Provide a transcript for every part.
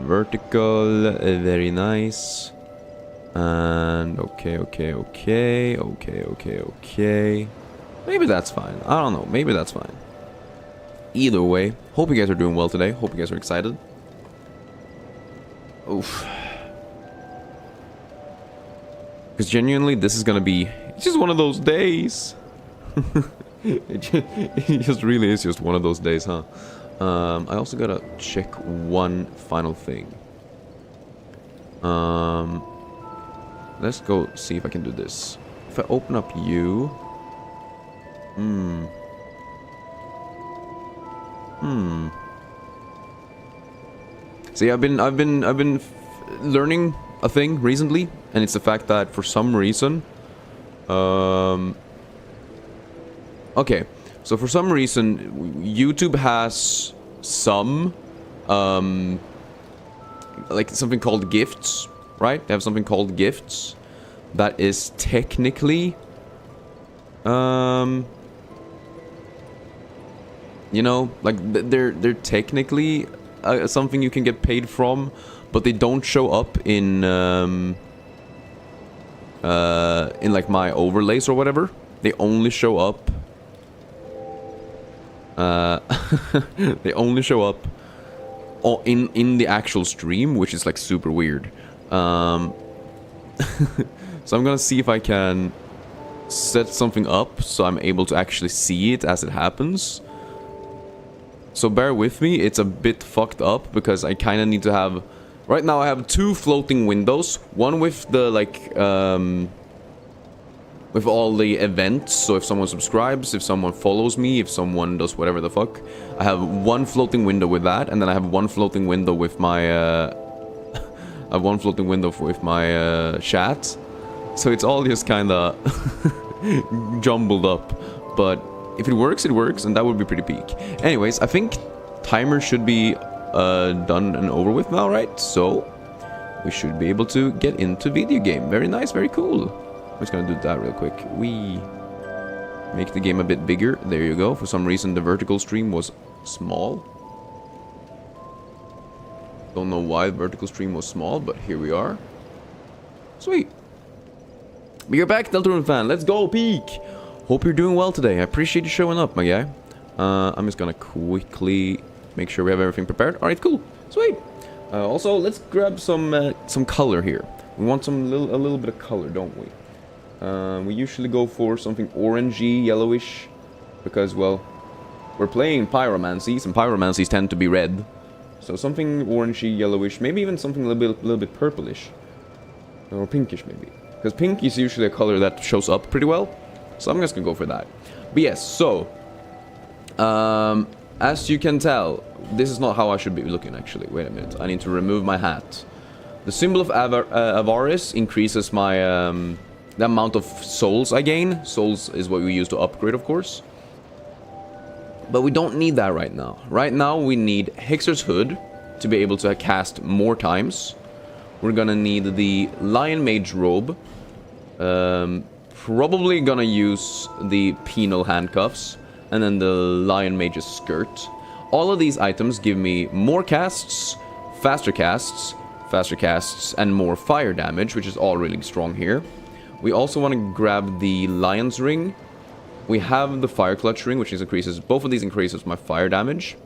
vertical. Very nice. And okay. Maybe that's fine. I don't know. Maybe that's fine. Either way, hope you guys are doing well today. Hope you guys are excited. Oof. Because genuinely, this is gonna be... It's just one of those days. It just really is just one of those days, huh? I also gotta check one final thing. Let's go see if I can do this. If I open up you... See, I've been learning a thing recently, and it's the fact that for some reason, okay, so for some reason, YouTube has some, like something called gifts, right? They have something called gifts that is technically, you know, like they're technically something you can get paid from, but they don't show up in like my overlays or whatever. They only show up. They only show up in the actual stream, which is like super weird. So I'm gonna see if I can set something up so I'm able to actually see it as it happens. So bear with me, it's a bit fucked up because I kind of need to have... Right now I have two floating windows. One with the, like, with all the events. So if someone subscribes, if someone follows me, if someone does whatever the fuck. I have one floating window with that, and then I have one floating window with my, I have one floating window with my, chat. So it's all just kind of jumbled up. But... if it works, and that would be pretty peak. Anyways, I think timer should be done and over with now, right? So, we should be able to get into video game. Very nice, very cool. I'm just gonna do that real quick. We make the game a bit bigger. There you go. For some reason, the vertical stream was small. Don't know why the vertical stream was small, but here we are. Sweet. But you're back, Deltarune fan. Let's go, peak! Hope you're doing well today. I appreciate you showing up, my guy. I'm just gonna quickly make sure we have everything prepared. Alright, cool. Sweet. Also, let's grab some color here. We want a little bit of color, don't we? We usually go for something orangey, yellowish. Because, well, we're playing Pyromancies, and Pyromancies tend to be red. So something orangey, yellowish, maybe even something a little bit purplish. Or pinkish, maybe. Because pink is usually a color that shows up pretty well. So I'm just gonna go for that. But yes, so as you can tell, this is not how I should be looking actually. Wait a minute, I need to remove my hat. The symbol of avarice increases my the amount of souls I gain. Souls is what we use to upgrade, of course. But we don't need that right now. Right now we need Hexer's Hood to be able to cast more times. We're gonna need the Lion Mage Robe. Probably gonna use the penal handcuffs and then the Lion Mage's skirt. All of these items give me more casts, faster casts, and more fire damage, which is all really strong here. We also want to grab the Lion's Ring. We have the Fire Clutch Ring, which increases, both of these increases my fire damage.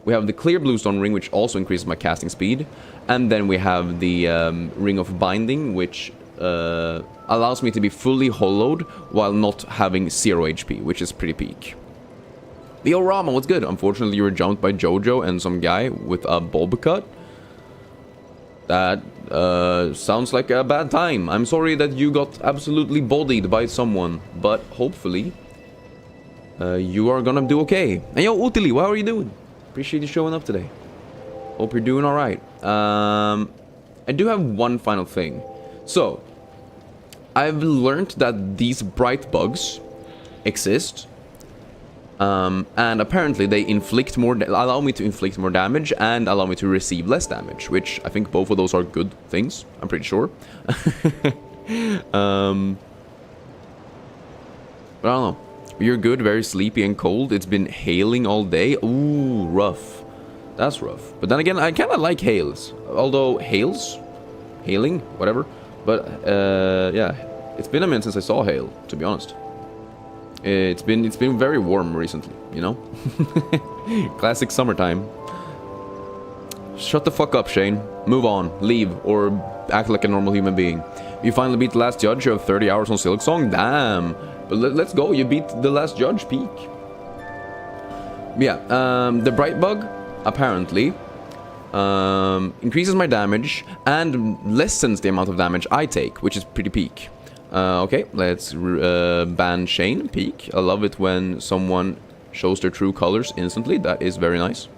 We have the Clear Bluestone Ring, which also increases my casting speed. And then we have the Ring of Binding, which allows me to be fully hollowed while not having 0 HP, which is pretty peak. Yo, Rama, what's good? Unfortunately, you were jumped by Jojo and some guy with a bob cut. That sounds like a bad time. I'm sorry that you got absolutely bodied by someone, but hopefully you are gonna do okay. And yo, Utili, how are you doing? Appreciate you showing up today. Hope you're doing alright. I do have one final thing. So, I've learned that these bright bugs exist. And apparently they inflict more, allow me to inflict more damage and allow me to receive less damage, which I think both of those are good things, I'm pretty sure. But I don't know. You're good, very sleepy and cold. It's been hailing all day. Ooh, rough. That's rough. But then again, I kind of like hails. Although hailing, whatever. But yeah, it's been a minute since I saw hail, to be honest. It's been very warm recently, you know? Classic summertime. Shut the fuck up, Shane. Move on, leave, or act like a normal human being. You finally beat the last judge. You have 30 hours on Silksong. Damn. But let's go. You beat the last judge, peak. Yeah, the Bright Bug, apparently, increases my damage and lessens the amount of damage I take, which is pretty peak. Okay, let's ban Shane, peak. I love it when someone shows their true colors instantly. That is very nice.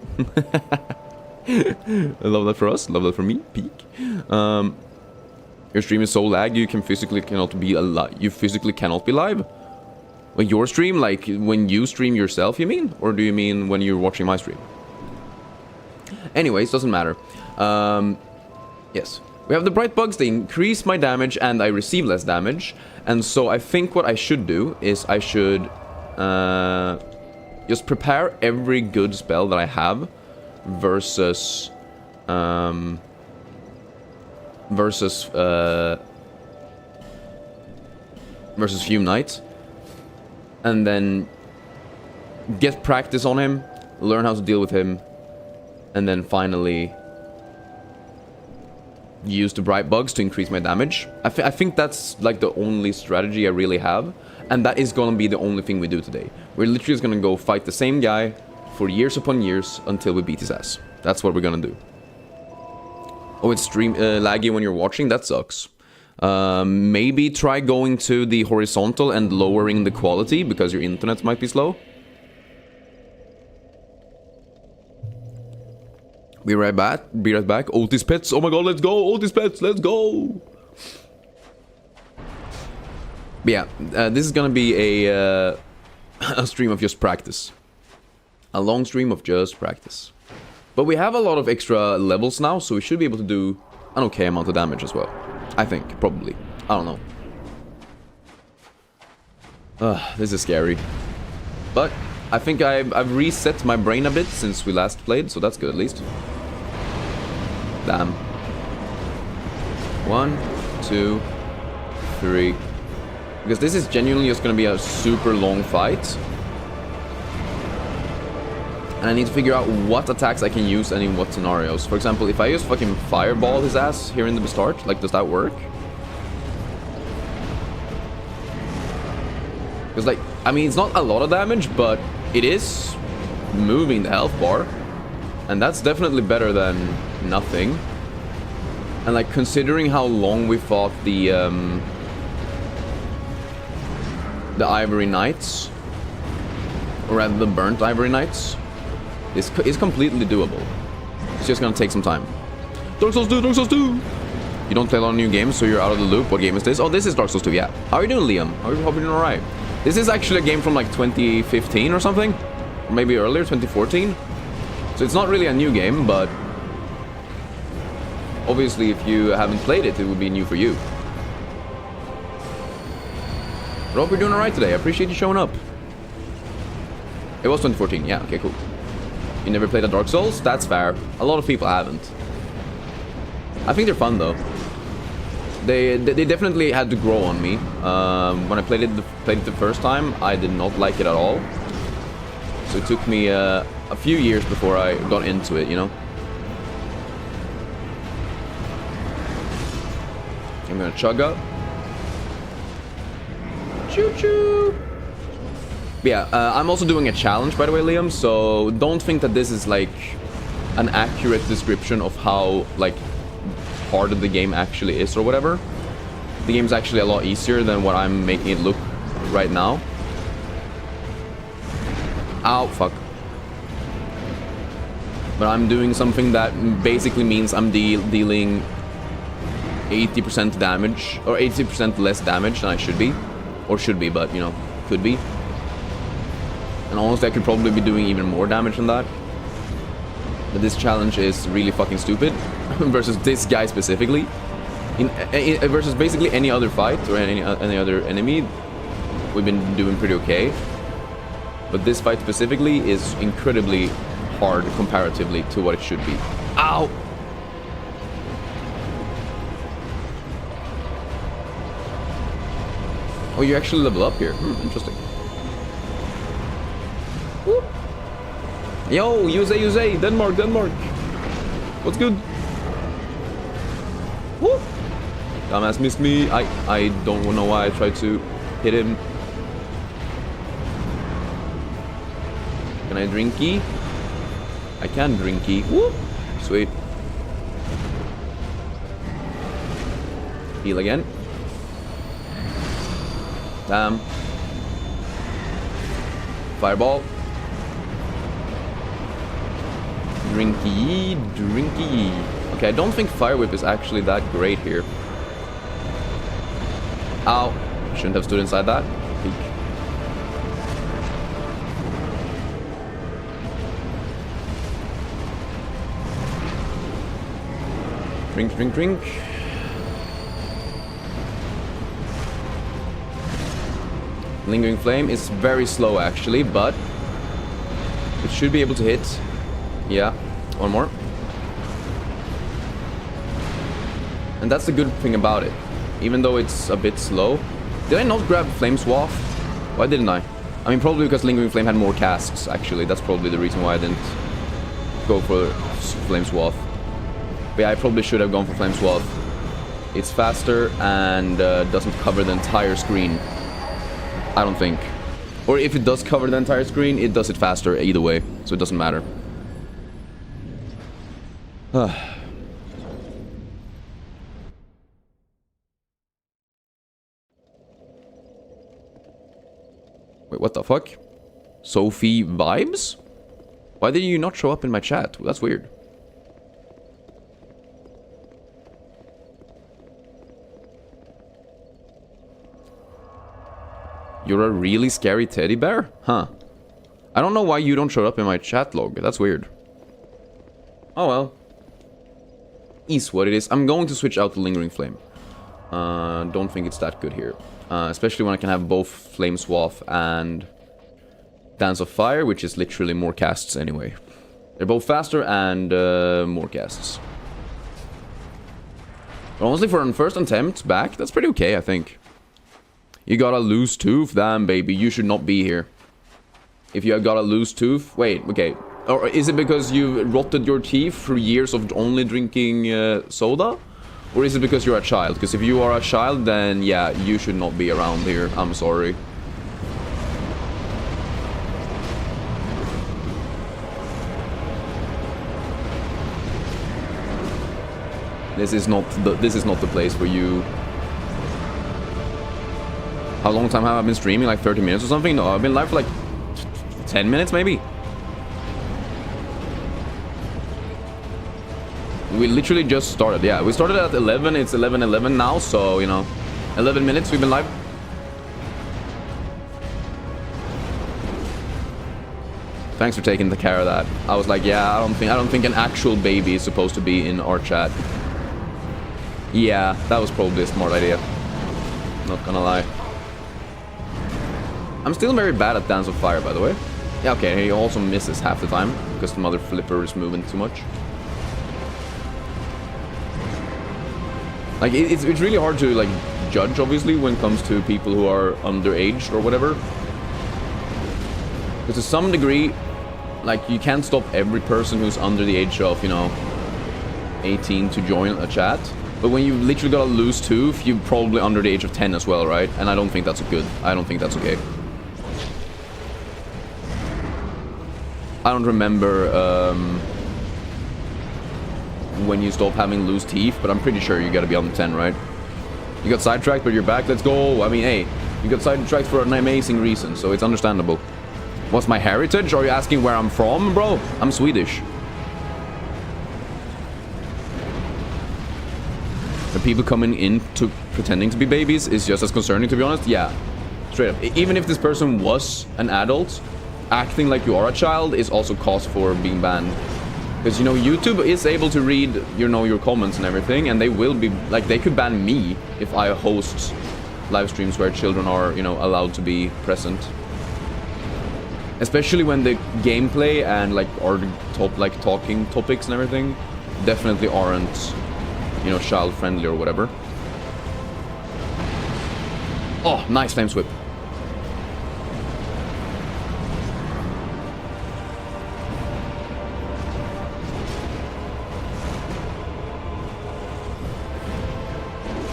I love that for us. Love that for me, peak. Your stream is so lag you physically cannot be alive. You physically cannot be live. Like your stream, like when you stream yourself, you mean? Or do you mean when you're watching my stream? Anyways, doesn't matter. Yes. We have the bright bugs, they increase my damage and I receive less damage. And so I think what I should do is I should just prepare every good spell that I have versus Fume Knight. And then get practice on him, learn how to deal with him, and then finally use the bright bugs to increase my damage. I think that's like the only strategy I really have, and that is gonna be the only thing we do today. We're literally just gonna go fight the same guy for years upon years until we beat his ass. That's what we're gonna do. Oh, it's stream laggy when you're watching? That sucks. Maybe try going to the horizontal and lowering the quality because your internet might be slow. Be right back. Otis Pets. Oh my god, let's go. Otis Pets, let's go. But yeah, this is gonna be a stream of just practice. A long stream of just practice. But we have a lot of extra levels now, so we should be able to do an okay amount of damage as well. I think, probably. I don't know. This is scary. But I think I've reset my brain a bit since we last played, so that's good at least. Damn. 1, 2, 3. Because this is genuinely just gonna be a super long fight. And I need to figure out what attacks I can use and in what scenarios. For example, if I just fucking fireball his ass here in the start, like, does that work? Because, like, I mean, it's not a lot of damage, but it is moving the health bar. And that's definitely better than nothing. And, like, considering how long we fought the Ivory Knights, or rather the Burnt Ivory Knights, this is completely doable. It's just gonna take some time. Dark Souls 2, Dark Souls 2! You don't play a lot of new games, so you're out of the loop. What game is this? Oh, this is Dark Souls 2, yeah. How are you doing, Liam? Hope you're doing alright. This is actually a game from like 2015 or something. Or maybe earlier, 2014. So it's not really a new game, but obviously if you haven't played it, it would be new for you. But I hope you're doing alright today. I appreciate you showing up. It was 2014, yeah, okay, cool. You never played a Dark Souls? That's fair. A lot of people haven't. I think they're fun though. They definitely had to grow on me. When I played it the first time, I did not like it at all. So it took me a few years before I got into it, you know? I'm gonna chug up. Choo-choo! Yeah, I'm also doing a challenge, by the way, Liam, so don't think that this is, like, an accurate description of how, like, hard the game actually is or whatever. The game's actually a lot easier than what I'm making it look right now. Ow, fuck. But I'm doing something that basically means I'm dealing 80% damage, or 80% less damage than I should be. Or should be, but, you know, could be. And honestly, I could probably be doing even more damage than that. But this challenge is really fucking stupid. Versus this guy specifically. Versus basically any other fight or any other enemy, we've been doing pretty okay. But this fight specifically is incredibly hard comparatively to what it should be. Ow! Oh, you actually level up here. Interesting. Woo. Yo, USA, Denmark. What's good? Woo. Dumbass missed me. I don't know why I tried to hit him. Can I drinky? I can drinky. Woo. Sweet. Heal again. Damn. Fireball. Drinky. Okay, I don't think Fire Whip is actually that great here. Ow. Shouldn't have stood inside that. Peek. Drink. Lingering Flame is very slow actually, but it should be able to hit. Yeah, one more. And that's the good thing about it. Even though it's a bit slow. Did I not grab Flame Swath? Why didn't I? I mean, probably because Lingering Flame had more casts, actually. That's probably the reason why I didn't go for Flame Swath. But yeah, I probably should have gone for Flame Swath. It's faster and doesn't cover the entire screen. I don't think. Or if it does cover the entire screen, it does it faster either way. So it doesn't matter. Wait, what the fuck? Sophie Vibes? Why did you not show up in my chat? Well, that's weird. You're a really scary teddy bear? Huh. I don't know why you don't show up in my chat log. That's weird. Oh well. Is what it is. I'm going to switch out the Lingering Flame. Don't think it's that good here. Especially when I can have both Flame Swath and Dance of Fire, which is literally more casts anyway. They're both faster and more casts. But honestly, for a first attempt back, that's pretty okay, I think. You got a loose tooth? Damn, baby, you should not be here. If you have got a loose tooth... Wait, okay. Or is it because you rotted your teeth through years of only drinking soda? Or is it because you're a child? Because if you are a child, then yeah, you should not be around here. I'm sorry. This is not the place for you. How long time have I been streaming? Like 30 minutes or something? No, I've been live for like 10 minutes maybe. We literally just started. Yeah, we started at 11. It's 11:11 now, so, you know, 11 minutes we've been live. Thanks for taking the care of that. I was like, yeah, I don't think an actual baby is supposed to be in our chat. Yeah, that was probably a smart idea. Not gonna lie. I'm still very bad at Dance of Fire, by the way. Yeah, okay, he also misses half the time because the mother flipper is moving too much. Like, it's really hard to, like, judge, obviously, when it comes to people who are underage or whatever. Because to some degree, like, you can't stop every person who's under the age of, you know, 18 to join a chat. But when you literally got a loose tooth, you're probably under the age of 10 as well, right? And I don't think that's good. I don't think that's okay. I don't remember when you stop having loose teeth, but I'm pretty sure you gotta be under 10, right? You got sidetracked, but you're back. Let's go. I mean, hey, you got sidetracked for an amazing reason, so it's understandable. What's my heritage? Are you asking where I'm from, bro? I'm Swedish. The people coming in to pretending to be babies is just as concerning, to be honest. Yeah, straight up. Even if this person was an adult, acting like you are a child is also cause for being banned. Because, you know, YouTube is able to read, you know, your comments and everything, and they will be, like, they could ban me if I host live streams where children are, you know, allowed to be present. Especially when the gameplay and like talking topics and everything definitely aren't, you know, child friendly or whatever. Oh, nice flame whip.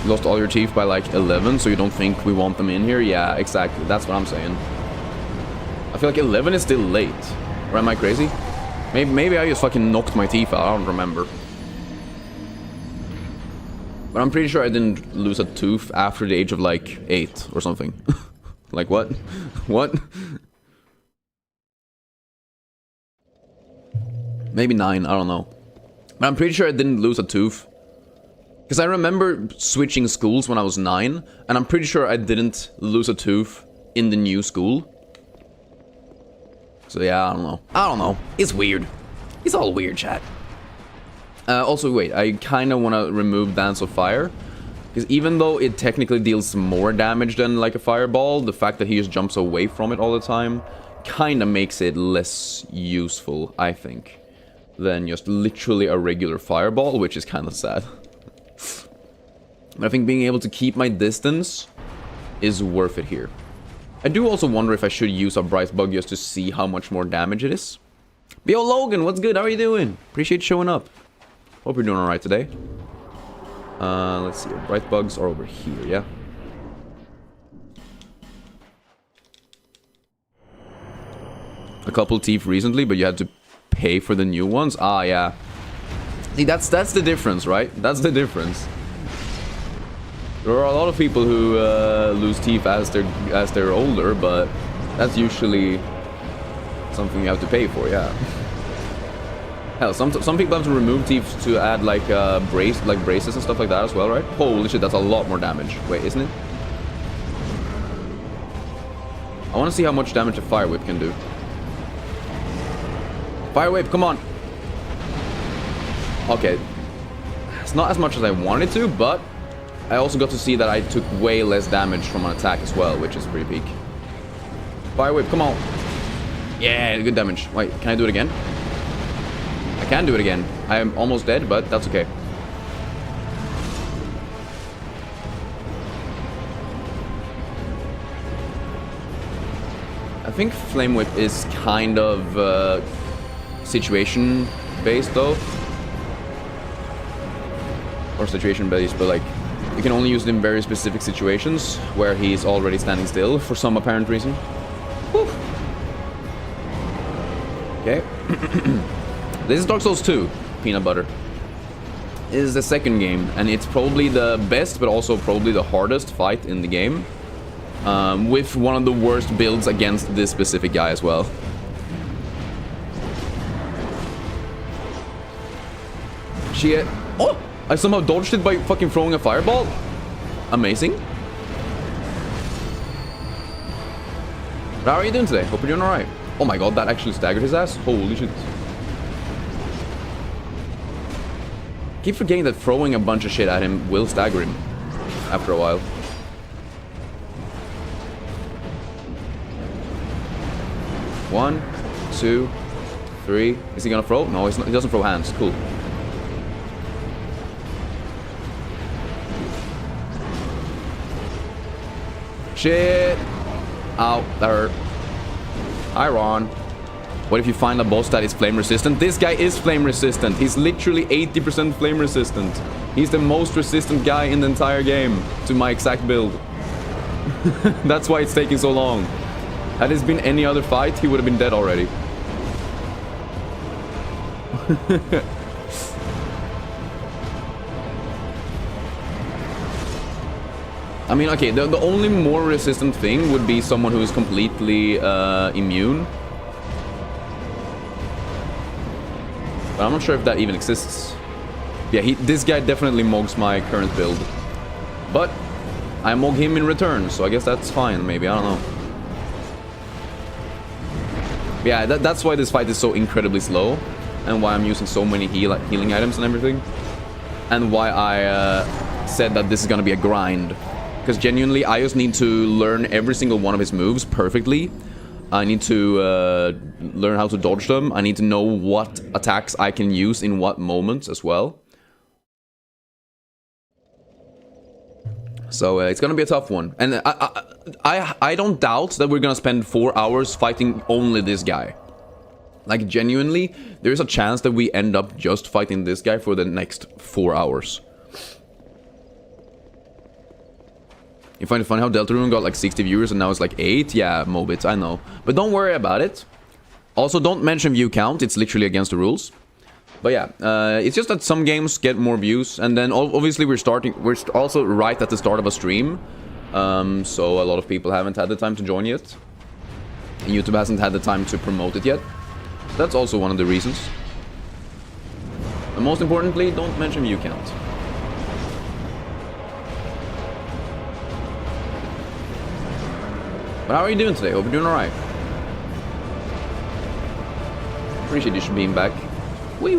Lost all your teeth by like 11, so you don't think we want them in here? Yeah, exactly. That's what I'm saying. I feel like 11 is still late. Or am I crazy? Maybe I just fucking knocked my teeth out. I don't remember. But I'm pretty sure I didn't lose a tooth after the age of like 8 or something. Like what? What? Maybe 9, I don't know. But I'm pretty sure I didn't lose a tooth. Because I remember switching schools when I was 9, and I'm pretty sure I didn't lose a tooth in the new school. So yeah, I don't know. I don't know. It's weird. It's all weird, chat. Also, wait, I kind of want to remove Dance of Fire. Because even though it technically deals more damage than like a fireball, the fact that he just jumps away from it all the time kind of makes it less useful, I think, than just literally a regular fireball, which is kind of sad. I think being able to keep my distance is worth it here. I do also wonder if I should use a Bright Bug just to see how much more damage it is. But yo, Logan, what's good? How are you doing? Appreciate you showing up. Hope you're doing alright today. Let's see. Bright Bugs are over here, yeah? A couple teeth recently, but you had to pay for the new ones? Ah, yeah. See, that's the difference, right? That's the difference. There are a lot of people who lose teeth as they're older, but that's usually something you have to pay for, yeah. Hell, some people have to remove teeth to add like braces and stuff like that as well, right? Holy shit, that's a lot more damage. Wait, isn't it? I want to see how much damage a Fire Whip can do. Fire Whip, come on! Okay. It's not as much as I wanted to, but I also got to see that I took way less damage from an attack as well, which is pretty peak. Fire Whip, come on! Yeah, good damage. Wait, can I do it again? I can do it again. I am almost dead, but that's okay. I think Flame Whip is kind of situation based though. Or situation based, but like you can only use it in very specific situations where he's already standing still for some apparent reason. Whew. Okay. This is Dark Souls 2, Peanut Butter. This is the second game, and it's probably the best, but also probably the hardest fight in the game. With one of the worst builds against this specific guy as well. Shit. Oh! I somehow dodged it by fucking throwing a fireball? Amazing. How are you doing today? Hope you're doing alright. Oh my god, that actually staggered his ass? Holy shit. Keep forgetting that throwing a bunch of shit at him will stagger him after a while. One, 2, 3. Is he gonna throw? No, he's not, he doesn't throw hands. Cool. Shit. Ow, that hurt. Hi, Ron. What if you find a boss that is flame resistant? This guy is flame resistant. He's literally 80% flame resistant. He's the most resistant guy in the entire game to my exact build. That's why it's taking so long. Had this been any other fight, he would have been dead already. I mean, okay, the only more resistant thing would be someone who is completely immune. But I'm not sure if that even exists. Yeah, this guy definitely mogs my current build. But I mog him in return, so I guess that's fine, maybe, I don't know. Yeah, that's why this fight is so incredibly slow, and why I'm using so many healing items and everything. And why I said that this is gonna be a grind. Because genuinely, I just need to learn every single one of his moves perfectly. I need to learn how to dodge them. I need to know what attacks I can use in what moments as well. So it's gonna be a tough one. And I don't doubt that we're gonna spend 4 hours fighting only this guy. Like, genuinely, there's a chance that we end up just fighting this guy for the next 4 hours. You find it funny how Deltarune got like 60 viewers and now it's like 8? Yeah, Mobits, I know. But don't worry about it. Also, don't mention view count, it's literally against the rules. But yeah, it's just that some games get more views, and then obviously we're also right at the start of a stream. So a lot of people haven't had the time to join yet. And YouTube hasn't had the time to promote it yet. That's also one of the reasons. And most importantly, don't mention view count. But how are you doing today? Hope you're doing alright. Appreciate you being back. Wee!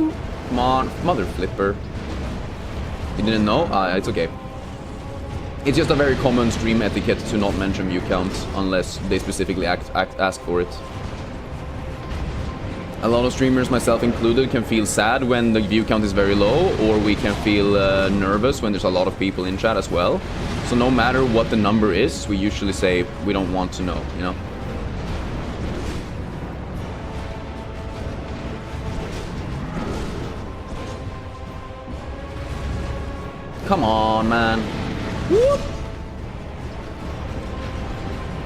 Come on, mother flipper. You didn't know? It's okay. It's just a very common stream etiquette to not mention view count unless they specifically ask for it. A lot of streamers, myself included, can feel sad when the view count is very low, or we can feel nervous when there's a lot of people in chat as well. So no matter what the number is, we usually say we don't want to know, you know? Come on, man. Whoop.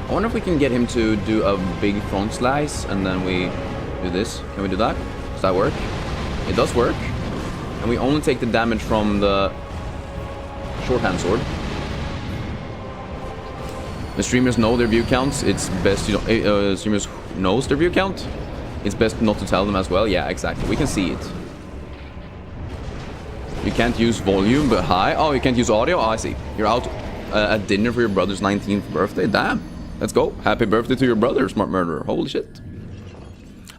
I wonder if we can get him to do a big front slice and then we do this. Can we do that? Does that work? It does work. And we only take the damage from the shorthand sword. The streamers know their view counts. It's best you don't... streamers knows their view count. It's best not to tell them as well. Yeah, exactly. We can see it. You can't use volume, but high. Oh, you can't use audio? Oh, I see. You're out at dinner for your brother's 19th birthday? Damn. Let's go. Happy birthday to your brother, smart murderer. Holy shit.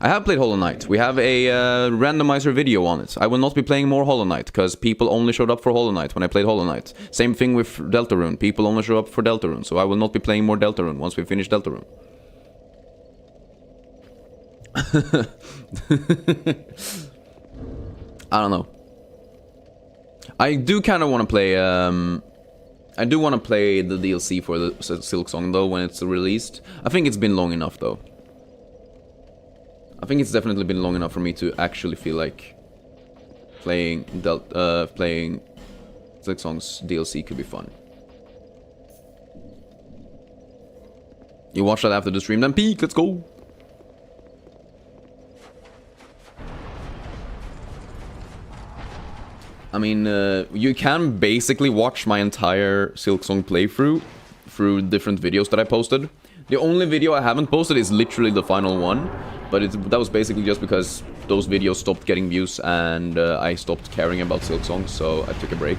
I have played Hollow Knight. We have a randomizer video on it. I will not be playing more Hollow Knight, because people only showed up for Hollow Knight when I played Hollow Knight. Same thing with Deltarune. People only show up for Deltarune, so I will not be playing more Deltarune once we finish Deltarune. I don't know. I do kind of want to play, I do want to play the DLC for the Silksong, though, when it's released. I think it's been long enough, though. I think it's definitely been long enough for me to actually feel like playing Silksong's DLC could be fun. You watch that after the stream, then peek, let's go! I mean, you can basically watch my entire Silksong playthrough through different videos that I posted. The only video I haven't posted is literally the final one, but that was basically just because those videos stopped getting views and I stopped caring about Silksong, so I took a break.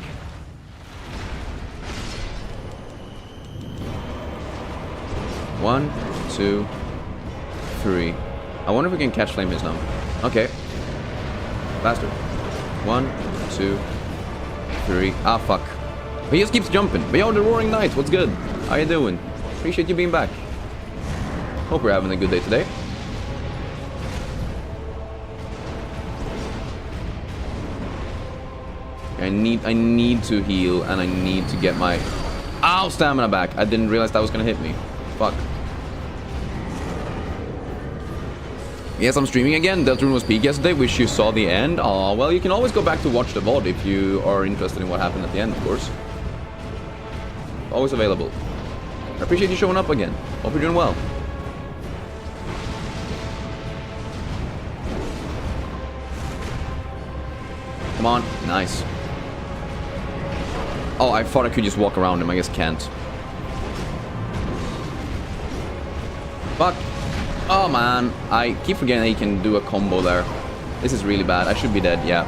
One, two, three. I wonder if we can catch Flame Hiss now. Okay. Faster. 1, 2, 3. Ah, fuck. He just keeps jumping. But yo, the Roaring Knight, what's good? How you doing? Appreciate you being back. Hope we're having a good day today. I need to heal, and I need to get my... Ow, stamina back. I didn't realize that was gonna hit me. Fuck. Yes, I'm streaming again. Deltarune was peak yesterday. Wish you saw the end. Aw, well, you can always go back to watch the VOD if you are interested in what happened at the end, of course. Always available. I appreciate you showing up again. Hope you're doing well. Come on. Nice. Oh, I thought I could just walk around him. I guess can't. Fuck. Oh man, I keep forgetting that he can do a combo there. This is really bad. I should be dead, yeah.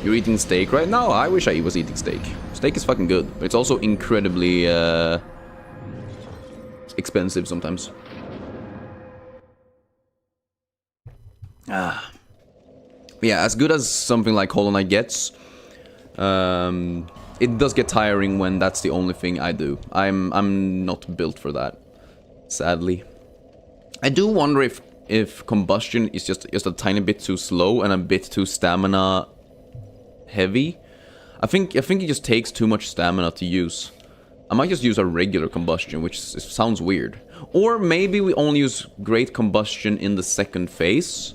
You're eating steak right now? I wish I was eating steak. Steak is fucking good, but it's also incredibly expensive sometimes. Ah. Yeah, as good as something like Hollow Knight gets, it does get tiring when that's the only thing I do. I'm not built for that. Sadly. I do wonder if combustion is just a tiny bit too slow and a bit too stamina heavy. I think it just takes too much stamina to use. I might just use a regular combustion, which sounds weird. Or maybe we only use great combustion in the second phase.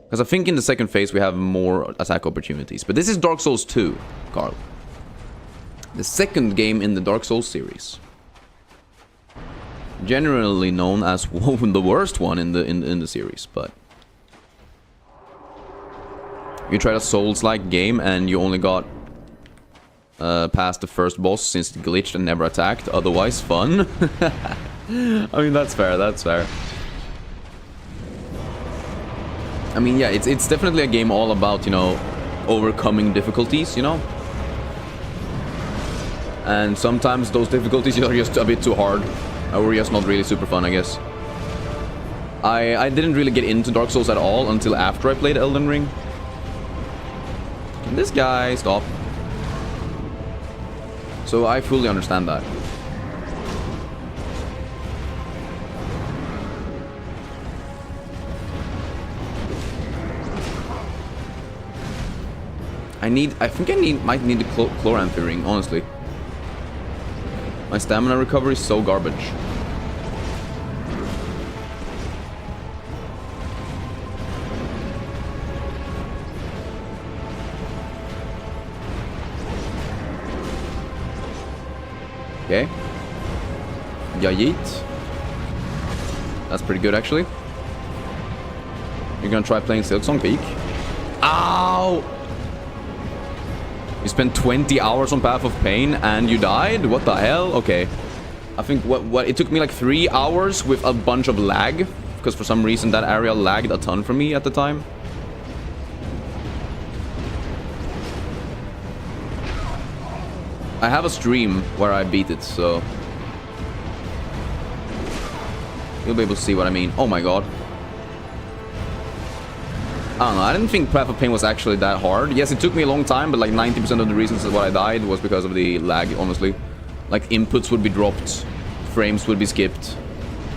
Because I think in the second phase we have more attack opportunities. But this is Dark Souls 2, Carl. The second game in the Dark Souls series. Generally known as the worst one in the series, but... You tried a Souls-like game and you only got... past the first boss since it glitched and never attacked. Otherwise, fun. I mean, that's fair, that's fair. I mean, yeah, it's definitely a game all about, you know, overcoming difficulties, you know? And sometimes those difficulties are just a bit too hard. Or just not really super fun, I guess. I didn't really get into Dark Souls at all until after I played Elden Ring. Can this guy stop? So I fully understand that. I think I might need the Chloranthy ring, honestly. My stamina recovery is so garbage. Okay. Yeah, yeet. That's pretty good, actually. You're gonna try playing Silksong Peak? Ow! You spent 20 hours on Path of Pain and you died? What the hell? Okay. I think what it took me like 3 hours with a bunch of lag. Because for some reason that area lagged a ton for me at the time. I have a stream where I beat it, so... You'll be able to see what I mean. Oh my god. I don't know, I didn't think Path of Pain was actually that hard. Yes, it took me a long time, but like 90% of the reasons why I died was because of the lag, honestly. Like, inputs would be dropped, frames would be skipped,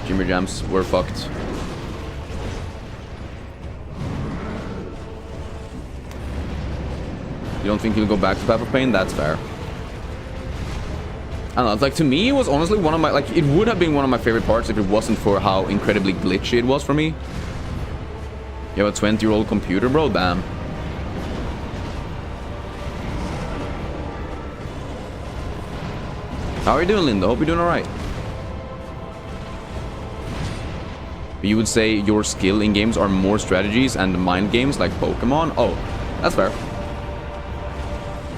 Jimmy Jams were fucked. You don't think you'll go back to Path of Pain? That's fair. I don't know, like, to me, it was honestly one of my, like, it would have been one of my favorite parts if it wasn't for how incredibly glitchy it was for me. You have a 20-year-old computer, bro? Damn. How are you doing, Linda? Hope you're doing alright. You would say your skill in games are more strategies and mind games like Pokemon? Oh, that's fair.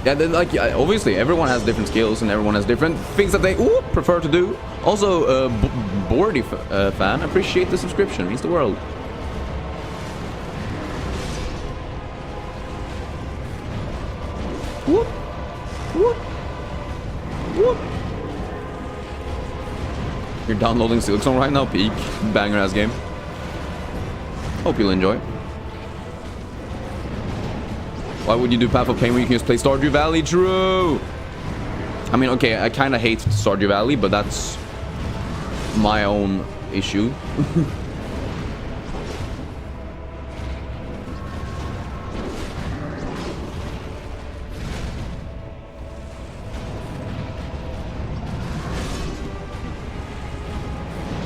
Yeah, like, obviously, everyone has different skills and everyone has different things that they prefer to do. Also, Bordy fan, appreciate the subscription. Means the world. Whoop. Whoop. Whoop. You're downloading Silksong right now? Peak. Banger ass game. Hope you'll enjoy. Why would you do Path of Pain when you can just play Stardew Valley? True! I mean, okay, I kind of hate Stardew Valley, but that's my own issue.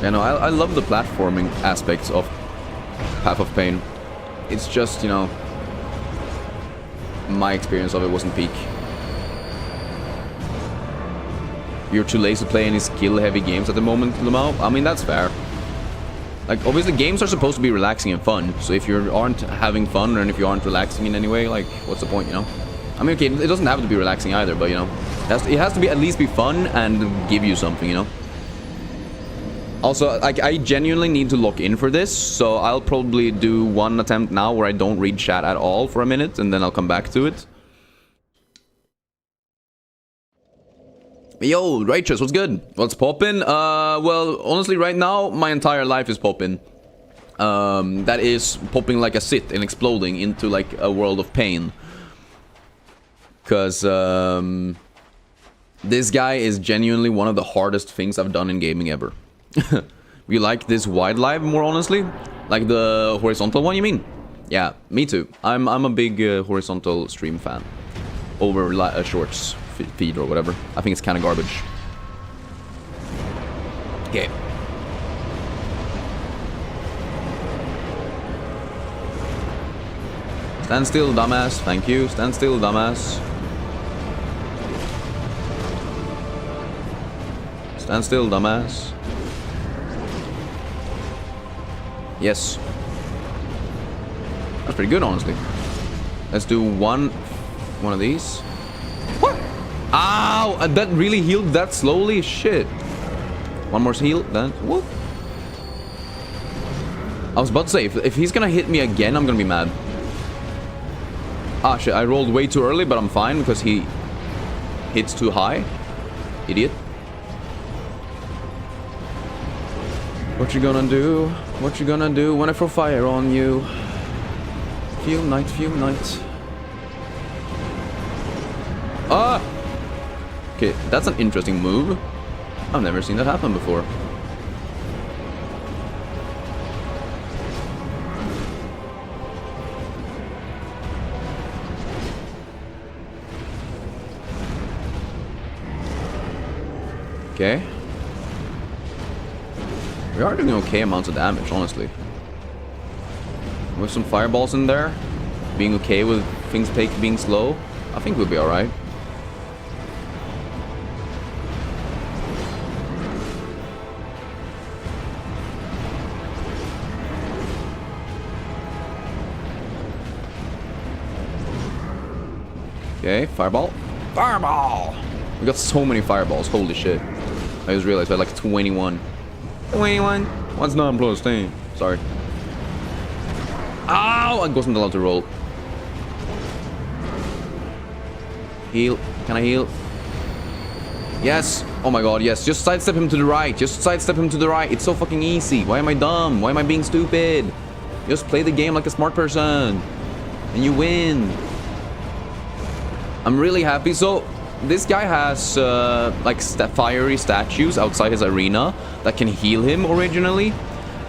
You know, I love the platforming aspects of Path of Pain. It's just, you know, my experience of it wasn't peak. You're too lazy to play any skill-heavy games at the moment, Lamau? I mean, that's fair. Like, obviously, games are supposed to be relaxing and fun. So if you aren't having fun, and if you aren't relaxing in any way, like, what's the point, you know? I mean, okay, it doesn't have to be relaxing either, but, you know, it has to be at least be fun and give you something, you know? Also, like, I genuinely need to lock in for this, so I'll probably do one attempt now where I don't read chat at all for a minute, and then I'll come back to it. Yo, Righteous, what's good? What's poppin'? Well, honestly, right now, my entire life is poppin'. That is popping like a sit and exploding into, like, a world of pain. Because, this guy is genuinely one of the hardest things I've done in gaming ever. We like this wide live more honestly. Like the horizontal one, you mean? Yeah, me too. I'm a big horizontal stream fan over a shorts feed or whatever. I think it's kind of garbage. Okay. Stand still, dumbass. Thank you. Stand still, dumbass. Stand still, dumbass. Yes. That's pretty good, honestly. Let's do one of these. What? Ow! That really healed that slowly? Shit. One more heal, then. Whoop. I was about to say, if he's gonna hit me again, I'm gonna be mad. Ah, shit. I rolled way too early, but I'm fine because he hits too high. Idiot. What you gonna do? What you gonna do when I throw fire on you? Fume night, fume night. Ah! Okay, that's an interesting move. I've never seen that happen before. Okay. We are doing okay amounts of damage, honestly. With some fireballs in there, being okay with things being slow, I think we'll be alright. Okay, fireball. Fireball! We got so many fireballs, holy shit. I just realized we had like 21. 21. What's 9 plus 10? Sorry. Ow! I wasn't allowed to roll. Heal. Can I heal? Yes. Oh my god, yes. Just sidestep him to the right. Just sidestep him to the right. It's so fucking easy. Why am I dumb? Why am I being stupid? Just play the game like a smart person. And you win. I'm really happy. So, this guy has like fiery statues outside his arena that can heal him originally,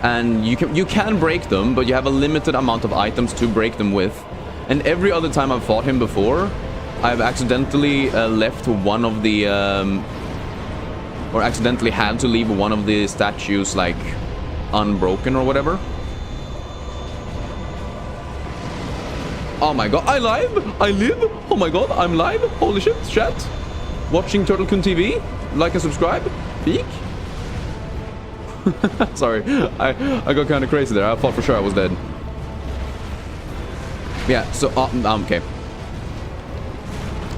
and you can break them, but you have a limited amount of items to break them with. And every other time I've fought him before, I've accidentally left one of the or accidentally had to leave one of the statues like unbroken or whatever. Oh my god, I live? I live? Oh my god, I'm live? Holy shit, chat. Watching Turtle-kun TV? Like and subscribe? Peek? Sorry, I got kind of crazy there. I thought for sure I was dead. Yeah, so, okay.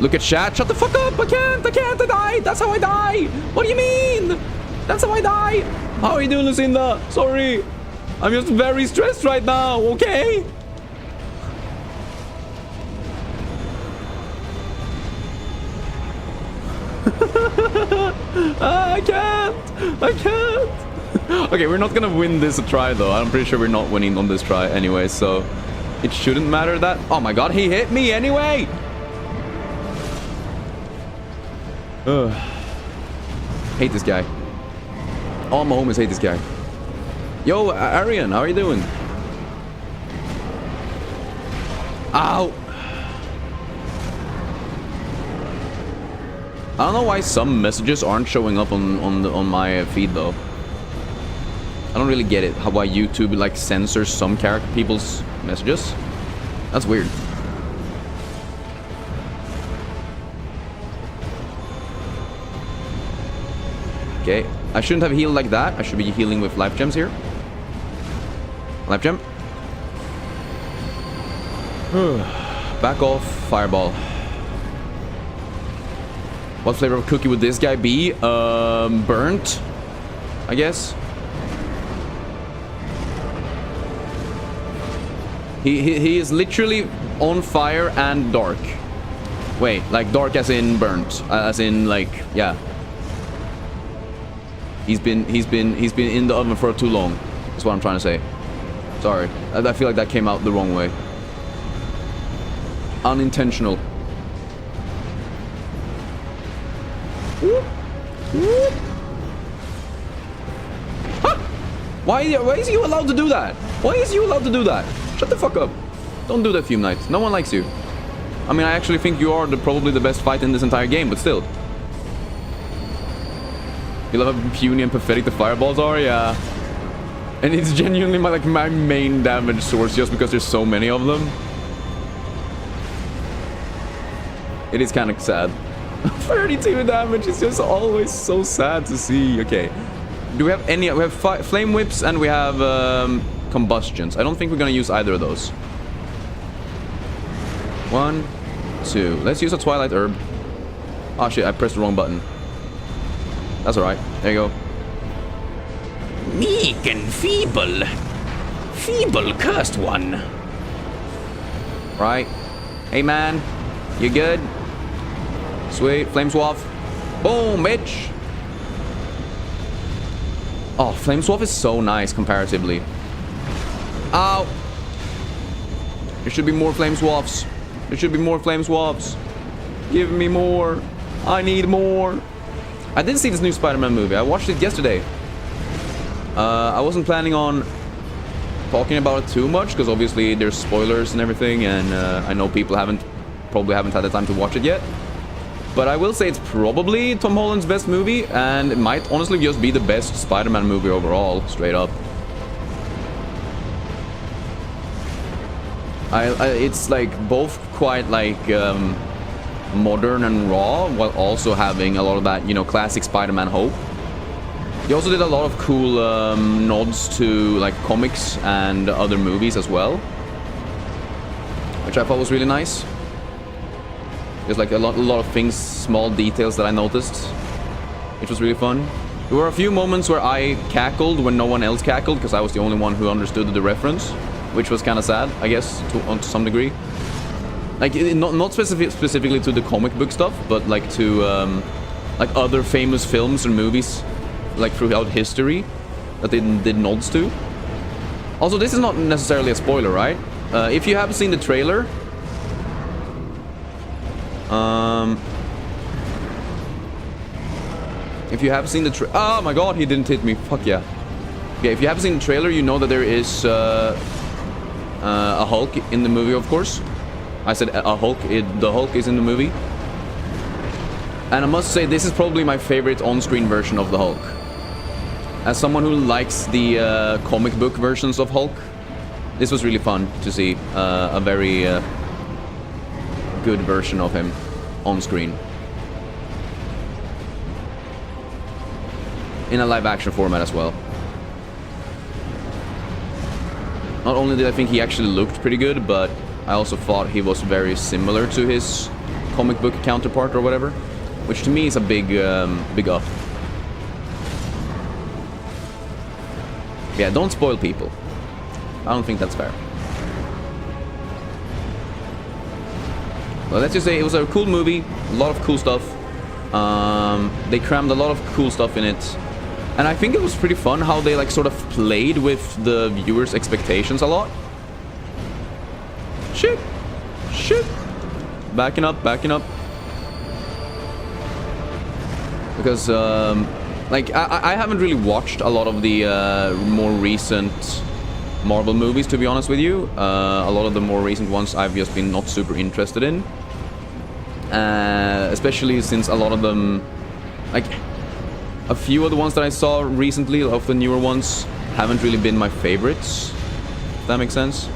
Look at chat. Shut the fuck up. I can't, I died. That's how I die. What do you mean? That's how I die. How are you doing, Lucinda? Sorry. I'm just very stressed right now, okay? I can't. Okay, we're not gonna win this try though. I'm pretty sure we're not winning on this try anyway, so it shouldn't matter that. Oh my god, he hit me anyway. Hate this guy. All my homies hate this guy. Yo, Arian, how are you doing? Ow. I don't know why some messages aren't showing up on my feed though. I don't really get it. Why YouTube like censors some people's messages. That's weird. Okay, I shouldn't have healed like that. I should be healing with life gems here. Life gem. Back off, fireball. What flavor of cookie would this guy be? Burnt, I guess. He is literally on fire and dark. Wait, like dark as in burnt, as in like, yeah. He's been in the oven for too long. That's what I'm trying to say. Sorry, I feel like that came out the wrong way. Unintentional. Whoop. Whoop. Why is you allowed to do that? Why is you allowed to do that? Shut the fuck up. Don't do that, Fume Knight. No one likes you. I mean, I actually think you are probably the best fight in this entire game, but still. You love how puny and pathetic the fireballs are? Yeah. And it's genuinely my main damage source just because there's so many of them. It is kind of sad. 32 damage is just always so sad to see. Okay. Do we have any? We have flame whips and we have combustions. I don't think we're gonna use either of those. 1, 2. Let's use a Twilight Herb. Oh shit, I pressed the wrong button. That's alright. There you go. Meek and feeble. Feeble cursed one. Right. Hey man. You good? Sweet. Flame Swath. Boom, bitch. Oh, Flame Swath is so nice comparatively. Ow. There should be more Flame Swaths. There should be more Flame Swaths. Give me more. I need more. I did see this new Spider-Man movie. I watched it yesterday. I wasn't planning on talking about it too much because obviously there's spoilers and everything, and I know people probably haven't had the time to watch it yet. But I will say it's probably Tom Holland's best movie, and it might honestly just be the best Spider-Man movie overall, straight up. It's like both quite like modern and raw, while also having a lot of that, you know, classic Spider-Man hope. He also did a lot of cool nods to like comics and other movies as well, which I thought was really nice. There's like a lot of things, small details that I noticed, which was really fun. There were a few moments where I cackled when no one else cackled because I was the only one who understood the reference, which was kind of sad, I guess, to some degree. Like not specifically to the comic book stuff, but like to like other famous films and movies, like throughout history, that they did nods to. Also, this is not necessarily a spoiler, right? If you have seen the trailer, if you have seen the oh my god, he didn't hit me. Fuck yeah. Okay, if you have seen the trailer, you know that there is a Hulk in the movie, of course. I said a Hulk. The Hulk is in the movie. And I must say, this is probably my favorite on-screen version of the Hulk. As someone who likes the comic book versions of Hulk, this was really fun to see a very good version of him on screen. In a live-action format as well. Not only did I think he actually looked pretty good, but I also thought he was very similar to his comic book counterpart or whatever, which to me is a big, big up. Yeah, don't spoil people. I don't think that's fair. Well, let's just say it was a cool movie, a lot of cool stuff. They crammed a lot of cool stuff in it. And I think it was pretty fun how they like sort of played with the viewers' expectations a lot. Shit. Shit. Backing up, backing up. Because, like, I haven't really watched a lot of the more recent Marvel movies, to be honest with you. A lot of the more recent ones I've just been not super interested in. Especially since a lot of them, like, a few of the ones that I saw recently, of the newer ones, haven't really been my favorites. If that makes sense.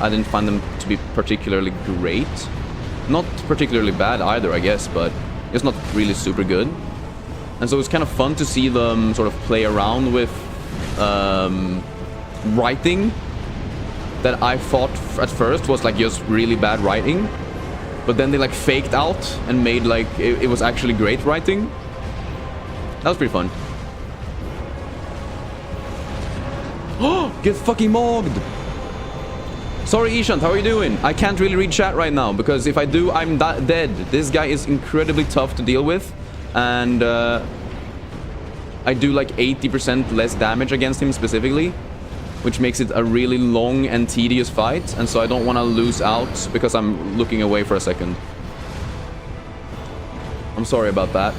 I didn't find them to be particularly great. Not particularly bad either, I guess, but it's not really super good. And so it's kind of fun to see them sort of play around with writing that I thought at first was like just really bad writing, but then they like faked out and made like it was actually great writing. That was pretty fun. Oh, get fucking mogged! Sorry, Ishant, how are you doing? I can't really read chat right now, because if I do, I'm dead. This guy is incredibly tough to deal with, and I do like 80% less damage against him specifically, which makes it a really long and tedious fight, and so I don't want to lose out because I'm looking away for a second. I'm sorry about that.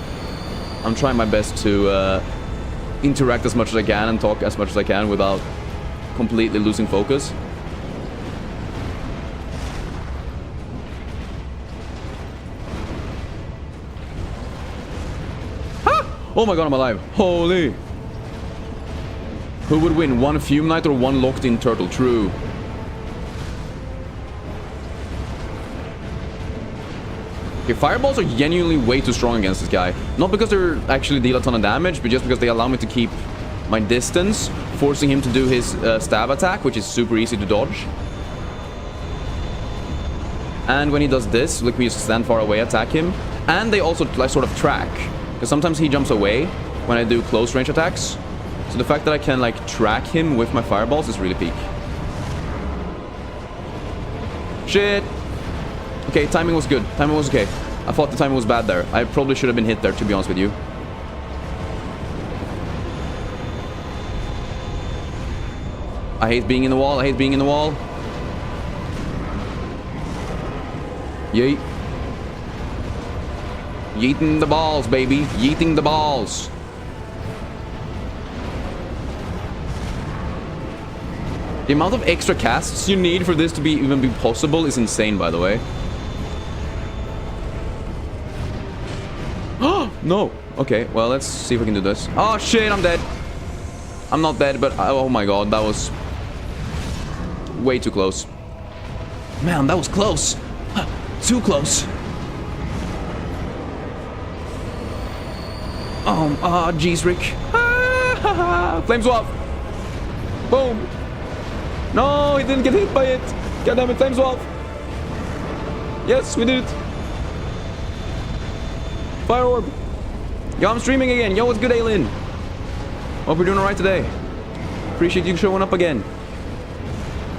I'm trying my best to interact as much as I can and talk as much as I can without completely losing focus. Ah! Oh my god, I'm alive. Holy. Who would win, one Fume Knight or one locked-in turtle? True. Okay, fireballs are genuinely way too strong against this guy. Not because they're actually deal a ton of damage, but just because they allow me to keep my distance, forcing him to do his stab attack, which is super easy to dodge. And when he does this, like we just stand far away, attack him. And they also like sort of track, because sometimes he jumps away when I do close range attacks. So the fact that I can like track him with my fireballs is really peak. Shit. Okay, timing was good. Timing was okay. I thought the timing was bad there. I probably should have been hit there, to be honest with you. I hate being in the wall. I hate being in the wall. Yeet. Yeeting the balls, baby. Yeeting the balls. The amount of extra casts you need for this to even be possible is insane, by the way. No. Okay, well, let's see if we can do this. Oh, shit, I'm dead. I'm not dead, but oh my god, that was way too close. Man, that was close. Too close. Jeez, Rick. Flame swap. Boom. No, he didn't get hit by it. God damn it, flame swap. Yes, we did it. Fire orb. Yo, I'm streaming again. Yo, what's good, Aylin? Hope we're doing alright today. Appreciate you showing up again.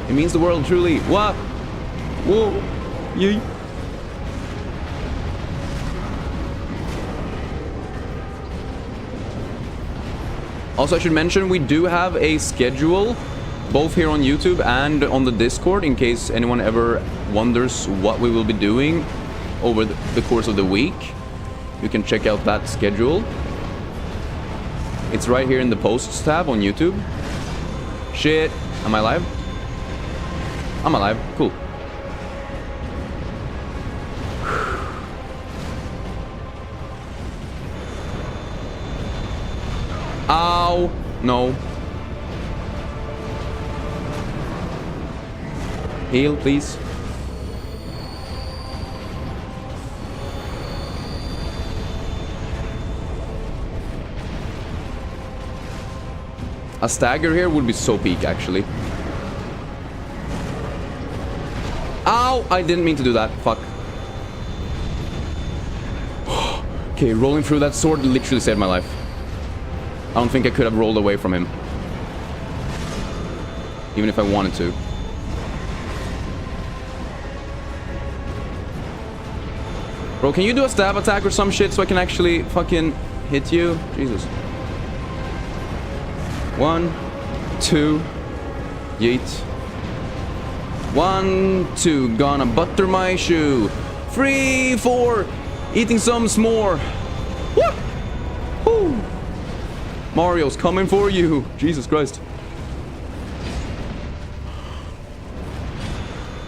It means the world, truly. What? Whoa. Yee. Also, I should mention we do have a schedule both here on YouTube and on the Discord in case anyone ever wonders what we will be doing over the course of the week. You can check out that schedule. It's right here in the posts tab on YouTube. Shit. Am I alive? I'm alive. Cool. Ow. No. Heal, please. A stagger here would be so peak, actually. Ow! I didn't mean to do that. Fuck. Okay, rolling through that sword literally saved my life. I don't think I could have rolled away from him. Even if I wanted to. Bro, can you do a stab attack or some shit so I can actually fucking hit you? Jesus. 1, 2, yeet. 1, 2, gonna butter my shoe. 3, 4, eating some s'more. Woo! Mario's coming for you. Jesus Christ.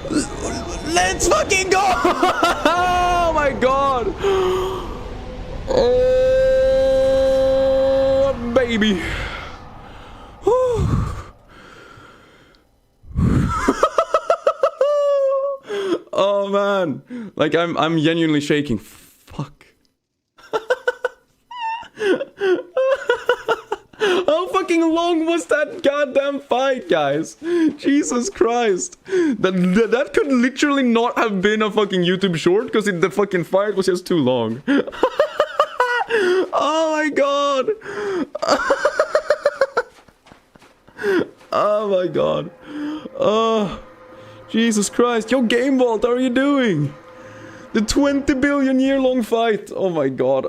Let's fucking go! Oh my god! Oh, baby. Oh man, like I'm genuinely shaking. Fuck. How fucking long was that goddamn fight, guys? Jesus Christ. That could literally not have been a fucking YouTube short because the fucking fight was just too long. Oh my god. Oh my god. Oh, Jesus Christ. Yo, Game Vault, how are you doing? The 20 billion year long fight. Oh my god.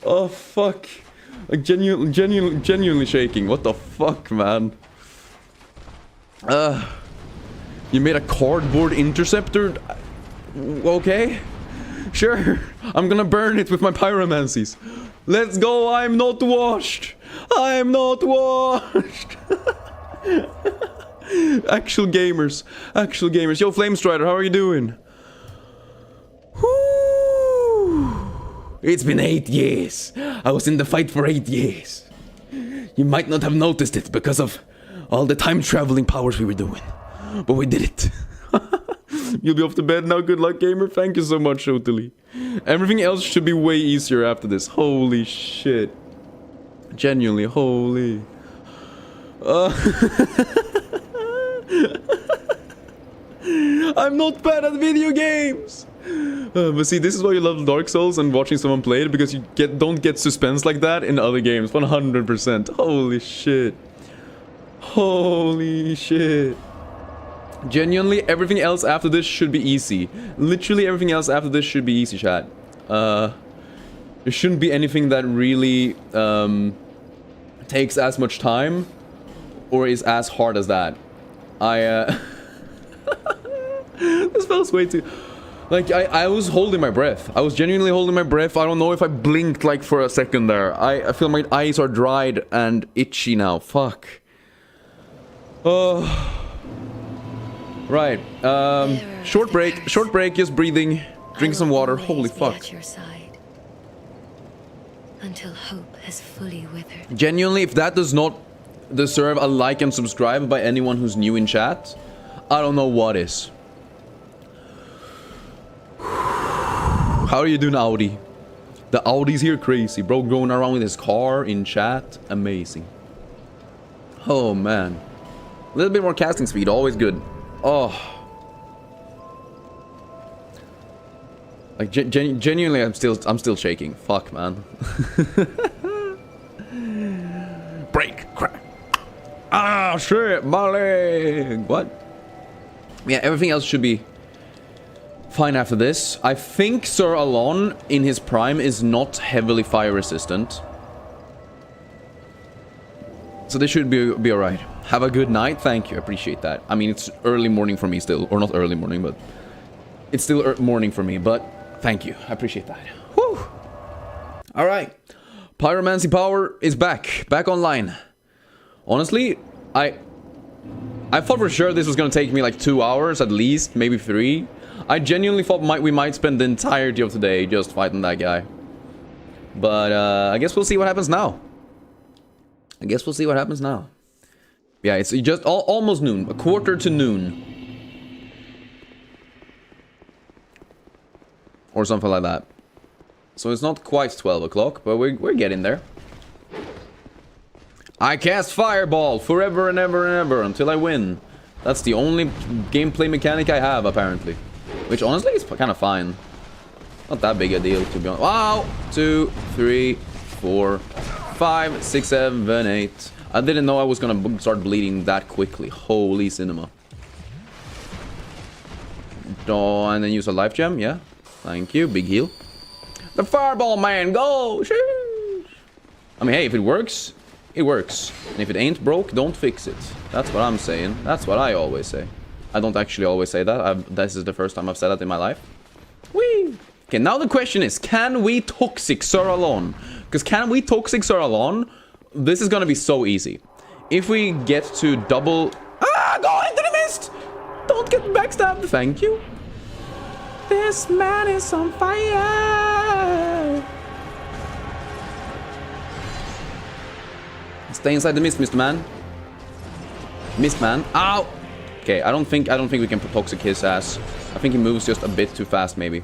Oh fuck. Like genuinely shaking. What the fuck, man? You made a cardboard interceptor? Okay. Sure. I'm gonna burn it with my pyromancies. Let's go. I'm not washed. I'm not washed. Actual gamers. Actual gamers. Yo, Flamestrider, how are you doing? Whoo. It's been 8 years. I was in the fight for 8 years. You might not have noticed it because of all the time traveling powers we were doing. But we did it. You'll be off to bed now. Good luck, gamer. Thank you so much, Otili. Everything else should be way easier after this. Holy shit. Genuinely, holy. I'm not bad at video games. But see, this is why you love Dark Souls and watching someone play it, because you don't get suspense like that in other games. 100%. Holy shit. Holy shit. Genuinely, everything else after this should be easy. Literally everything else after this should be easy, chat. There shouldn't be anything that really takes as much time or is as hard as that. This feels way too... Like, I was holding my breath. I was genuinely holding my breath. I don't know if I blinked, like, for a second there. I feel my eyes are dried and itchy now. Fuck. Right. Short break. Short break, just breathing. Drink some water. Holy fuck. At your side until hope has fully withered. Genuinely, if that does not deserve a like and subscribe by anyone who's new in chat, I don't know what is. How are you doing, Audi? The Audi's here crazy, bro. Going around with his car in chat. Amazing. Oh, man. A little bit more casting speed. Always good. Oh. Like, genuinely, I'm still shaking. Fuck, man. Break. Crack. Ah, shit. My leg. What? Yeah, everything else should be fine after this. I think Sir Alon in his prime is not heavily fire resistant. So this should be alright. Have a good night. Thank you. I appreciate that. I mean, it's early morning for me still. Or not early morning, but... It's still morning for me, but... Thank you. I appreciate that. Whew. Alright. Pyromancy power is back. Back online. Honestly, I thought for sure this was gonna take me like 2 hours at least. Maybe 3. I genuinely thought we might spend the entirety of today just fighting that guy. But, I guess we'll see what happens now. I guess we'll see what happens now. Yeah, it's just almost noon. A quarter to noon. Or something like that. So it's not quite 12 o'clock, but we're getting there. I cast Fireball forever and ever and ever until I win. That's the only gameplay mechanic I have, apparently. Which, honestly, is kind of fine. Not that big a deal, to be honest. Wow! 2, 3, 4, 5, 6, 7, 8. I didn't know I was gonna start bleeding that quickly. Holy cinema. Oh, and then use a life gem, yeah. Thank you, big heal. The Fireball, man, go! Sheesh. I mean, hey, if it works, it works. And if it ain't broke, don't fix it. That's what I'm saying. That's what I always say. I don't actually always say that. This is the first time I've said that in my life. Whee! Okay, now the question is, can we toxic Sir Alon? Because can we toxic Sir Alon? This is gonna be so easy. If we get to double... Ah! Go into the mist! Don't get backstabbed. Thank you. This man is on fire! Stay inside the mist, Mr. Man. Mist Man. Ow! Okay, I don't think we can toxic his ass. I think he moves just a bit too fast, maybe.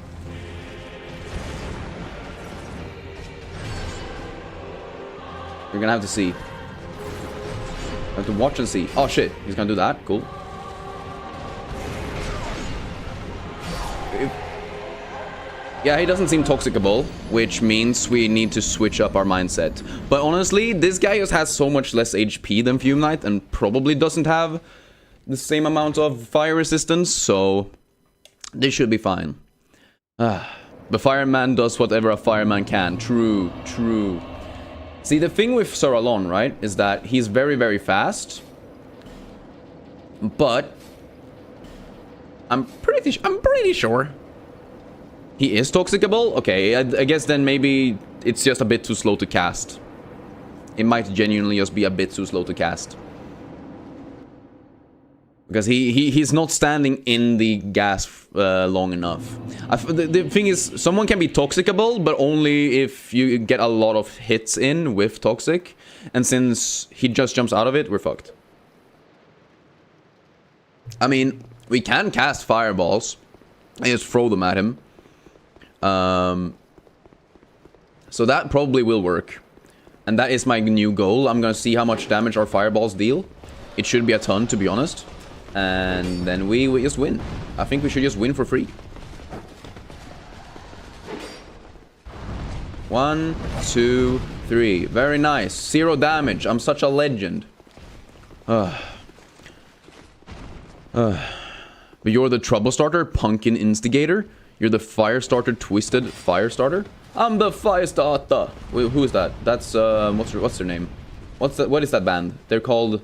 You're gonna have to see. I have to watch and see. Oh shit, he's gonna do that. Cool. Yeah, he doesn't seem toxicable, which means we need to switch up our mindset. But honestly, this guy just has so much less HP than Fume Knight and probably doesn't have the same amount of fire resistance, so this should be fine. The fireman does whatever a fireman can. True, true. See, the thing with Sir Alon, right, is that he's very, very fast. But I'm pretty sure He is toxicable? Okay, I guess then maybe it's just a bit too slow to cast. It might genuinely just be a bit too slow to cast. Because he's not standing in the gas long enough. The thing is, someone can be toxicable, but only if you get a lot of hits in with toxic. And since he just jumps out of it, we're fucked. I mean, we can cast fireballs and just throw them at him. So that probably will work. And that is my new goal. I'm gonna see how much damage our fireballs deal. It should be a ton, to be honest. And then we just win. I think we should just win for free. 1, 2, 3. Very nice. 0 damage. I'm such a legend. But you're the trouble starter, pumpkin instigator. You're the fire starter, twisted fire starter. I'm the fire starter. Wait, who is that? That's what's their name? What is that band? They're called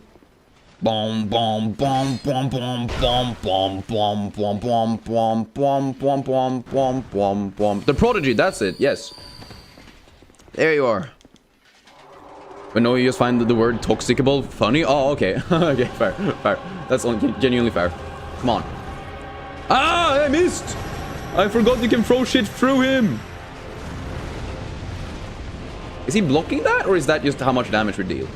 Bom bom bom bom bom bom bom bom bom bom bom bom bom bom bom bom bom. The Prodigy, that's it, yes. There you are. But no, you just find the word toxicable funny? Oh, okay. Okay, fair, fair. That's genuinely fair. Come on. Ah, I missed! I forgot you can throw shit through him. Is he blocking that, or is that just how much damage we deal?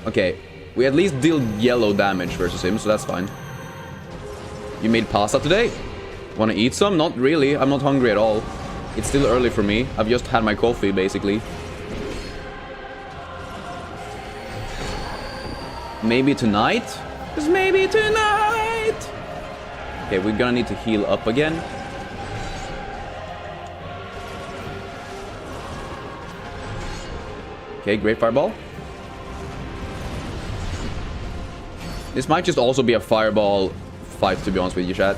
Okay, we at least deal yellow damage versus him, so that's fine. You made pasta today? Wanna eat some? Not really, I'm not hungry at all. It's still early for me. I've just had my coffee, basically. Maybe tonight? Just maybe tonight! Okay, we're gonna need to heal up again. Okay, great fireball. This might just also be a fireball fight, to be honest with you, chat.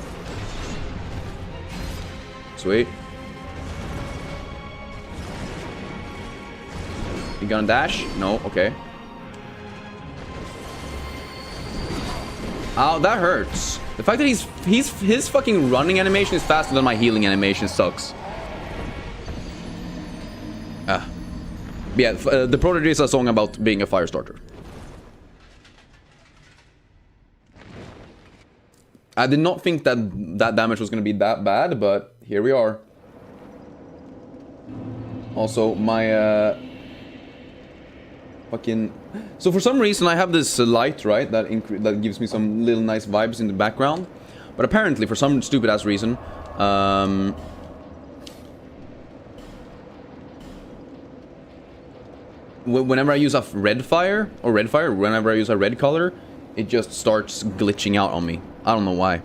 Sweet. You gonna dash? No, okay. Ow, that hurts. The fact that his fucking running animation is faster than my healing animation sucks. Yeah, the Prodigy is a song about being a fire starter. I did not think that that damage was going to be that bad, but here we are. Also, my fucking... So for some reason I have this light, right, that gives me some little nice vibes in the background. But apparently, for some stupid ass reason, whenever I use a whenever I use a red color, it just starts glitching out on me. I don't know why. I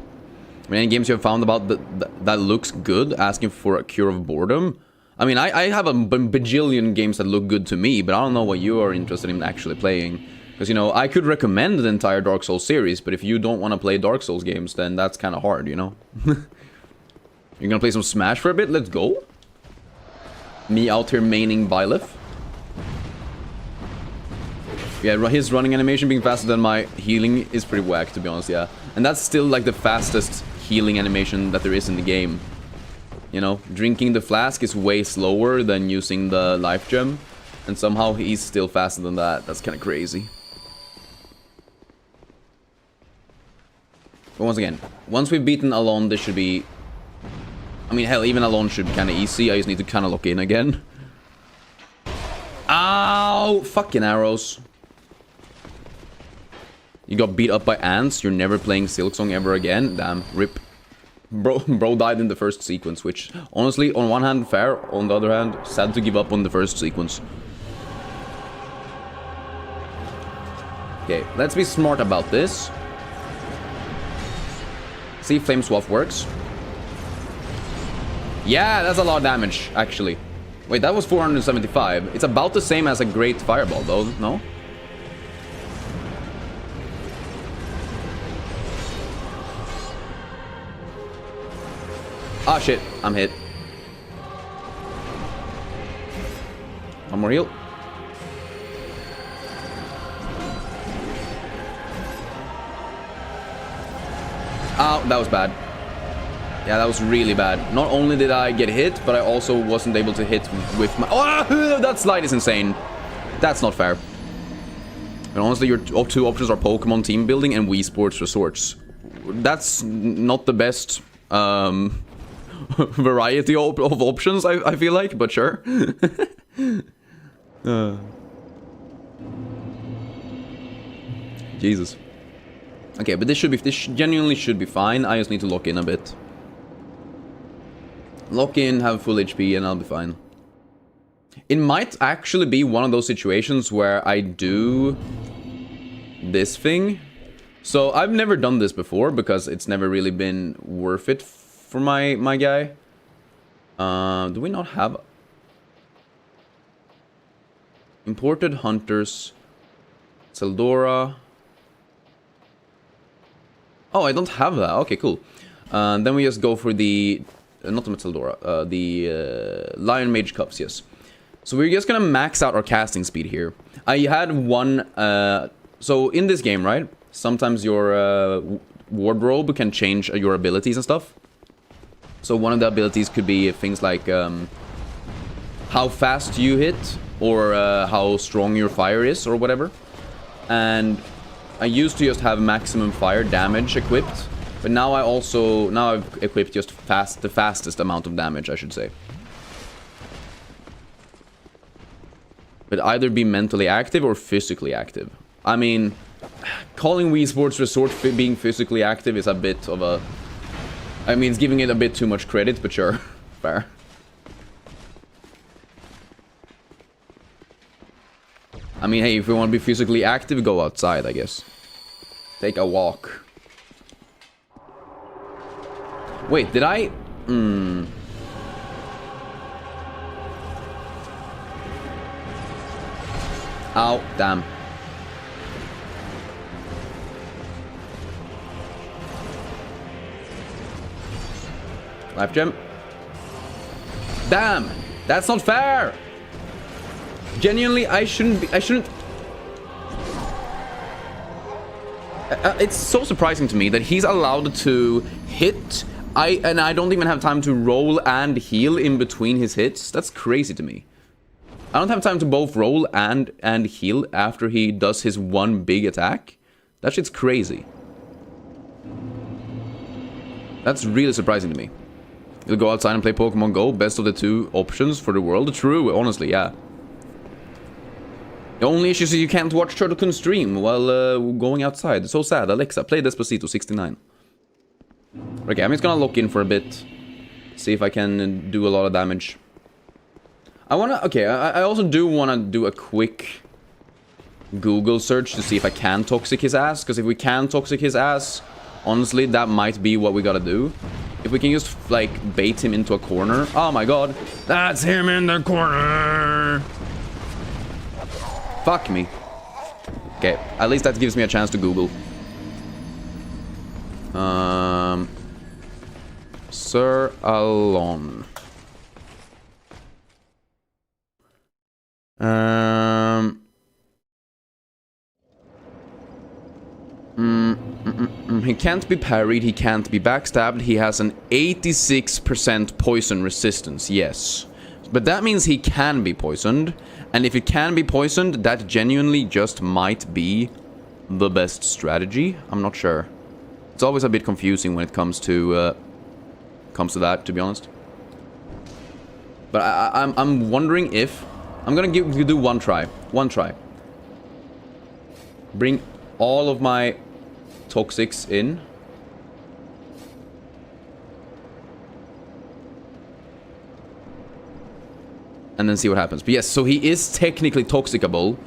mean, any games you have found about that looks good, asking for a cure of boredom? I mean, I have a bajillion games that look good to me, but I don't know what you are interested in actually playing. Because, you know, I could recommend the entire Dark Souls series, but if you don't want to play Dark Souls games, then that's kind of hard, you know? You're gonna play some Smash for a bit? Let's go. Me out here maining Byleth. Yeah, his running animation being faster than my healing is pretty whack, to be honest, yeah. And that's still, like, the fastest healing animation that there is in the game. You know, drinking the flask is way slower than using the life gem. And somehow he's still faster than that. That's kind of crazy. But once again, once we've beaten Alon, this should be... I mean, hell, even Alon should be kind of easy. I just need to kind of lock in again. Ow! Fucking arrows. You got beat up by ants. You're never playing Silksong ever again. Damn, rip. Bro died in the first sequence, which, honestly, on one hand, fair. On the other hand, sad to give up on the first sequence. Okay, let's be smart about this. See if Flame Swap works. Yeah, that's a lot of damage, actually. Wait, that was 475. It's about the same as a Great Fireball, though, no? Ah, shit. I'm hit. One more heal. Ow, that was bad. Yeah, that was really bad. Not only did I get hit, but I also wasn't able to hit with my... Oh, that slide is insane. That's not fair. And honestly, your two options are Pokemon team building and Wii Sports Resorts. That's not the best variety of options, I feel like, but sure. Jesus. Okay, but this genuinely should be fine. I just need to lock in a bit. Lock in, have full HP, and I'll be fine. It might actually be one of those situations where I do this thing. So I've never done this before because it's never really been worth it for my guy. Do we not have imported hunters? Seldora. Oh, I don't have that. Okay, cool. Then we just go for the not the Metzeldora, the Lion Mage Cups, yes. So we're just gonna max out our casting speed here. I had one, so in this game, right? Sometimes your wardrobe can change your abilities and stuff. So one of the abilities could be things like how fast you hit, or how strong your fire is, or whatever. And I used to just have maximum fire damage equipped, but now I've equipped just the fastest amount of damage, I should say. But either be mentally active or physically active. I mean, calling Wii Sports Resort being physically active is a bit of a... I mean, it's giving it a bit too much credit, but sure. Fair. I mean, hey, if we want to be physically active, go outside, I guess. Take a walk. Wait, did I... Ow, damn. Life gem. Damn! That's not fair! Genuinely, I shouldn't... it's so surprising to me that he's allowed to hit... and I don't even have time to roll and heal in between his hits. That's crazy to me. I don't have time to both roll and heal after he does his one big attack. That shit's crazy. That's really surprising to me. You'll go outside and play Pokemon Go. Best of the two options for the world. True, honestly, yeah. The only issue is you can't watch Turtlecon stream while going outside. It's so sad. Alexa, play Despacito 69. Okay, I'm just gonna look in for a bit. See if I can do a lot of damage. I also do wanna do a quick Google search to see if I can toxic his ass. Because if we can toxic his ass, honestly, that might be what we gotta do. If we can just, like, bait him into a corner. Oh my god. That's him in the corner. Fuck me. Okay, at least that gives me a chance to Google. Sir Alon. He can't be parried, he can't be backstabbed, he has an 86% poison resistance, yes. But that means he can be poisoned, and if he can be poisoned, that genuinely just might be the best strategy. I'm not sure. It's always a bit confusing when it comes to that, to be honest. But I'm wondering if... I'm gonna do one try. One try. Bring all of my toxics in. And then see what happens. But yes, so he is technically toxicable.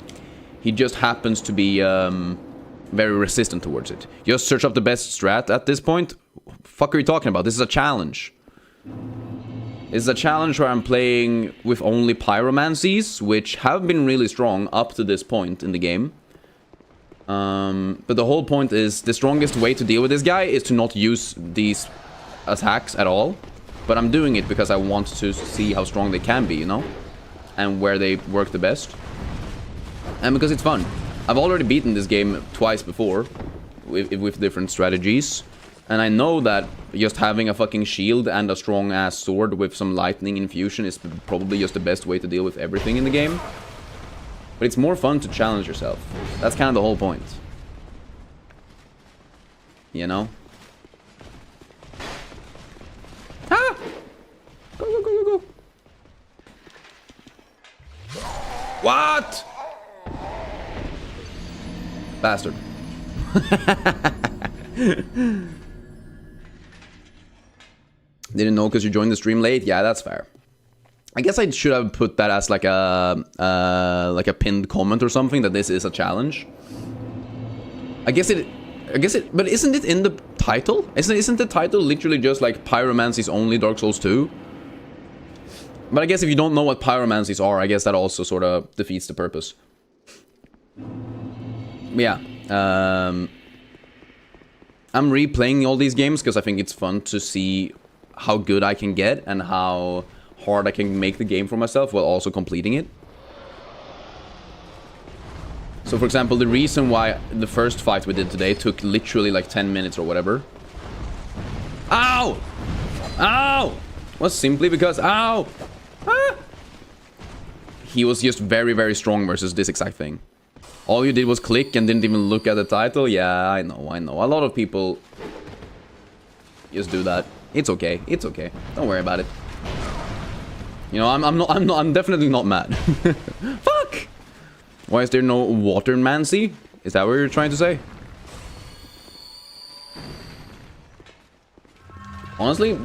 He just happens to be very resistant towards it. Just search up the best strat at this point. Fuck are you talking about? This is a challenge. This is a challenge where I'm playing with only Pyromancies, which have been really strong up to this point in the game. But the whole point is the strongest way to deal with this guy is to not use these attacks at all. But I'm doing it because I want to see how strong they can be, you know? And where they work the best. And because it's fun. I've already beaten this game twice before with different strategies. And I know that just having a fucking shield and a strong-ass sword with some lightning infusion is probably just the best way to deal with everything in the game. But it's more fun to challenge yourself. That's kind of the whole point. You know? Ah! Go, go, go, go, go. What? Bastard. Didn't know because you joined the stream late? Yeah, that's fair. I guess I should have put that as like a pinned comment or something, that this is a challenge. I guess it, but isn't it in the title? Isn't the title literally just like Pyromancies only Dark Souls 2? But I guess if you don't know what Pyromancies are, I guess that also sort of defeats the purpose. Yeah, I'm replaying all these games because I think it's fun to see how good I can get and how hard I can make the game for myself while also completing it. So for example, the reason why the first fight we did today took literally like 10 minutes or whatever. Ow! Ow! Was simply because, ow! Ah! He was just very, very strong versus this exact thing. All you did was click and didn't even look at the title. Yeah, I know. A lot of people just do that. It's okay. It's okay. Don't worry about it. You know, I'm definitely not mad. Fuck! Why is there no watermancy? Is that what you're trying to say? Honestly,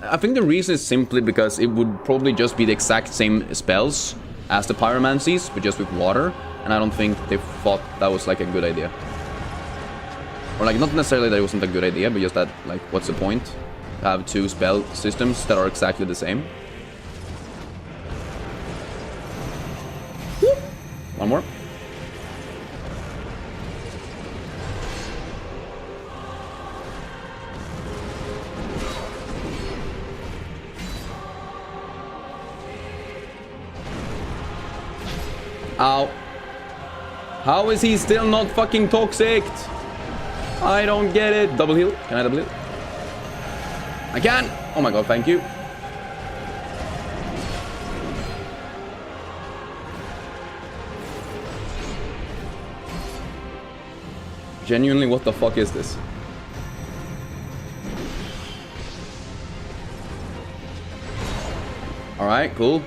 I think the reason is simply because it would probably just be the exact same spells as the Pyromancies, but just with water. And I don't think they thought that was like a good idea. Or like, not necessarily that it wasn't a good idea, but just that, like, what's the point? To have two spell systems that are exactly the same. Whoop. One more. Ow. How is he still not fucking toxic? I don't get it. Double heal. Can I double heal? I can. Oh my god, thank you. Genuinely, what the fuck is this? Alright, cool.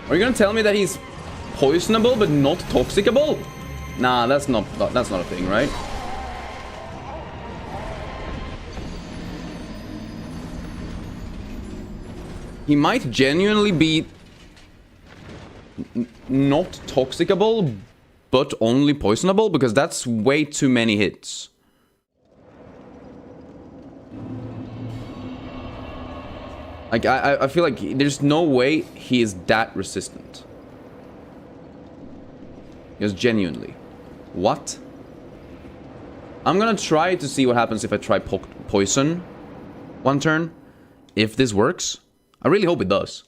Are you gonna tell me that he's poisonable but not toxicable? Nah, that's not a thing, right? He might genuinely be not toxicable, but only poisonable, because that's way too many hits. Like, I feel like there's no way he is that resistant. Just genuinely. What? I'm gonna try to see what happens if I try poison one turn. If this works. I really hope it does.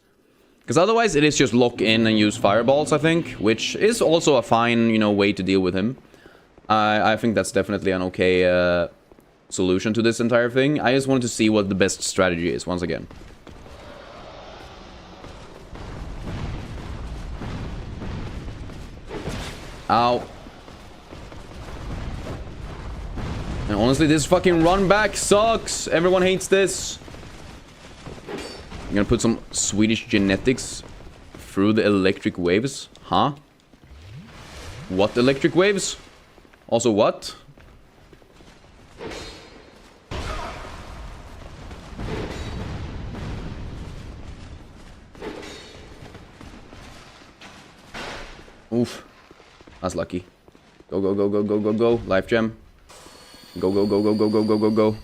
Because otherwise it is just lock in and use fireballs, I think. Which is also a fine, you know, way to deal with him. I think that's definitely an okay solution to this entire thing. I just wanted to see what the best strategy is, once again. Ow. And honestly, this fucking run back sucks. Everyone hates this. I'm gonna put some Swedish genetics through the electric waves. Huh? What electric waves? Also what? Oof. That's lucky. Go, go, go, go, go, go, go. Life gem. Go, go, go, go, go, go, go, go, go.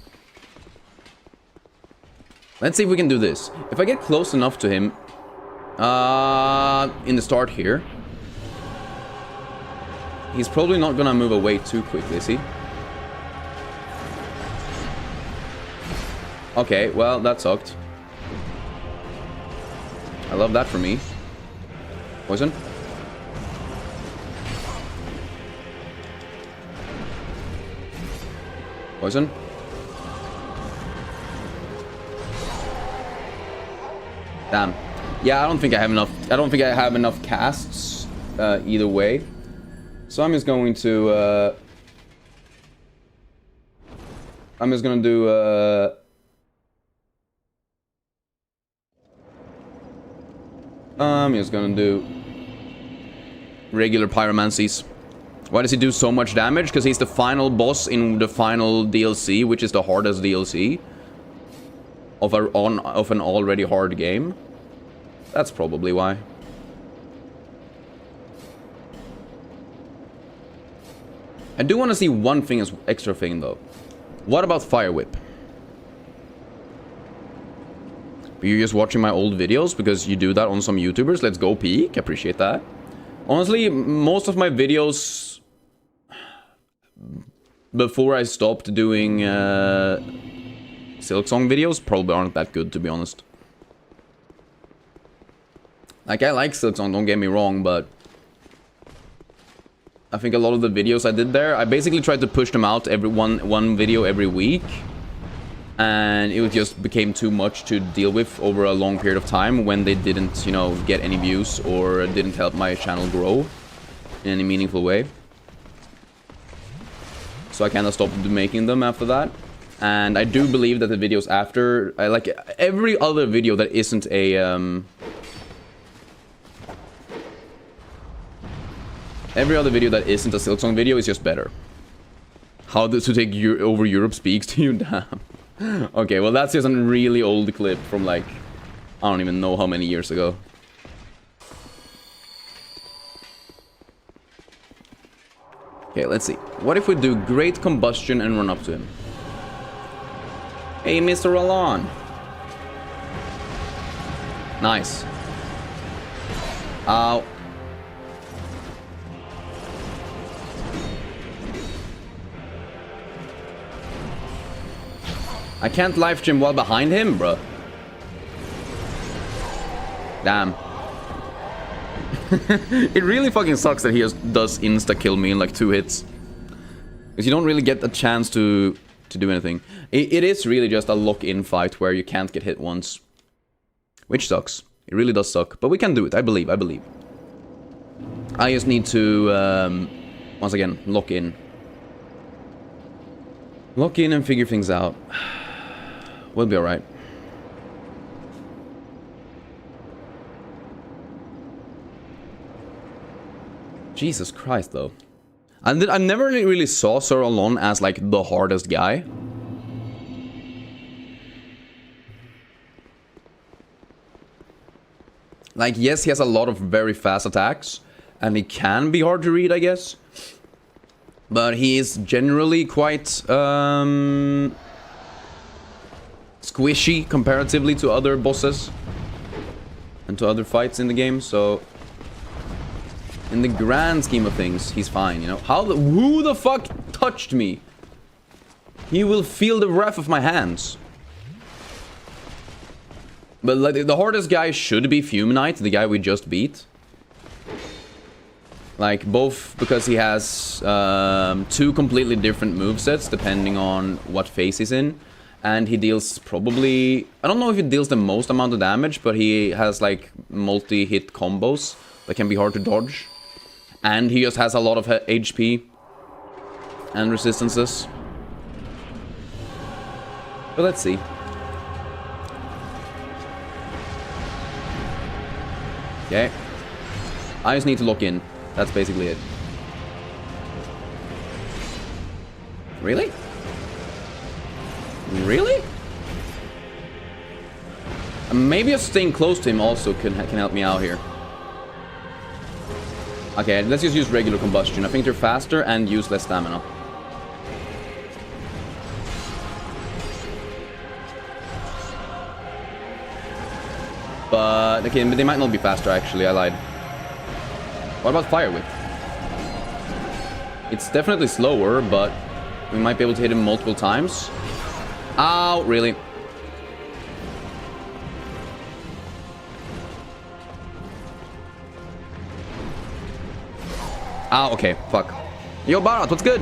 Let's see if we can do this. If I get close enough to him, in the start here, he's probably not gonna move away too quickly, see? Okay, well, that sucked. I love that for me. Poison. Poison. Damn. Yeah, I don't think I have enough. I don't think I have enough casts either way. So I'm just going to. I'm just gonna do. I'm just gonna do regular Pyromancies. Why does he do so much damage? Because he's the final boss in the final DLC, which is the hardest DLC of an already hard game. That's probably why. I do want to see one thing as extra thing though. What about Fire Whip? Are you just watching my old videos because you do that on some YouTubers? Let's go peek. Appreciate that. Honestly, most of my videos before I stopped doing Silksong videos probably aren't that good, to be honest. Like, I like Silksong, don't get me wrong, but I think a lot of the videos I did there, I basically tried to push them out every one video every week. And it just became too much to deal with over a long period of time when they didn't, you know, get any views or didn't help my channel grow in any meaningful way. So I kind of stopped making them after that. And I do believe that the videos after, I like every other video that isn't a every other video that isn't a Silksong video is just better. How to take over Europe speaks to you, damn. Okay, well that's just a really old clip from like, I don't even know how many years ago. Okay, let's see. What if we do Great Combustion and run up to him? Hey, Mr. Alon. Nice. Ow. I can't live stream while behind him, bro. Damn. It really fucking sucks that he does insta-kill me in like 2 hits. Because you don't really get a chance to do anything. It is really just a lock-in fight where you can't get hit once. Which sucks. It really does suck. But we can do it, I believe, I believe. I just need to, once again, lock in. Lock in and figure things out. We'll be alright. Jesus Christ, though. I never really saw Sir Alon as, like, the hardest guy. Like, yes, he has a lot of very fast attacks. And he can be hard to read, I guess. But he is generally quite, squishy comparatively to other bosses. And to other fights in the game, so... in the grand scheme of things, he's fine, you know? Who the fuck touched me? He will feel the wrath of my hands. But like, the hardest guy should be Fuminite, the guy we just beat. Like, both because he has 2 completely different movesets depending on what phase he's in. And he deals probably... I don't know if he deals the most amount of damage, but he has like multi-hit combos that can be hard to dodge. And he just has a lot of HP and resistances. But let's see. Okay. I just need to lock in. That's basically it. Really? Really? Maybe just staying close to him also can help me out here. Okay, let's just use regular combustion. I think they're faster and use less stamina. But, okay, they might not be faster actually, I lied. What about Fire Whip? It's definitely slower, but we might be able to hit him multiple times. Ow, really? Ah, okay, fuck. Yo, Barat, what's good?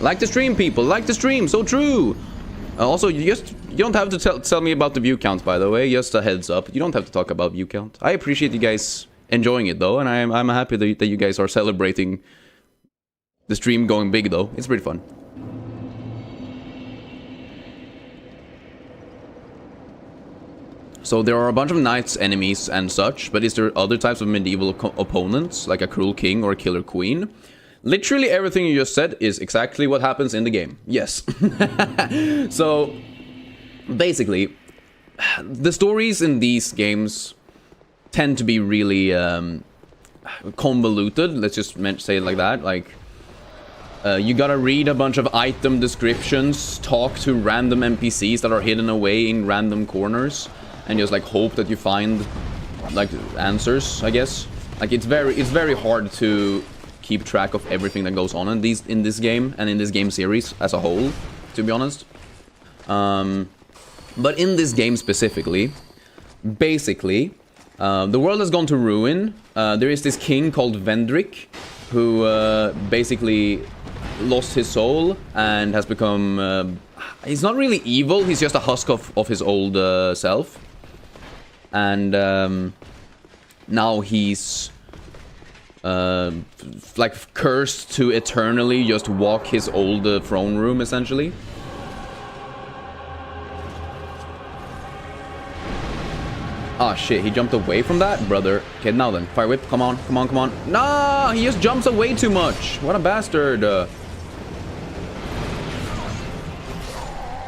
Like the stream, people. Like the stream. So true. Also, you don't have to tell me about the view count, by the way. Just a heads up. You don't have to talk about view count. I appreciate you guys enjoying it, though. And I'm happy that you guys are celebrating the stream going big, though. It's pretty fun. So there are a bunch of knights, enemies, and such, but is there other types of medieval opponents, like a cruel king or a killer queen? Literally everything you just said is exactly what happens in the game. Yes. So, basically, the stories in these games tend to be really convoluted, let's just say it like that. Like, you gotta read a bunch of item descriptions, talk to random NPCs that are hidden away in random corners, and just like hope that you find like answers, I guess. Like it's very hard to keep track of everything that goes on in this game and in this game series as a whole, to be honest. But in this game specifically, basically, the world has gone to ruin. There is this king called Vendrick, who basically lost his soul and has become... he's not really evil, he's just a husk of his old self. And now he's like cursed to eternally just walk his old throne room, essentially. Ah, shit, he jumped away from that? Brother. Okay, now then. Fire whip, come on, come on, come on. Nah, he just jumps away too much. What a bastard.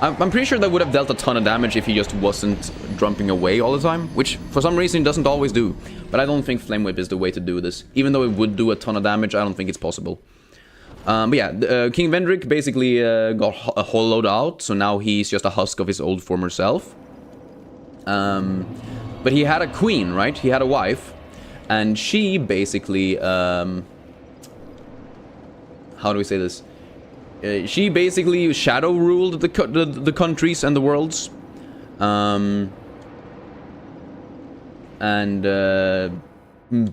I'm pretty sure that would have dealt a ton of damage if he just wasn't jumping away all the time, which for some reason he doesn't always do. But I don't think Flame Whip is the way to do this. Even though it would do a ton of damage, I don't think it's possible. But yeah, King Vendrick basically got hollowed out, so now he's just a husk of his old former self. But he had a queen, right? He had a wife, and she basically, how do we say this? She basically shadow ruled the countries and the worlds, and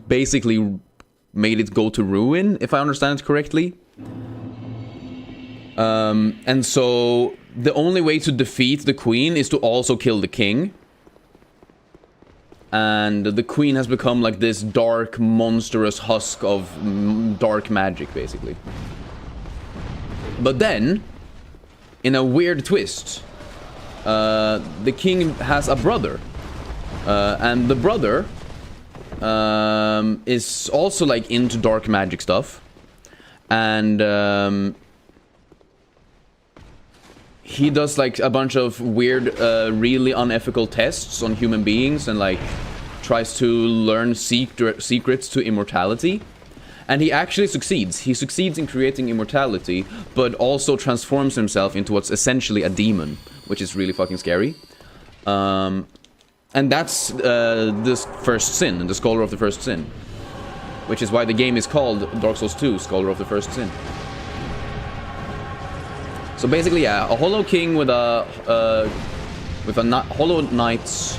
basically made it go to ruin, if I understand it correctly. And so the only way to defeat the queen is to also kill the king. And the queen has become like this dark, monstrous husk of dark magic, basically. But then, in a weird twist, the king has a brother. And the brother is also like into dark magic stuff. And he does like a bunch of weird, really unethical tests on human beings and like tries to learn secrets to immortality. And he actually succeeds. He succeeds in creating immortality, but also transforms himself into what's essentially a demon, which is really fucking scary. And that's this first sin, the Scholar of the First Sin, which is why the game is called Dark Souls 2, Scholar of the First Sin. So basically, yeah, a Hollow King with a Hollow Knights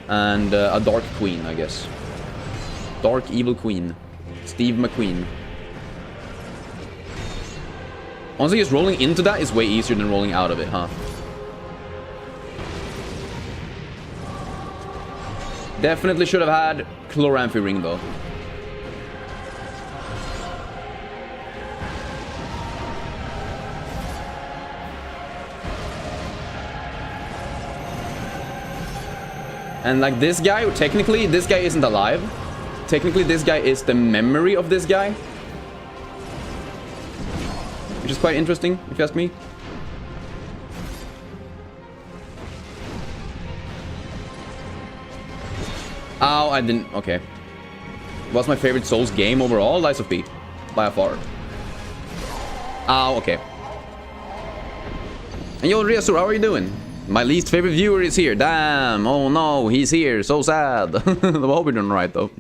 and a Dark Queen, I guess. Dark Evil Queen. Steve McQueen. Honestly, just rolling into that is way easier than rolling out of it, huh? Definitely should have had Chloramphy Ring, though. And like this guy, technically, this guy isn't alive. Technically, this guy is the memory of this guy. Which is quite interesting, if you ask me. Ow, I didn't... Okay. What's my favorite Souls game overall? Lies of P. By far. Ow, okay. And yo, Riasur, how are you doing? My least favorite viewer is here. Damn. Oh no, he's here. So sad. I hope we're doing right, though.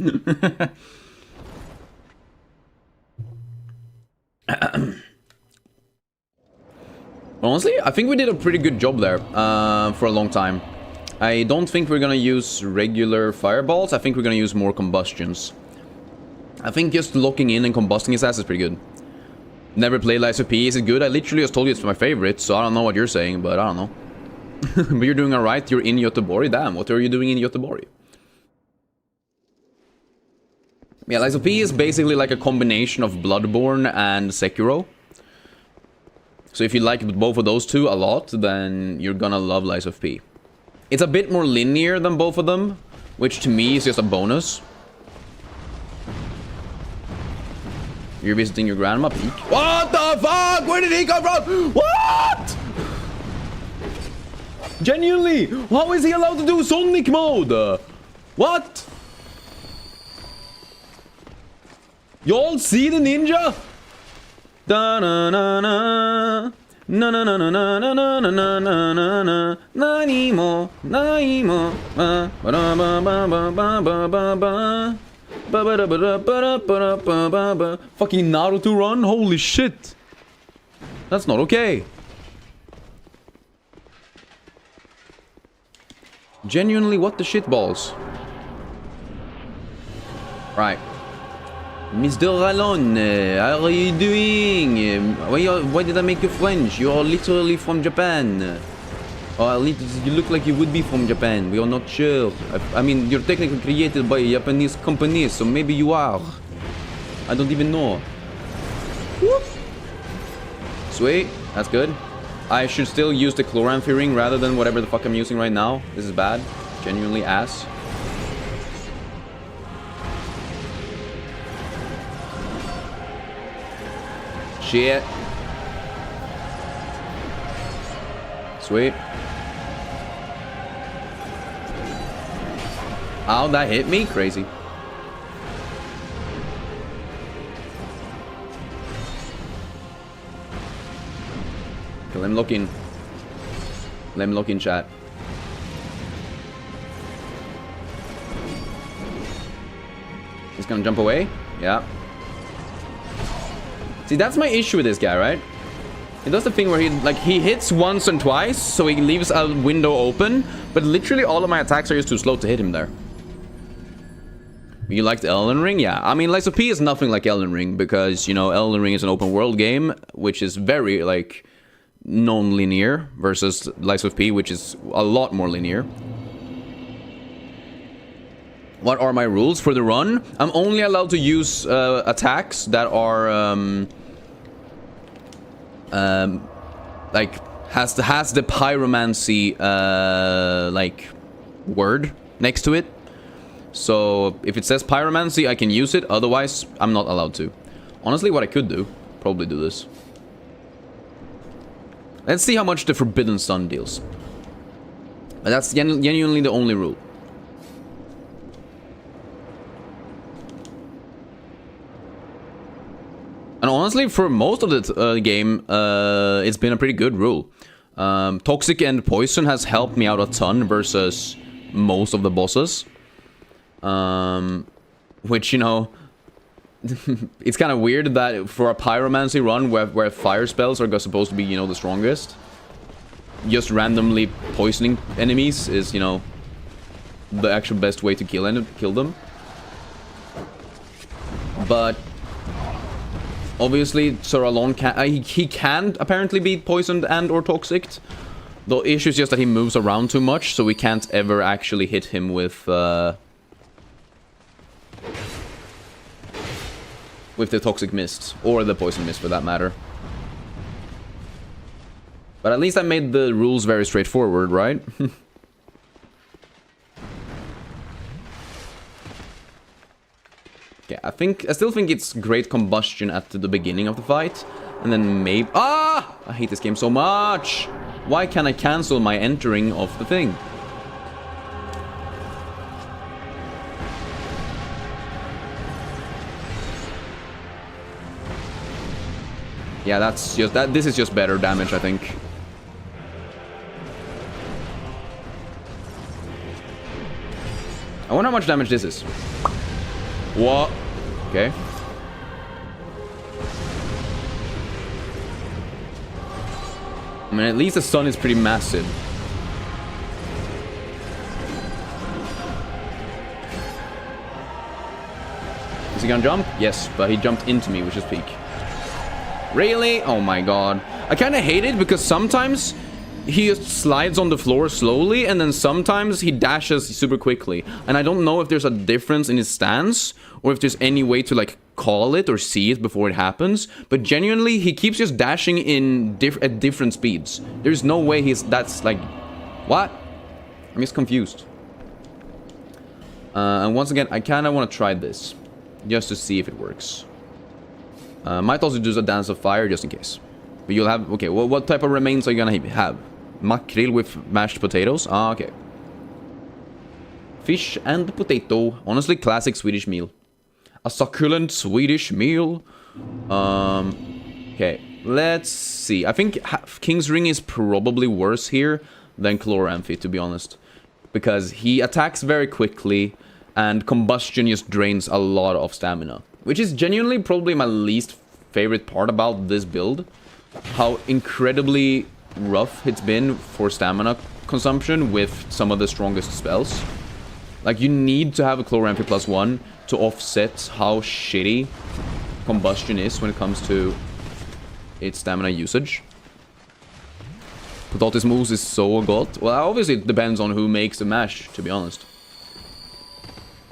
Honestly, I think we did a pretty good job there for a long time. I don't think we're gonna use regular fireballs. I think we're gonna use more combustions. I think just locking in and combusting his ass is pretty good. Never played Lies of P. Is it good? I literally just told you it's my favorite, so I don't know what you're saying, but I don't know. But you're doing alright. You're in Göteborg. Damn, what are you doing in Göteborg? Yeah, Lies of P is basically like a combination of Bloodborne and Sekiro. So if you like both of those two a lot, then you're gonna love Lies of P. It's a bit more linear than both of them, which to me is just a bonus. You're visiting your grandma, peak. What the fuck? Where did he come from? What? Genuinely, how is he allowed to do Sonic mode? What? Y'all see the ninja? Da na na na. Na na na na na na na na na na na na Nanimo, Naimo, ba ba ba ba ba ba ba ba ba. Fucking Naruto run? Holy shit. That's not okay. Genuinely, what the shit balls? Right. Mr. Rallon, how are you doing? Why did I make you French? You are literally from Japan. Or at least you look like you would be from Japan. We are not sure. I mean, you're technically created by a Japanese company, so maybe you are. I don't even know. Whoop. Sweet. That's good. I should still use the chloranthi ring rather than whatever the fuck I'm using right now. This is bad. Genuinely ass. Shit. Sweet. Ow, that hit me? Crazy. Okay, let me look in. Let me look in, chat. He's gonna jump away? Yeah. See, that's my issue with this guy, right? He does the thing where he hits once and twice, so he leaves a window open, but literally all of my attacks are just too slow to hit him there. You liked Elden Ring? Yeah. I mean, Lies of P is nothing like Elden Ring, because, you know, Elden Ring is an open world game, which is very, like, non-linear, versus Lies of P, which is a lot more linear. What are my rules for the run? I'm only allowed to use attacks that are like has the pyromancy like word next to it. So if it says pyromancy, I can use it. Otherwise, I'm not allowed to. Honestly, what I could do, probably do this. Let's see how much the Forbidden Sun deals. But that's genuinely the only rule. And honestly, for most of the game, it's been a pretty good rule. Toxic and Poison has helped me out a ton versus most of the bosses. Which, you know, it's kind of weird that for a Pyromancy run where fire spells are supposed to be, you know, the strongest, just randomly poisoning enemies is, you know, the actual best way to kill them. But obviously, Sir Alon he can apparently be poisoned and or toxic. The issue is just that he moves around too much, so we can't ever actually hit him with the toxic mist, or the poison mist for that matter. But at least I made the rules very straightforward, right? Okay, I still think it's great combustion at the beginning of the fight, and then maybe... Ah! I hate this game so much! Why can't I cancel my entering of the thing? Yeah, that's just... This is just better damage, I think. I wonder how much damage this is. What? Okay. I mean, at least the sun is pretty massive. Is he gonna jump? Yes, but he jumped into me, which is peak. Really? Oh my god. I kind of hate it because sometimes he just slides on the floor slowly and then sometimes he dashes super quickly. And I don't know if there's a difference in his stance or if there's any way to like call it or see it before it happens. But genuinely, he keeps just dashing in at different speeds. There's no way that's like... What? I'm just confused. And once again, I kind of want to try this just to see if it works. Might also do a dance of fire just in case. But you'll have... Okay, well, what type of remains are you gonna have? Mackerel with mashed potatoes? Ah, okay. Fish and potato. Honestly, classic Swedish meal. A succulent Swedish meal. Okay, let's see. I think King's Ring is probably worse here than Chloramphy, to be honest. Because he attacks very quickly and combustion just drains a lot of stamina. Which is genuinely probably my least favorite part about this build. How incredibly rough it's been for stamina consumption with some of the strongest spells. Like, you need to have a Chloramphy +1 to offset how shitty combustion is when it comes to its stamina usage. Potatis mousse is so good. Well, obviously it depends on who makes the mash, to be honest.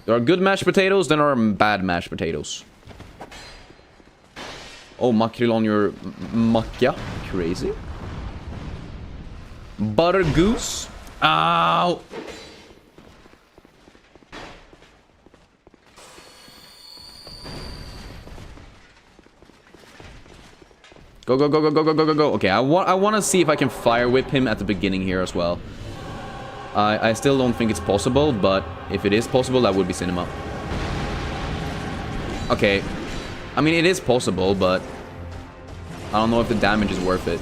There are good mashed potatoes, then there are bad mashed potatoes. Oh, mackerel on your macka. Crazy. Butter goose. Ow! Go, go, go, go, go, go, go, go, go. Okay, I want to see if I can fire whip him at the beginning here as well. I still don't think it's possible, but if it is possible, that would be cinema. Okay. I mean, it is possible, but I don't know if the damage is worth it.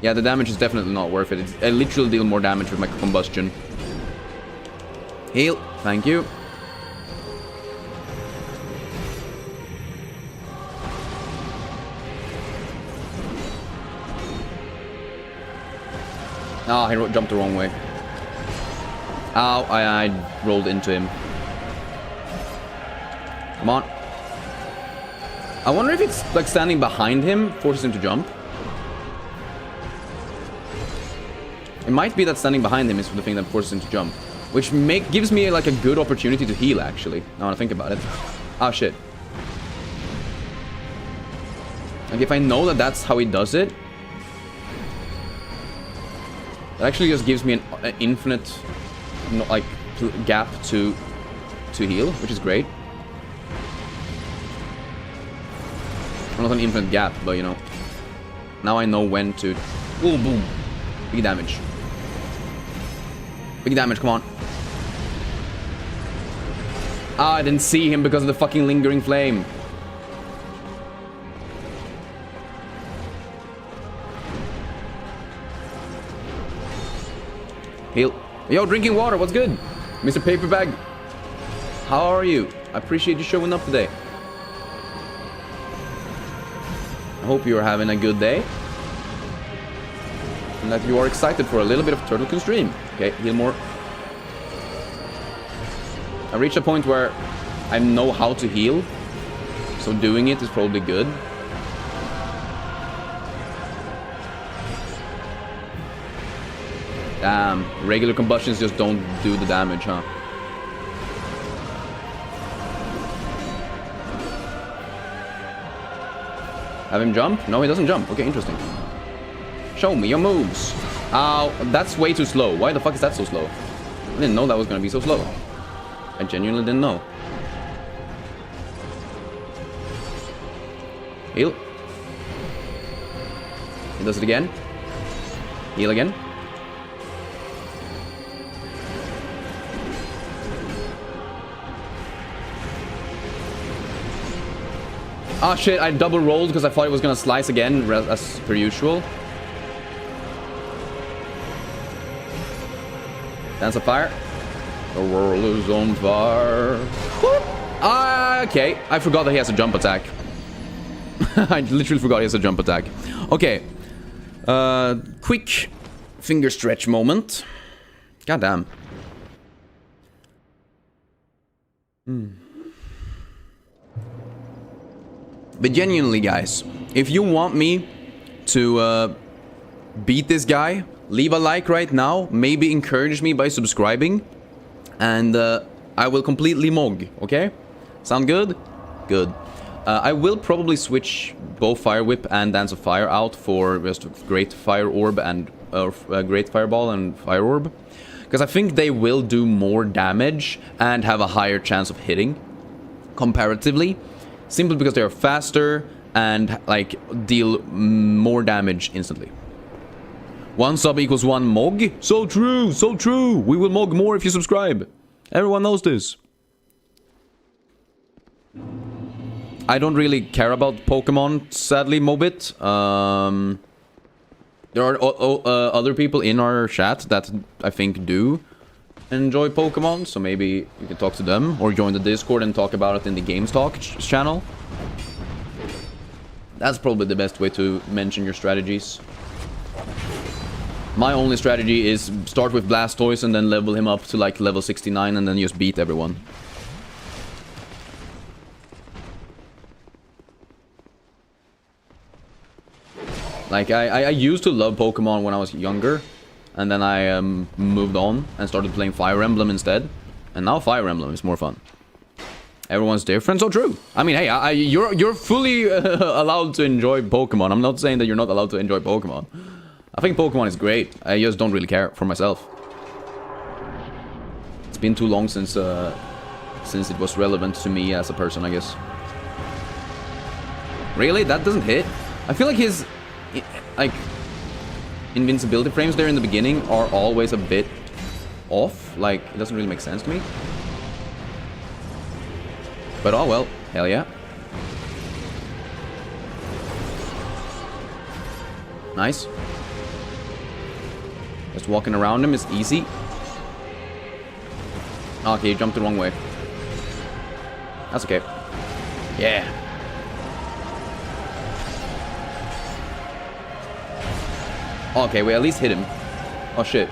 Yeah, the damage is definitely not worth it. I literally deal more damage with my combustion. Heal. Thank you. Oh, he jumped the wrong way. Ow, I rolled into him. Come on. I wonder if it's like standing behind him forces him to jump. It might be that standing behind him is the thing that forces him to jump. Which gives me like a good opportunity to heal, actually. Now I think about it. Ah, shit. Like, if I know that that's how he does it, that actually just gives me an infinite, like, gap to heal, which is great. Well, not an infinite gap, but you know. Now I know when to... Ooh, boom. Big damage. Big damage, come on. Ah, I didn't see him because of the fucking lingering flame. Heal. Yo, drinking water, what's good? Mr. Paperbag. How are you? I appreciate you showing up today. I hope you are having a good day. And that you are excited for a little bit of Turtlekin stream. Okay, heal more. I reached a point where I know how to heal. So doing it is probably good. Damn, regular combustions just don't do the damage, huh? Have him jump? No, he doesn't jump. Okay, interesting. Show me your moves. Ow, that's way too slow. Why the fuck is that so slow? I didn't know that was gonna be so slow. I genuinely didn't know. Heal. He does it again. Heal again. Ah, shit, I double rolled because I thought it was gonna slice again, as per usual. Dance of fire. The world is on fire. Ah, okay. I forgot that he has a jump attack. I literally forgot he has a jump attack. Okay. Quick finger stretch moment. God damn. But genuinely, guys, if you want me to beat this guy, leave a like right now. Maybe encourage me by subscribing. And I will completely mog, okay? Sound good? Good. I will probably switch both Fire Whip and Dance of Fire out for just Great Fire Orb and Great Fireball and Fire Orb. Because I think they will do more damage and have a higher chance of hitting comparatively. Simply because they are faster and like deal more damage instantly. 1 sub equals 1 mog. So true, so true. We will mog more if you subscribe. Everyone knows this. I don't really care about Pokemon, sadly, Mobit. There are other people in our chat that I think do enjoy Pokemon, so maybe you can talk to them or join the Discord and talk about it in the Games Talk channel. That's probably the best way to mention your strategies. My only strategy is start with Blastoise and then level him up to like level 69 and then just beat everyone. Like, I used to love Pokemon when I was younger, and then I moved on and started playing Fire Emblem instead. And now Fire Emblem is more fun. Everyone's different, so true. I mean, hey, you're fully allowed to enjoy Pokemon. I'm not saying that you're not allowed to enjoy Pokemon. I think Pokemon is great. I just don't really care for myself. It's been too long since it was relevant to me as a person, I guess. Really? That doesn't hit? I feel like his like invincibility frames there in the beginning are always a bit off. Like, it doesn't really make sense to me. But oh well, hell yeah. Nice. Just walking around him is easy. Okay, he jumped the wrong way. That's okay. Yeah. Okay, we at least hit him. Oh shit.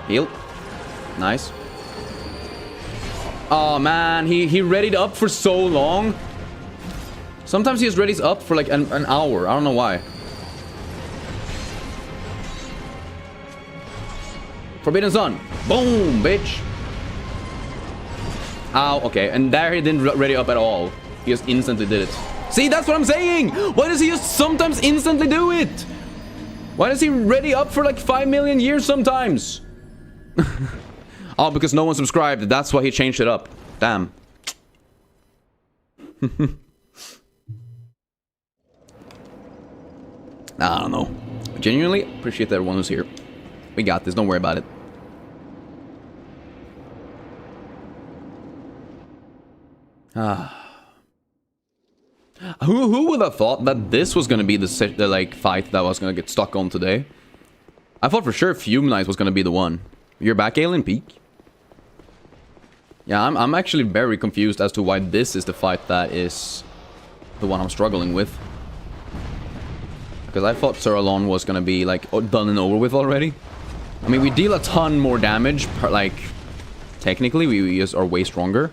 Heal. Nice. Oh man, he readied up for so long. Sometimes he just readies up for like an hour. I don't know why. Forbidden Sun. Boom, bitch. Ow, okay. And there he didn't ready up at all. He just instantly did it. See, that's what I'm saying! Why does he just sometimes instantly do it? Why does he ready up for like 5 million years sometimes? Oh, because no one subscribed. That's why he changed it up. Damn. I don't know. Genuinely appreciate everyone who's here. We got this. Don't worry about it. Who would have thought that this was gonna be the like fight that I was gonna get stuck on today? I thought for sure Fume Knight was gonna be the one. You're back, Alien Peak? Yeah, I'm actually very confused as to why this is the fight that is the one I'm struggling with. Because I thought Suralon was gonna be like done and over with already. I mean, we deal a ton more damage, like technically we just are way stronger.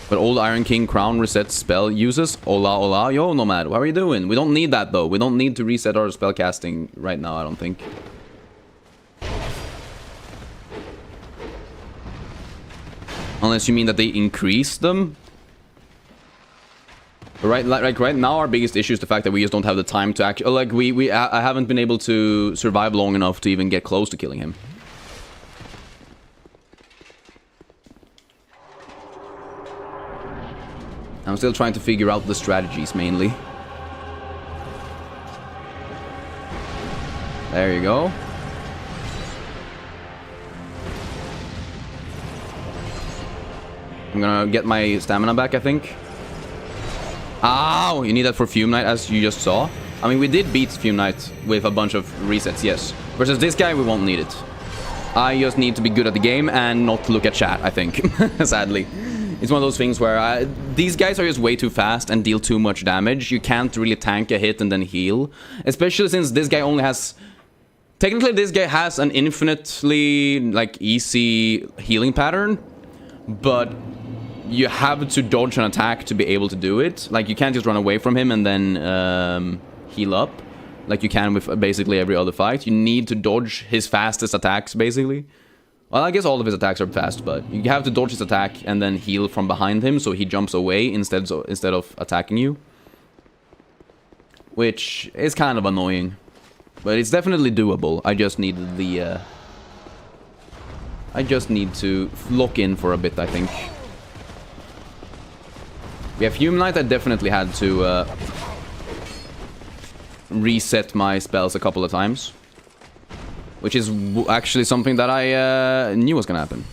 But old Iron King Crown reset spell uses. Hola, hola. Yo, Nomad, how are you doing? We don't need that, though. We don't need to reset our spell casting right now, I don't think. Unless you mean that they increase them. But right now, our biggest issue is the fact that we just don't have the time to actually... Like, I haven't been able to survive long enough to even get close to killing him. I'm still trying to figure out the strategies, mainly. There you go. I'm gonna get my stamina back, I think. Ow! You need that for Fume Knight, as you just saw. I mean, we did beat Fume Knight with a bunch of resets, yes. Versus this guy, we won't need it. I just need to be good at the game and not look at chat, I think. Sadly. It's one of those things where these guys are just way too fast and deal too much damage. You can't really tank a hit and then heal. Especially since this guy only has... Technically, this guy has an infinitely, like, easy healing pattern. But you have to dodge an attack to be able to do it. Like, you can't just run away from him and then heal up, like you can with basically every other fight. You need to dodge his fastest attacks, basically. Well, I guess all of his attacks are fast, but you have to dodge his attack and then heal from behind him, so he jumps away instead of attacking you. Which is kind of annoying. But it's definitely doable. I just need the... I just need to lock in for a bit, I think. We have Human Knight. I definitely had to reset my spells a couple of times. Which is actually something that I knew was gonna happen.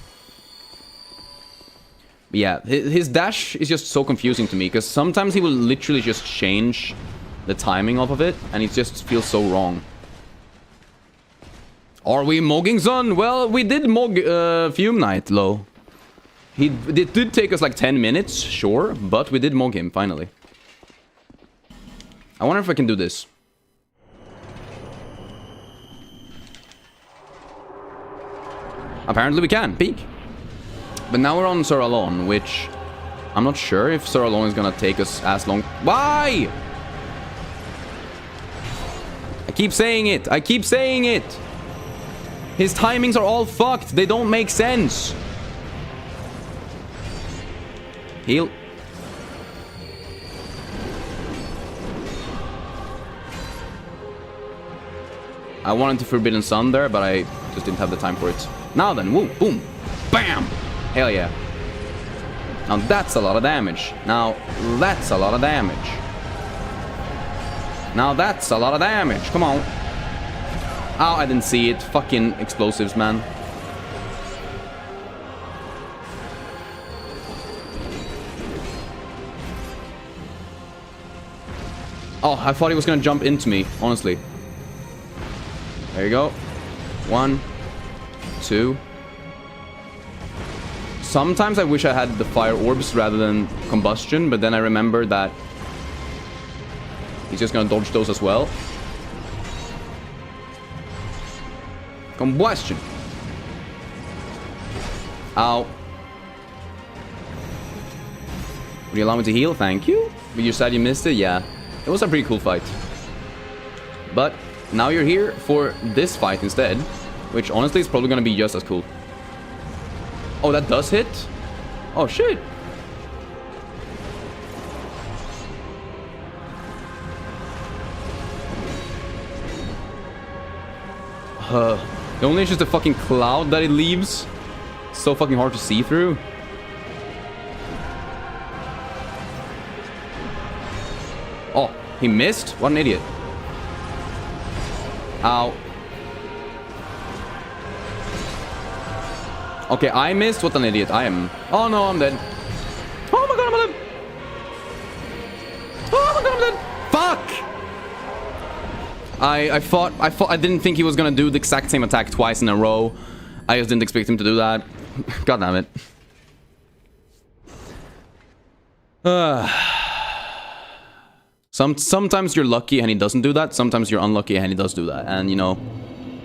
But yeah, his dash is just so confusing to me, because sometimes he will literally just change the timing of it, and it just feels so wrong. Are we mogging, son? Well, we did mog Fume Knight, low. It did take us like 10 minutes, sure, but we did mog him, finally. I wonder if I can do this. Apparently we can, peek. But now we're on Sir Alon, which... I'm not sure if Sir Alon is gonna take us as long... Why? I keep saying it, I keep saying it! His timings are all fucked, they don't make sense! Heal. I wanted to Forbidden Sun there, but I just didn't have the time for it. Now then, woo, boom, bam! Hell yeah. Now that's a lot of damage. Now that's a lot of damage. Now that's a lot of damage. Come on. Oh, I didn't see it. Fucking explosives, man. Oh, I thought he was gonna jump into me, honestly. There you go. 1, 2. Sometimes I wish I had the fire orbs rather than combustion, but then I remember that he's just gonna dodge those as well. Combustion. Ow. Would you allow me to heal? Thank you. But you said you missed it? Yeah. It was a pretty cool fight. But now you're here for this fight instead, which honestly is probably gonna be just as cool. Oh, that does hit? Oh, shit. The only issue is the fucking cloud that it leaves. So fucking hard to see through. Oh, he missed? What an idiot. Ow. Okay, I missed. What an idiot. I am... Oh no, I'm dead. Oh my god, I'm dead. Oh my god, I'm dead. Fuck! I thought I didn't think he was gonna do the exact same attack twice in a row. I just didn't expect him to do that. God damn it. Sometimes you're lucky and he doesn't do that. Sometimes you're unlucky and he does do that. And, you know,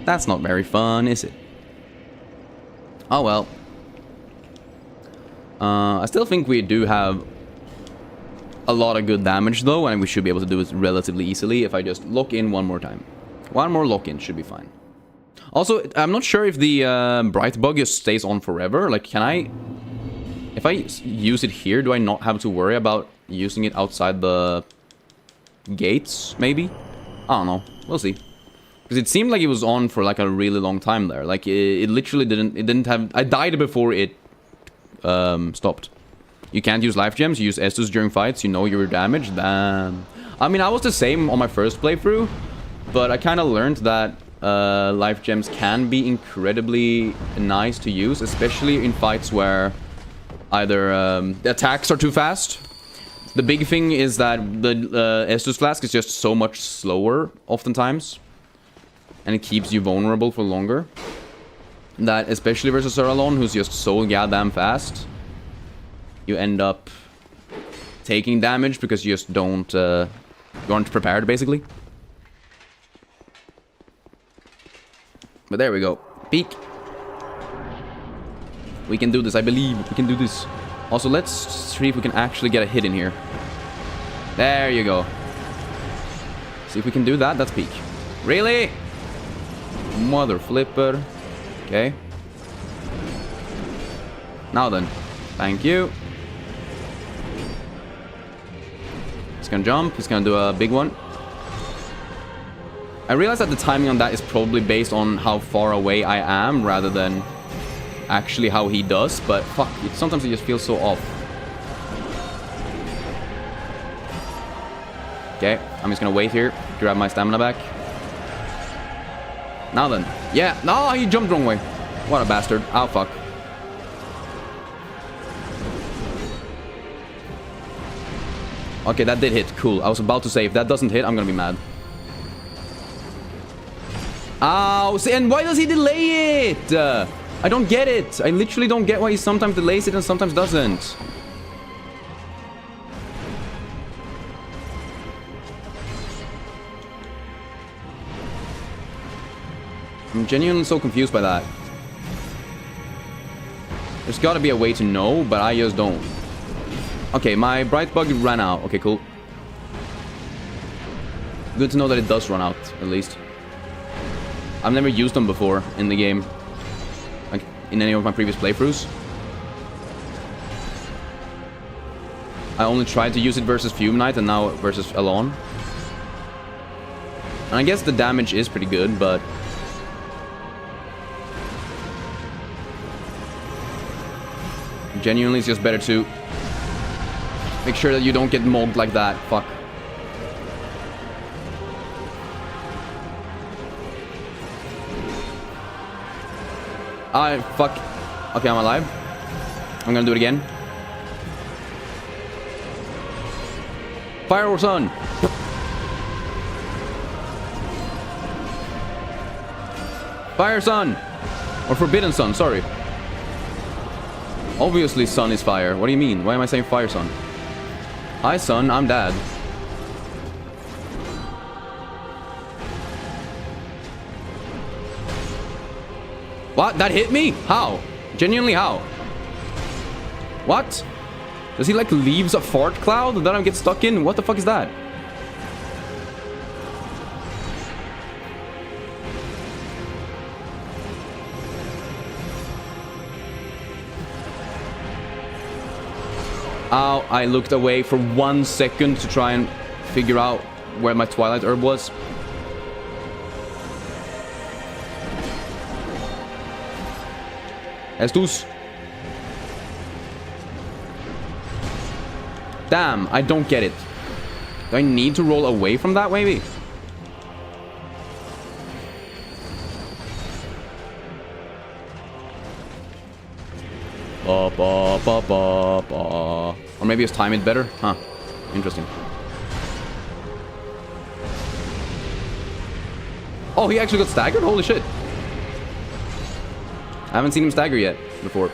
that's not very fun, is it? Oh, well. I still think we do have a lot of good damage, though. And we should be able to do it relatively easily if I just lock in one more time. One more lock-in should be fine. Also, I'm not sure if the bright bug just stays on forever. Like, can I... If I use it here, do I not have to worry about using it outside the... gates, maybe? I don't know. We'll see. Because it seemed like it was on for like a really long time there. Like it literally didn't have... I died before it stopped. You can't use life gems. You use Estus during fights. You know you were damaged. Damn. I mean, I was the same on my first playthrough. But I kind of learned that life gems can be incredibly nice to use. Especially in fights where either the attacks are too fast. The big thing is that the Estus Flask is just so much slower, oftentimes. And it keeps you vulnerable for longer. That, especially versus Sir Alon, who's just so goddamn fast, you end up taking damage because you just don't... you aren't prepared, basically. But there we go. Peek. We can do this, I believe. We can do this. Also, let's see if we can actually get a hit in here. There you go. See if we can do that. That's peak. Really? Mother flipper. Okay. Now then. Thank you. He's gonna jump. He's gonna do a big one. I realize that the timing on that is probably based on how far away I am rather than actually how he does, but fuck, sometimes it just feels so off. Okay, I'm just gonna wait here, grab my stamina back. Now then. Yeah, no, he jumped the wrong way. What a bastard. Oh, fuck. Okay, that did hit. Cool. I was about to say, if that doesn't hit, I'm gonna be mad. Ow, see, and why does he delay it? I don't get it. I literally don't get why he sometimes delays it and sometimes doesn't. I'm genuinely so confused by that. There's gotta be a way to know, but I just don't. Okay, my bright bug ran out. Okay, cool. Good to know that it does run out, at least. I've never used them before in the game. Like, in any of my previous playthroughs. I only tried to use it versus Fume Knight and now versus Alon. And I guess the damage is pretty good, but... genuinely, it's just better to make sure that you don't get mogged like that. Fuck. Fuck. Okay, I'm alive. I'm gonna do it again. Fire or Sun. Fire Sun. Or Forbidden Sun, sorry. Obviously Sun is fire. What do you mean? Why am I saying Fire Sun? Hi Sun, I'm Dad. What? That hit me? How? Genuinely how? What? Does he like leaves a fart cloud that I get stuck in? What the fuck is that? Ow, I looked away for 1 second to try and figure out where my Twilight Herb was. Estus. Damn, I don't get it. Do I need to roll away from that, maybe? Ba, ba, ba, ba, ba. Or maybe it's time it better? Huh. Interesting. Oh, he actually got staggered? Holy shit. I haven't seen him stagger yet before.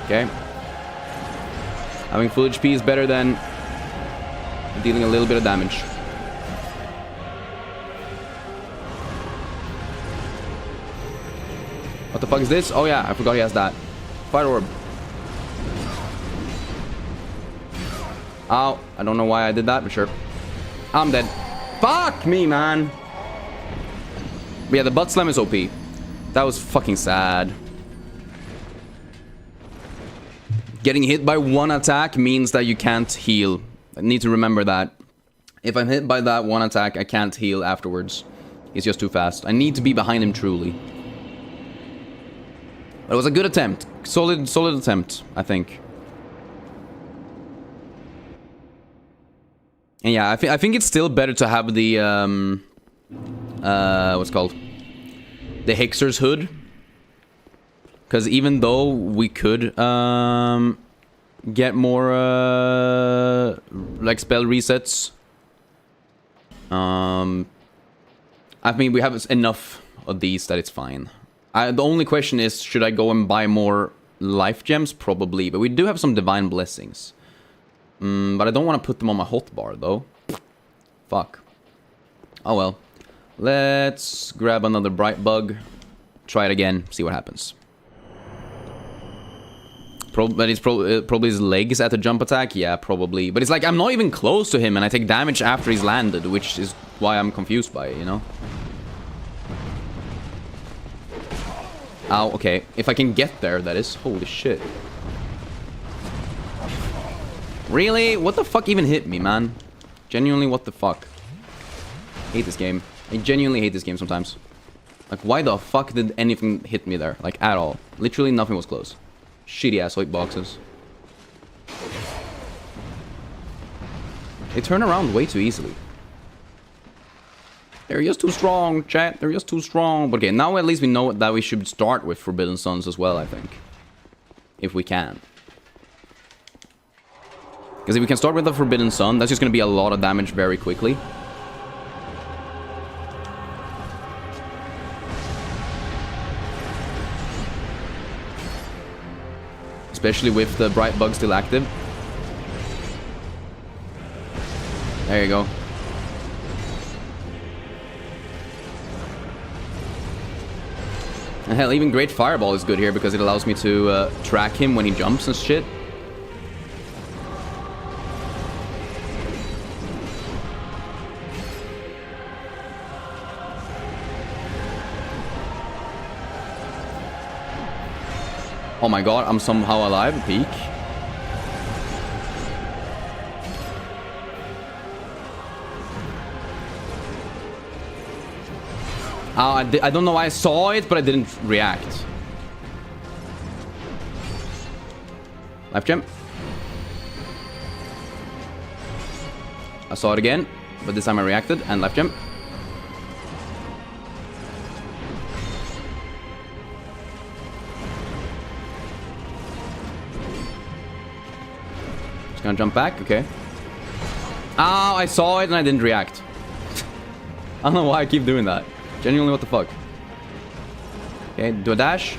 Okay. Having full HP is better than dealing a little bit of damage. What the fuck is this? Oh yeah, I forgot he has that. Fire Orb. Ow. I don't know why I did that, but sure. I'm dead. Fuck me, man. But yeah, the butt slam is OP. That was fucking sad. Getting hit by one attack means that you can't heal. I need to remember that. If I'm hit by that one attack, I can't heal afterwards. He's just too fast. I need to be behind him truly. But it was a good attempt. Solid attempt, I think. And yeah, I think it's still better to have the what's it called? The Hexer's Hood. Because even though we could get more like spell resets, I mean we have enough of these that it's fine. The only question is, should I go and buy more life gems? Probably, but we do have some divine blessings. But I don't want to put them on my hotbar though. Fuck. Oh well. Let's grab another bright bug. Try it again. See what happens. But it's probably his legs at the jump attack. Yeah, probably. But it's like I'm not even close to him and I take damage after he's landed, which is why I'm confused by it, you know? Ow, okay. If I can get there, that is. Holy shit. Really? What the fuck even hit me, man? Genuinely, what the fuck? Hate this game. I genuinely hate this game sometimes. Like, why the fuck did anything hit me there? Like, at all. Literally nothing was close. Shitty ass hitboxes. They turn around way too easily. They're just too strong, chat. They're just too strong. But okay, now at least we know that we should start with Forbidden Suns as well, I think. If we can. Because if we can start with the Forbidden Sun, that's just going to be a lot of damage very quickly. Especially with the Bright Bug still active. There you go. And hell, even Great Fireball is good here because it allows me to track him when he jumps and shit. Oh my god, I'm somehow alive, peak. I don't know why I saw it, but I didn't react. Life gem. I saw it again, but this time I reacted, and life gem. Just gonna jump back, okay. Oh, I saw it and I didn't react. I don't know why I keep doing that. Genuinely, what the fuck? Okay, do a dash.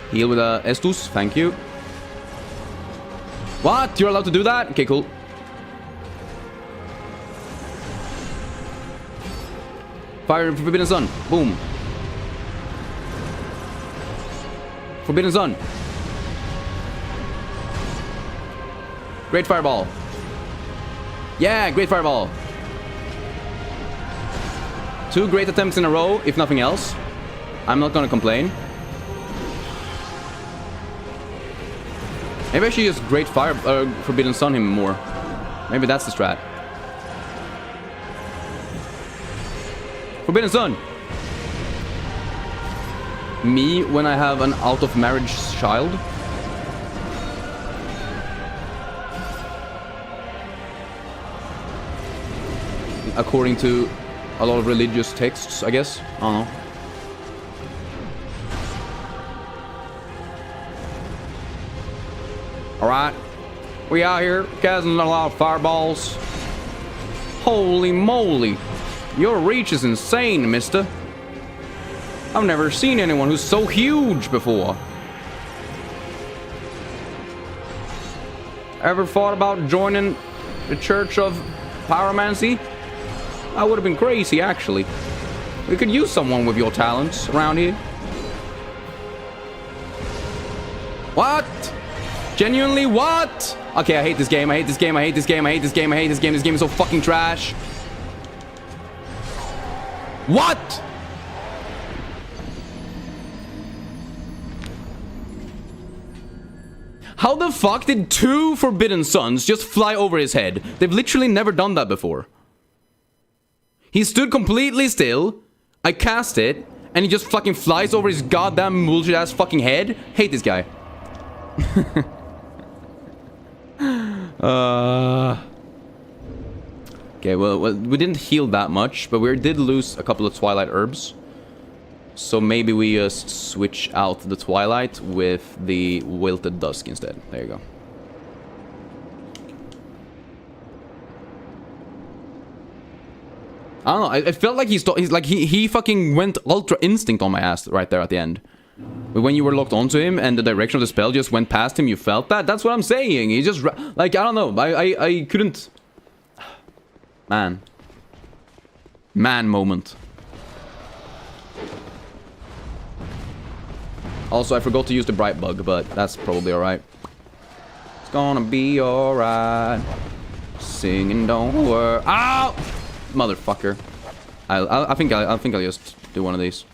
Heal with a Estus, thank you. What? You're allowed to do that? Okay, cool. Fire Forbidden Sun. Boom. Forbidden Sun. Great Fireball. Yeah, Great Fireball. 2 great attempts in a row, if nothing else. I'm not gonna complain. Maybe I should use Great Forbidden Sun him more. Maybe that's the strat. Forbidden Sun! Me when I have an out-of-marriage child? According to a lot of religious texts, I guess. I don't know. Alright. We out here casting a lot of fireballs. Holy moly. Your reach is insane, mister. I've never seen anyone who's so huge before. Ever thought about joining the Church of Pyromancy? I would have been crazy, actually. We could use someone with your talents around here. What? Genuinely, what? Okay, I hate this game. I hate this game. I hate this game. I hate this game. I hate this game. This game is so fucking trash. What? How the fuck did 2 Forbidden Suns just fly over his head? They've literally never done that before. He stood completely still. I cast it, and he just fucking flies over his goddamn bullshit ass fucking head. Hate this guy. Okay, well, we didn't heal that much, but we did lose a couple of Twilight herbs. So maybe we just switch out the Twilight with the Wilted Dusk instead. There you go. I don't know. I felt like he fucking went Ultra Instinct on my ass right there at the end. But when you were locked onto him and the direction of the spell just went past him, you felt that? That's what I'm saying. He just, like, I don't know. I couldn't... Man. Man moment. Also, I forgot to use the bright bug, but that's probably alright. It's gonna be alright. Singing don't worry. Ow! Motherfucker. I think I'll just do one of these.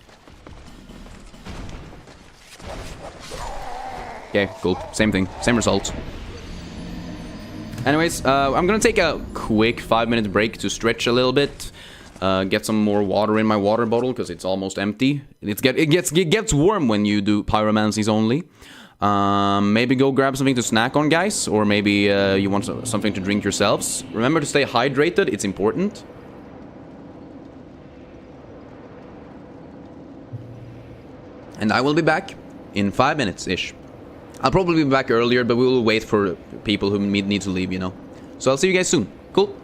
Okay, cool. Same thing. Same results. Anyways, I'm gonna take a quick 5-minute break to stretch a little bit. Get some more water in my water bottle because it's almost empty. It gets warm when you do pyromancies only. Maybe go grab something to snack on, guys, or maybe you want something to drink yourselves. Remember to stay hydrated; it's important. And I will be back in 5 minutes ish. I'll probably be back earlier, but we will wait for people who need to leave, you know. So I'll see you guys soon. Cool.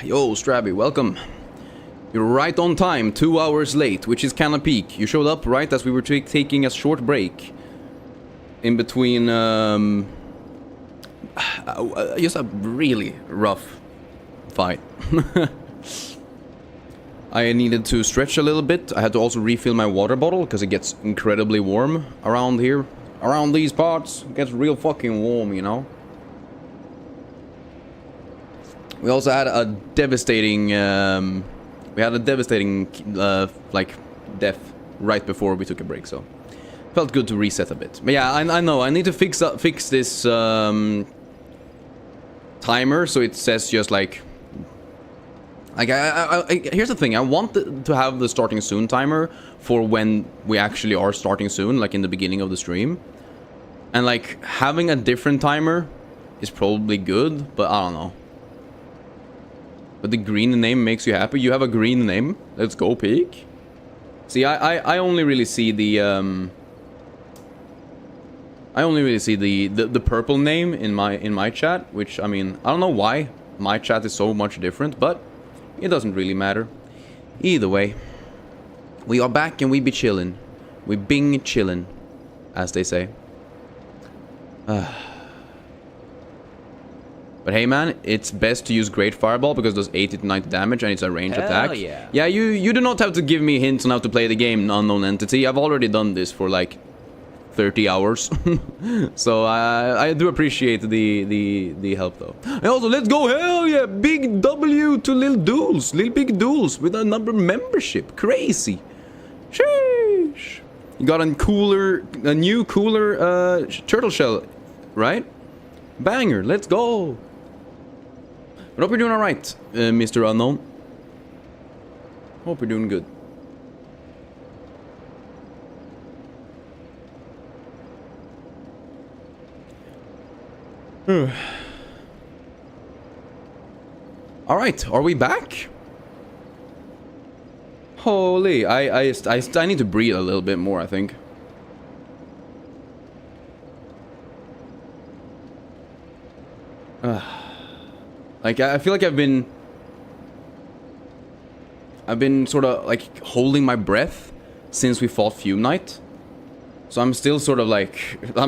Yo, Strabby, welcome. You're right on time, 2 hours late, which is kinda peak. You showed up right as we were taking a short break. In between, just a really rough fight. I needed to stretch a little bit. I had to also refill my water bottle, because it gets incredibly warm around here. Around these parts, it gets real fucking warm, you know? We also had a devastating, like, death right before we took a break, so felt good to reset a bit. But yeah, I know I need to fix this timer so it says just like here's the thing. I want to have the starting soon timer for when we actually are starting soon, like in the beginning of the stream, and like having a different timer is probably good, but I don't know. But the green name makes you happy? You have a green name? Let's go, Peak. See, I only really see the the purple name in my chat, which, I mean, I don't know why my chat is so much different, but it doesn't really matter. Either way, we are back and we be chillin'. We bing chillin', as they say. But hey man, it's best to use Great Fireball because it does 80 to 90 damage and it's a range attack. Yeah. Yeah, you do not have to give me hints on how to play the game, Unknown Entity. I've already done this for like 30 hours. So I do appreciate the help though. And also, let's go, hell yeah! Big W to Lil Duels. Lil Big Duels with a number membership. Crazy. Sheesh. You got a new cooler turtle shell, right? Banger, let's go. But hope you're doing alright, Mr. Unknown. Hope you're doing good. Alright, are we back? Holy, I need to breathe a little bit more, I think. Like, I feel like I've been sort of like holding my breath since we fought Fume Knight. So I'm still sort of like, I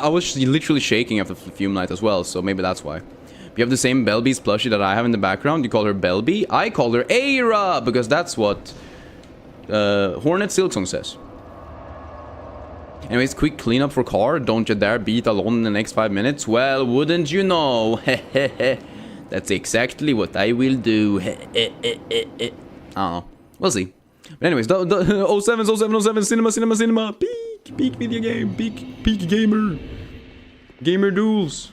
was literally shaking after Fume Knight as well, so maybe that's why. You have the same Belby's plushie that I have in the background. You call her Belby. I call her Aira, because that's what Hornet Silksong says. Anyways, quick cleanup for car. Don't you dare beat alone in the next 5 minutes. Well, wouldn't you know? That's exactly what I will do. I don't know. We'll see. But anyways, 07, cinema. Peak video game. Peak gamer. Gamer duels.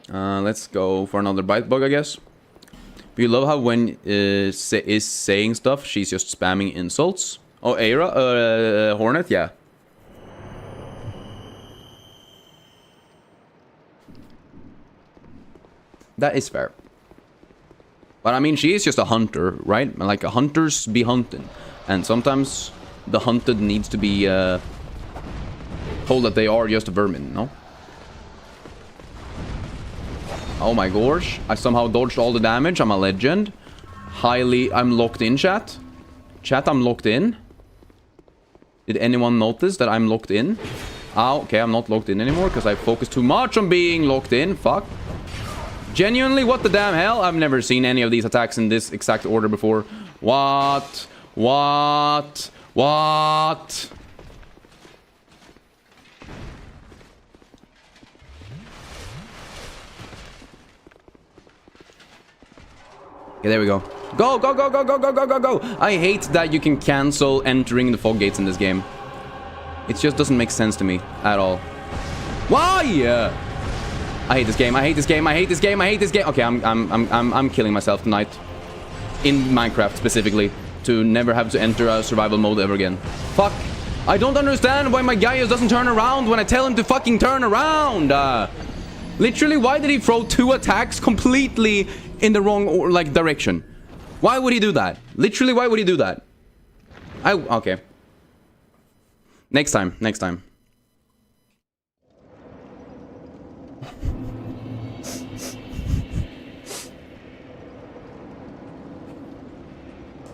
Let's go for another bite bug, I guess. But you love how when is saying stuff, she's just spamming insults. Oh, Aira, Hornet, yeah. That is fair. But I mean, she is just a hunter, right? Like, hunters be hunting. And sometimes the hunted needs to be told that they are just vermin, no? Oh my gosh. I somehow dodged all the damage. I'm a legend. I'm locked in, chat. Chat, I'm locked in. Did anyone notice that I'm locked in? Oh, okay, I'm not locked in anymore because I focused too much on being locked in. Fuck. Genuinely, what the damn hell? I've never seen any of these attacks in this exact order before. What? What? What? Okay, there we go. Go, go, go, go, go, go, go, go, go! I hate that you can cancel entering the fog gates in this game. It just doesn't make sense to me at all. Why? I hate this game. I hate this game. I hate this game. I hate this game. Okay, I'm killing myself tonight. In Minecraft specifically, to never have to enter a survival mode ever again. Fuck. I don't understand why my guy just doesn't turn around when I tell him to fucking turn around. Literally, why did he throw 2 attacks completely in the wrong direction? Why would he do that? Literally, why would he do that? Okay. Next time.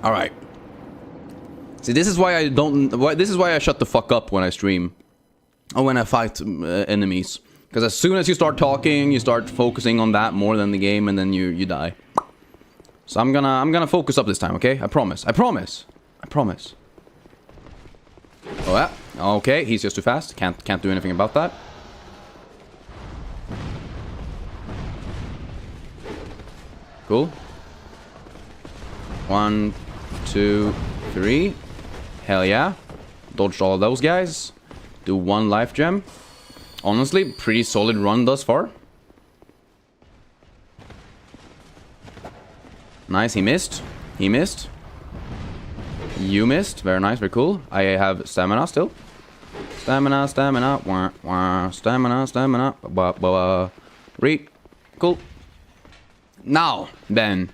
All right. See, this is why I shut the fuck up when I stream or when I fight enemies. Because as soon as you start talking, you start focusing on that more than the game, and then you die. So I'm gonna focus up this time, okay? I promise. Oh yeah. Okay, he's just too fast. Can't do anything about that. Cool. 1, 2, 3. Hell yeah. Dodged all those guys. Do 1 life gem. Honestly, pretty solid run thus far. Nice, he missed. You missed. Very nice, very cool. I have stamina still. Stamina. Cool. Now, then.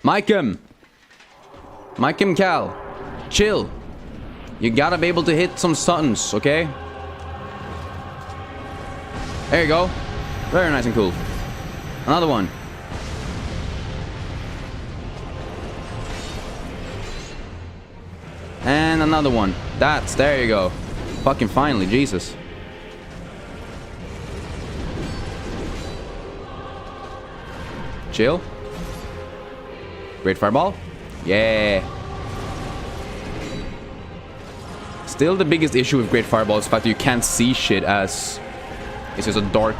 Michemcal. Chill. You gotta be able to hit some stuns, okay? There you go. Very nice and cool. Another one. And another one. There you go. Fucking finally, Jesus. Chill. Great fireball. Yeah. Still, the biggest issue with Great Fireball is the fact that you can't see shit, as it's just a dark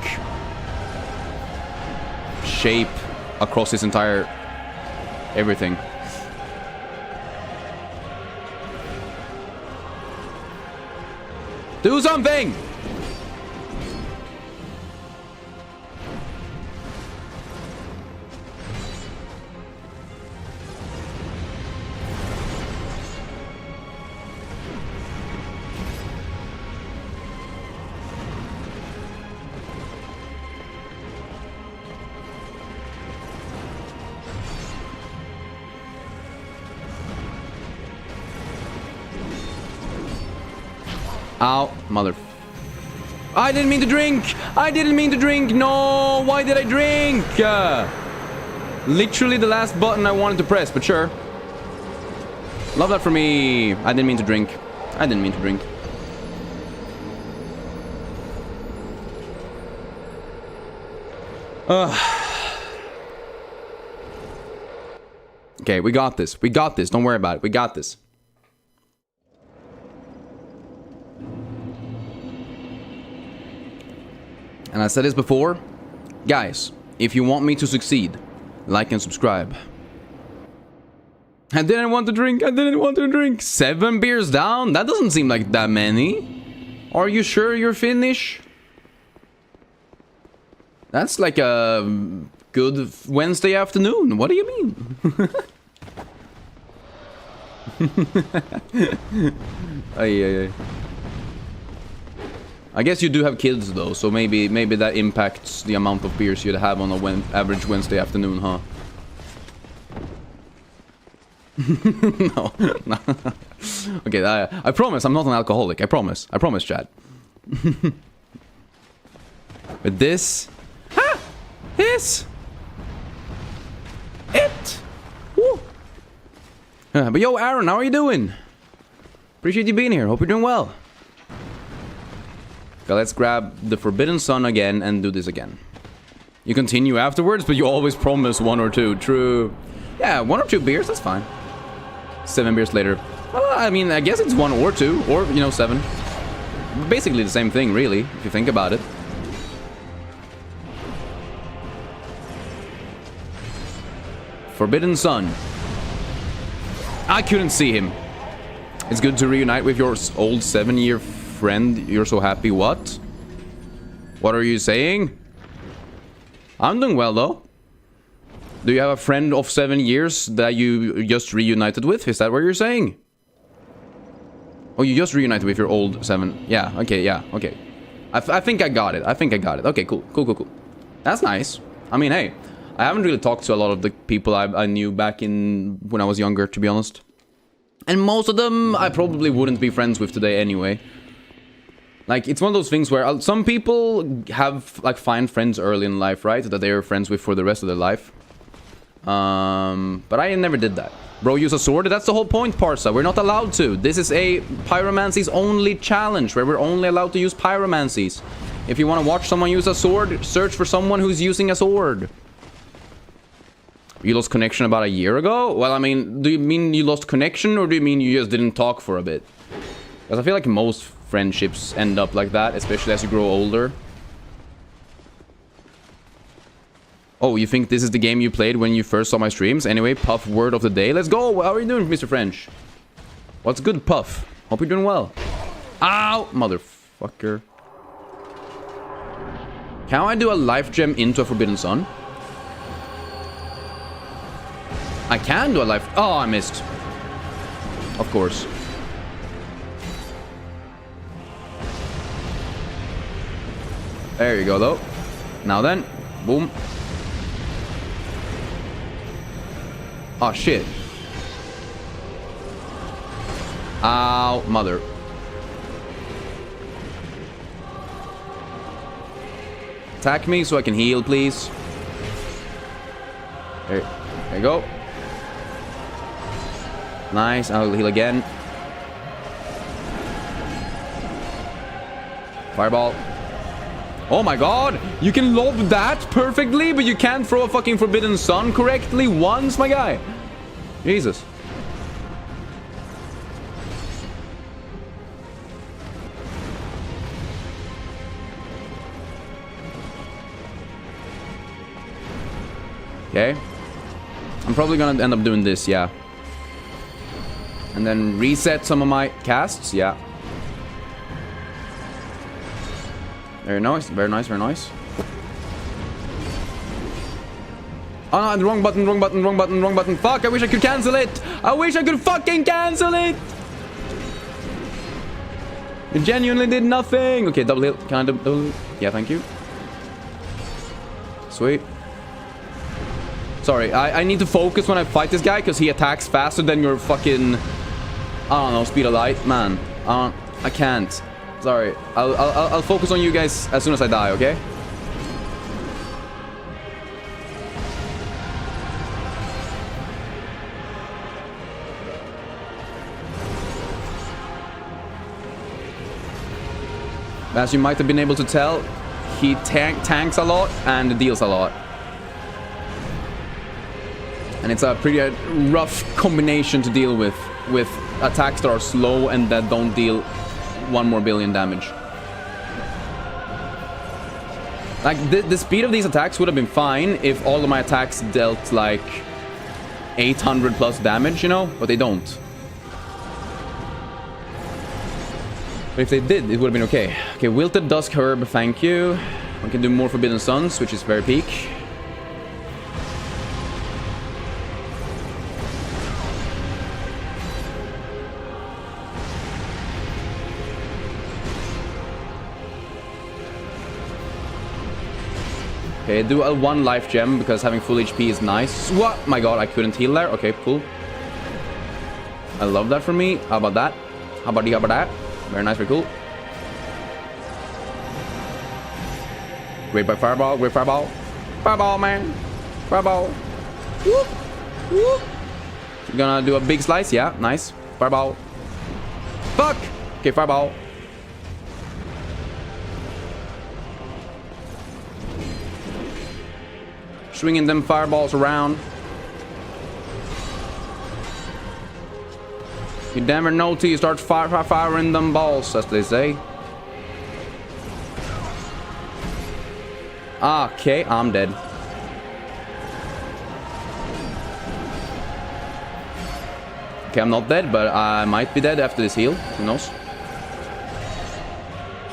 shape across this entire everything. Do something! Ow, mother. I didn't mean to drink! I didn't mean to drink! No! Why did I drink? Literally the last button I wanted to press, but sure. Love that for me. I didn't mean to drink. I didn't mean to drink. Okay, we got this. We got this. Don't worry about it. We got this. And I said this before, guys, if you want me to succeed, like and subscribe. I didn't want to drink, I didn't want to drink. 7 beers down? That doesn't seem like that many. Are you sure you're finished? That's like a good Wednesday afternoon. What do you mean? Ay. I guess you do have kids though, so maybe that impacts the amount of beers you'd have on a average Wednesday afternoon, huh? No. Okay, I promise I'm not an alcoholic. I promise, Chad. But this, it. Woo. But yo, Aaron, how are you doing? Appreciate you being here. Hope you're doing well. Okay, let's grab the Forbidden Sun again and do this again. You continue afterwards, but you always promise 1 or 2. True. Yeah, 1 or 2 beers, that's fine. 7 beers later. Well, I mean, I guess it's 1 or 2, or, you know, 7. Basically the same thing, really, if you think about it. Forbidden Sun. I couldn't see him. It's good to reunite with your old 7-year friend. You're so happy. What? What are you saying? I'm doing well though. Do you have a friend of 7 years that you just reunited with? Is that what you're saying? Oh, you just reunited with your old 7. Yeah, okay, okay. I think I got it. Okay, cool. That's nice. I mean, hey, I haven't really talked to a lot of the people I knew back in when I was younger, to be honest. And most of them I probably wouldn't be friends with today anyway. Like, it's one of those things where some people have, like, find friends early in life, right? That they're friends with for the rest of their life. But I never did that. Bro, use a sword? That's the whole point, Parsa. We're not allowed to. This is a Pyromancies only challenge, where we're only allowed to use Pyromancies. If you want to watch someone use a sword, search for someone who's using a sword. You lost connection about a year ago? Well, I mean, do you mean you lost connection, or do you mean you just didn't talk for a bit? Because I feel like most friendships end up like that, especially as you grow older. Oh, you think this is the game you played when you first saw my streams? Anyway, Puff word of the day. Let's go! How are you doing, Mr. French? What's good, Puff? Hope you're doing well. Ow! Motherfucker. Can I do a life gem into a Forbidden Sun? I can do a life... Oh, I missed. Of course. There you go, though. Now then. Boom. Oh, shit. Ow, mother. Attack me so I can heal, please. There you go. Nice, I'll heal again. Fireball. Oh my god! You can lob that perfectly, but you can't throw a fucking Forbidden Sun correctly once, my guy. Jesus. Okay. I'm probably gonna end up doing this, yeah. And then reset some of my casts, yeah. Very nice, very nice, very nice. Oh no, wrong button, wrong button, wrong button, wrong button. Fuck, I wish I could cancel it. I wish I could fucking cancel it. It genuinely did nothing. Okay, double hit. Can I double? Yeah, thank you. Sweet. Sorry, I need to focus when I fight this guy because he attacks faster than your fucking, I don't know, speed of light. Man, I can't. Sorry, I'll focus on you guys as soon as I die, okay? As you might have been able to tell, he tanks a lot and deals a lot. And it's a pretty rough combination to deal with attacks that are slow and that don't deal 1 more billion damage. Like, the speed of these attacks would have been fine if all of my attacks dealt, like, 800 plus damage, you know? But they don't. But if they did, it would have been okay. Okay, Wilted Dusk Herb, thank you. We can do more Forbidden Suns, which is very peak. Okay, do a 1 life gem because having full HP is nice. What? My god, I couldn't heal there. Okay, cool. I love that for me. How about that? How about that? Very nice, very cool. Great by Fireball, great Fireball. Fireball, man. Fireball. Whoop. Whoop. You're gonna do a big slice? Yeah, nice. Fireball. Fuck! Okay, Fireball. Swinging them fireballs around. You never know till you start firing them balls, as they say. Okay, I'm dead. Okay, I'm not dead, but I might be dead after this heal. Who knows?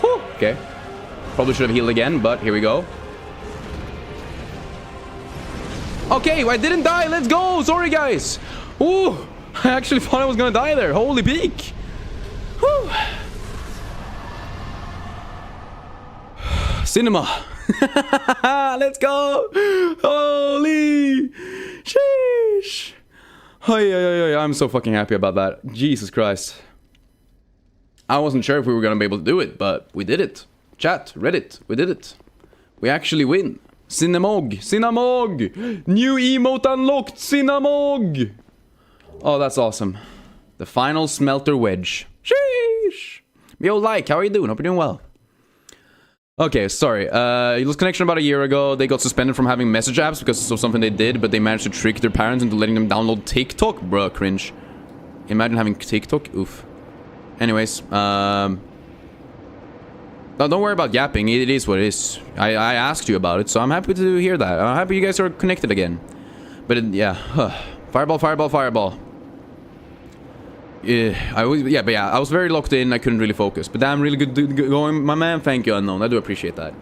Whew, okay. Probably should have healed again, but here we go. Okay, I didn't die. Let's go. Sorry, guys. Ooh, I actually thought I was gonna die there. Holy peak. Whew. Cinema. Let's go. Holy sheesh. I'm so fucking happy about that. Jesus Christ. I wasn't sure if we were gonna be able to do it, but we did it. Chat, Reddit, we did it. We actually win. Cinnamog! Cinnamog! New emote unlocked! Cinnamog! Oh, that's awesome. The final smelter wedge. Sheesh! Yo, like, how are you doing? Hope you're doing well. Okay, sorry. You lost connection about a year ago. They got suspended from having message apps because of something they did, but they managed to trick their parents into letting them download TikTok. Bruh, cringe. Imagine having TikTok. Oof. Anyways, no, don't worry about yapping. It is what it is. I asked you about it, so I'm happy to hear that. I'm happy you guys are connected again. But yeah, fireball, fireball, fireball. Yeah, I was very locked in. I couldn't really focus. But damn, really good going, my man. Thank you, Unknown. I do appreciate that.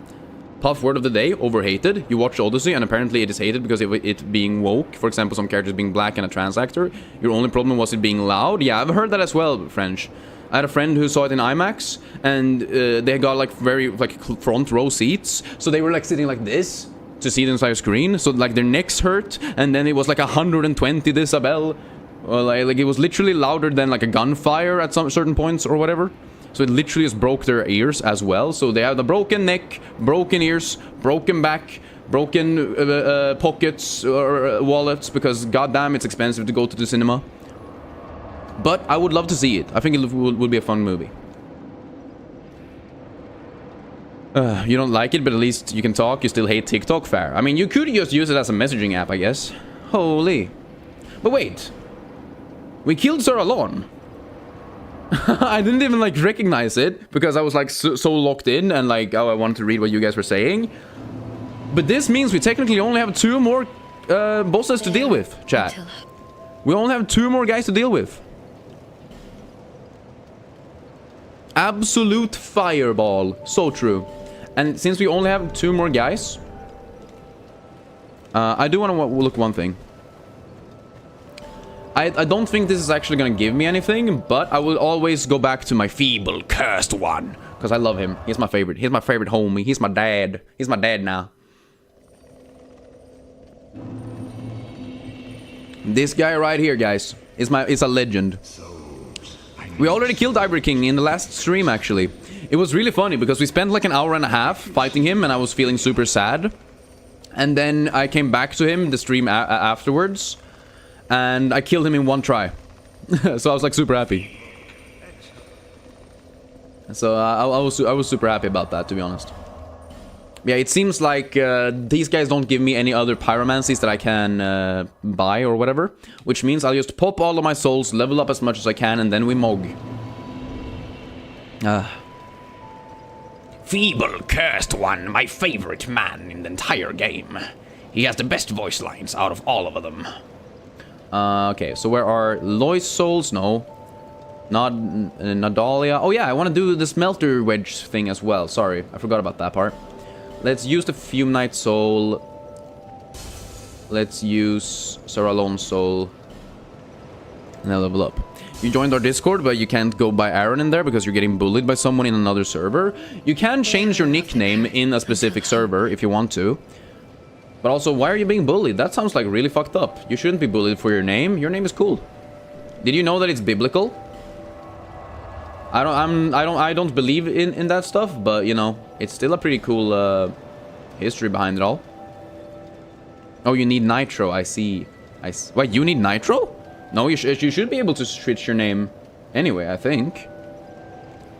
Puff word of the day: overhated. You watched Odyssey, and apparently it is hated because of it being woke. For example, some characters being black and a trans actor. Your only problem was it being loud. Yeah, I've heard that as well, French. I had a friend who saw it in IMAX, and they got like very front row seats, so they were like sitting like this to see the entire screen. So like their necks hurt, and then it was like 120 decibel. Like it was literally louder than like a gunfire at some certain points or whatever. So it literally just broke their ears as well. So they have the broken neck, broken ears, broken back, broken pockets or wallets, because goddamn it's expensive to go to the cinema. But I would love to see it. I think it would be a fun movie. You don't like it, but at least you can talk. You still hate TikTok. Fair. I mean, you could just use it as a messaging app, I guess. Holy. But wait. We killed Sir Alon. I didn't even, like, recognize it. Because I was, like, so locked in. And, like, oh, I wanted to read what you guys were saying. But this means we technically only have 2 more bosses to deal with, chat. We only have 2 more guys to deal with. Absolute fireball. So true. And since we only have 2 more guys, I do want to look one thing. I don't think this is actually going to give me anything, but I will always go back to my feeble, cursed one. Because I love him. He's my favorite. He's my favorite homie. He's my dad. He's my dad now. This guy right here, guys, is a legend. We already killed Ivory King in the last stream, actually. It was really funny because we spent like an hour and a half fighting him and I was feeling super sad. And then I came back to him the stream afterwards and I killed him in 1 try. So I was like super happy. So I was super happy about that, to be honest. Yeah, it seems like these guys don't give me any other pyromancies that I can buy or whatever. Which means I'll just pop all of my souls, level up as much as I can, and then we mog. Feeble, cursed one, my favorite man in the entire game. He has the best voice lines out of all of them. Okay, so where are Lois souls? No. Not Nadalia. Oh yeah, I want to do the smelter wedge thing as well. Sorry, I forgot about that part. Let's use the Fume Knight soul. Let's use Saralon's soul. And then level up. You joined our Discord, but you can't go by Aaron in there because you're getting bullied by someone in another server. You can change your nickname in a specific server if you want to. But also, why are you being bullied? That sounds like really fucked up. You shouldn't be bullied for your name. Your name is cool. Did you know that it's biblical? I don't believe in that stuff, but you know, it's still a pretty cool history behind it all. Oh, you need nitro. I see. Wait, you need nitro? No, you should be able to switch your name anyway, I think.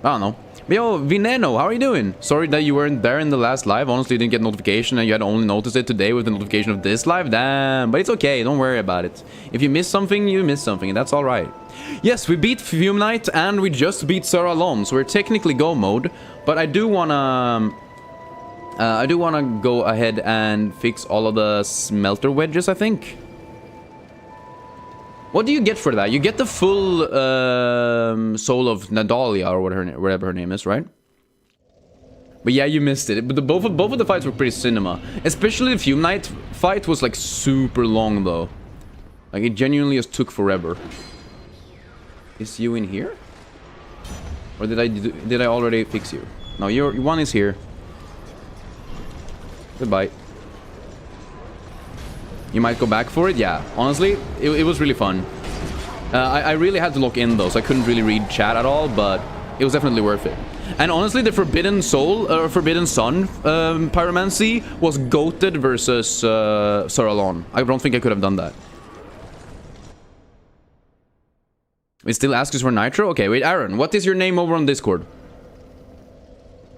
I don't know. But yo, Vineno, how are you doing? Sorry that you weren't there in the last live. Honestly, you didn't get notification and you had only noticed it today with the notification of this live. Damn, but it's okay. Don't worry about it. If you missed something, you missed something, and that's all right. Yes, we beat Fume Knight and we just beat Sir Alon, so we're technically go mode. But I do wanna go ahead and fix all of the smelter wedges, I think. What do you get for that? You get the full soul of Nadalia or whatever her name is, right? But yeah, you missed it. But both of the fights were pretty cinema. Especially the Fume Knight fight was like super long though. Like it genuinely just took forever. Is you in here? Or did I already fix you? No, your one is here. Goodbye. You might go back for it? Yeah, honestly, it was really fun. I really had to lock in though, so I couldn't really read chat at all, but it was definitely worth it. And honestly, the Forbidden Soul, Forbidden Sun Pyromancy was goated versus Sir Alon. I don't think I could have done that. It still asks us for nitro? Okay, wait, Aaron, what is your name over on Discord?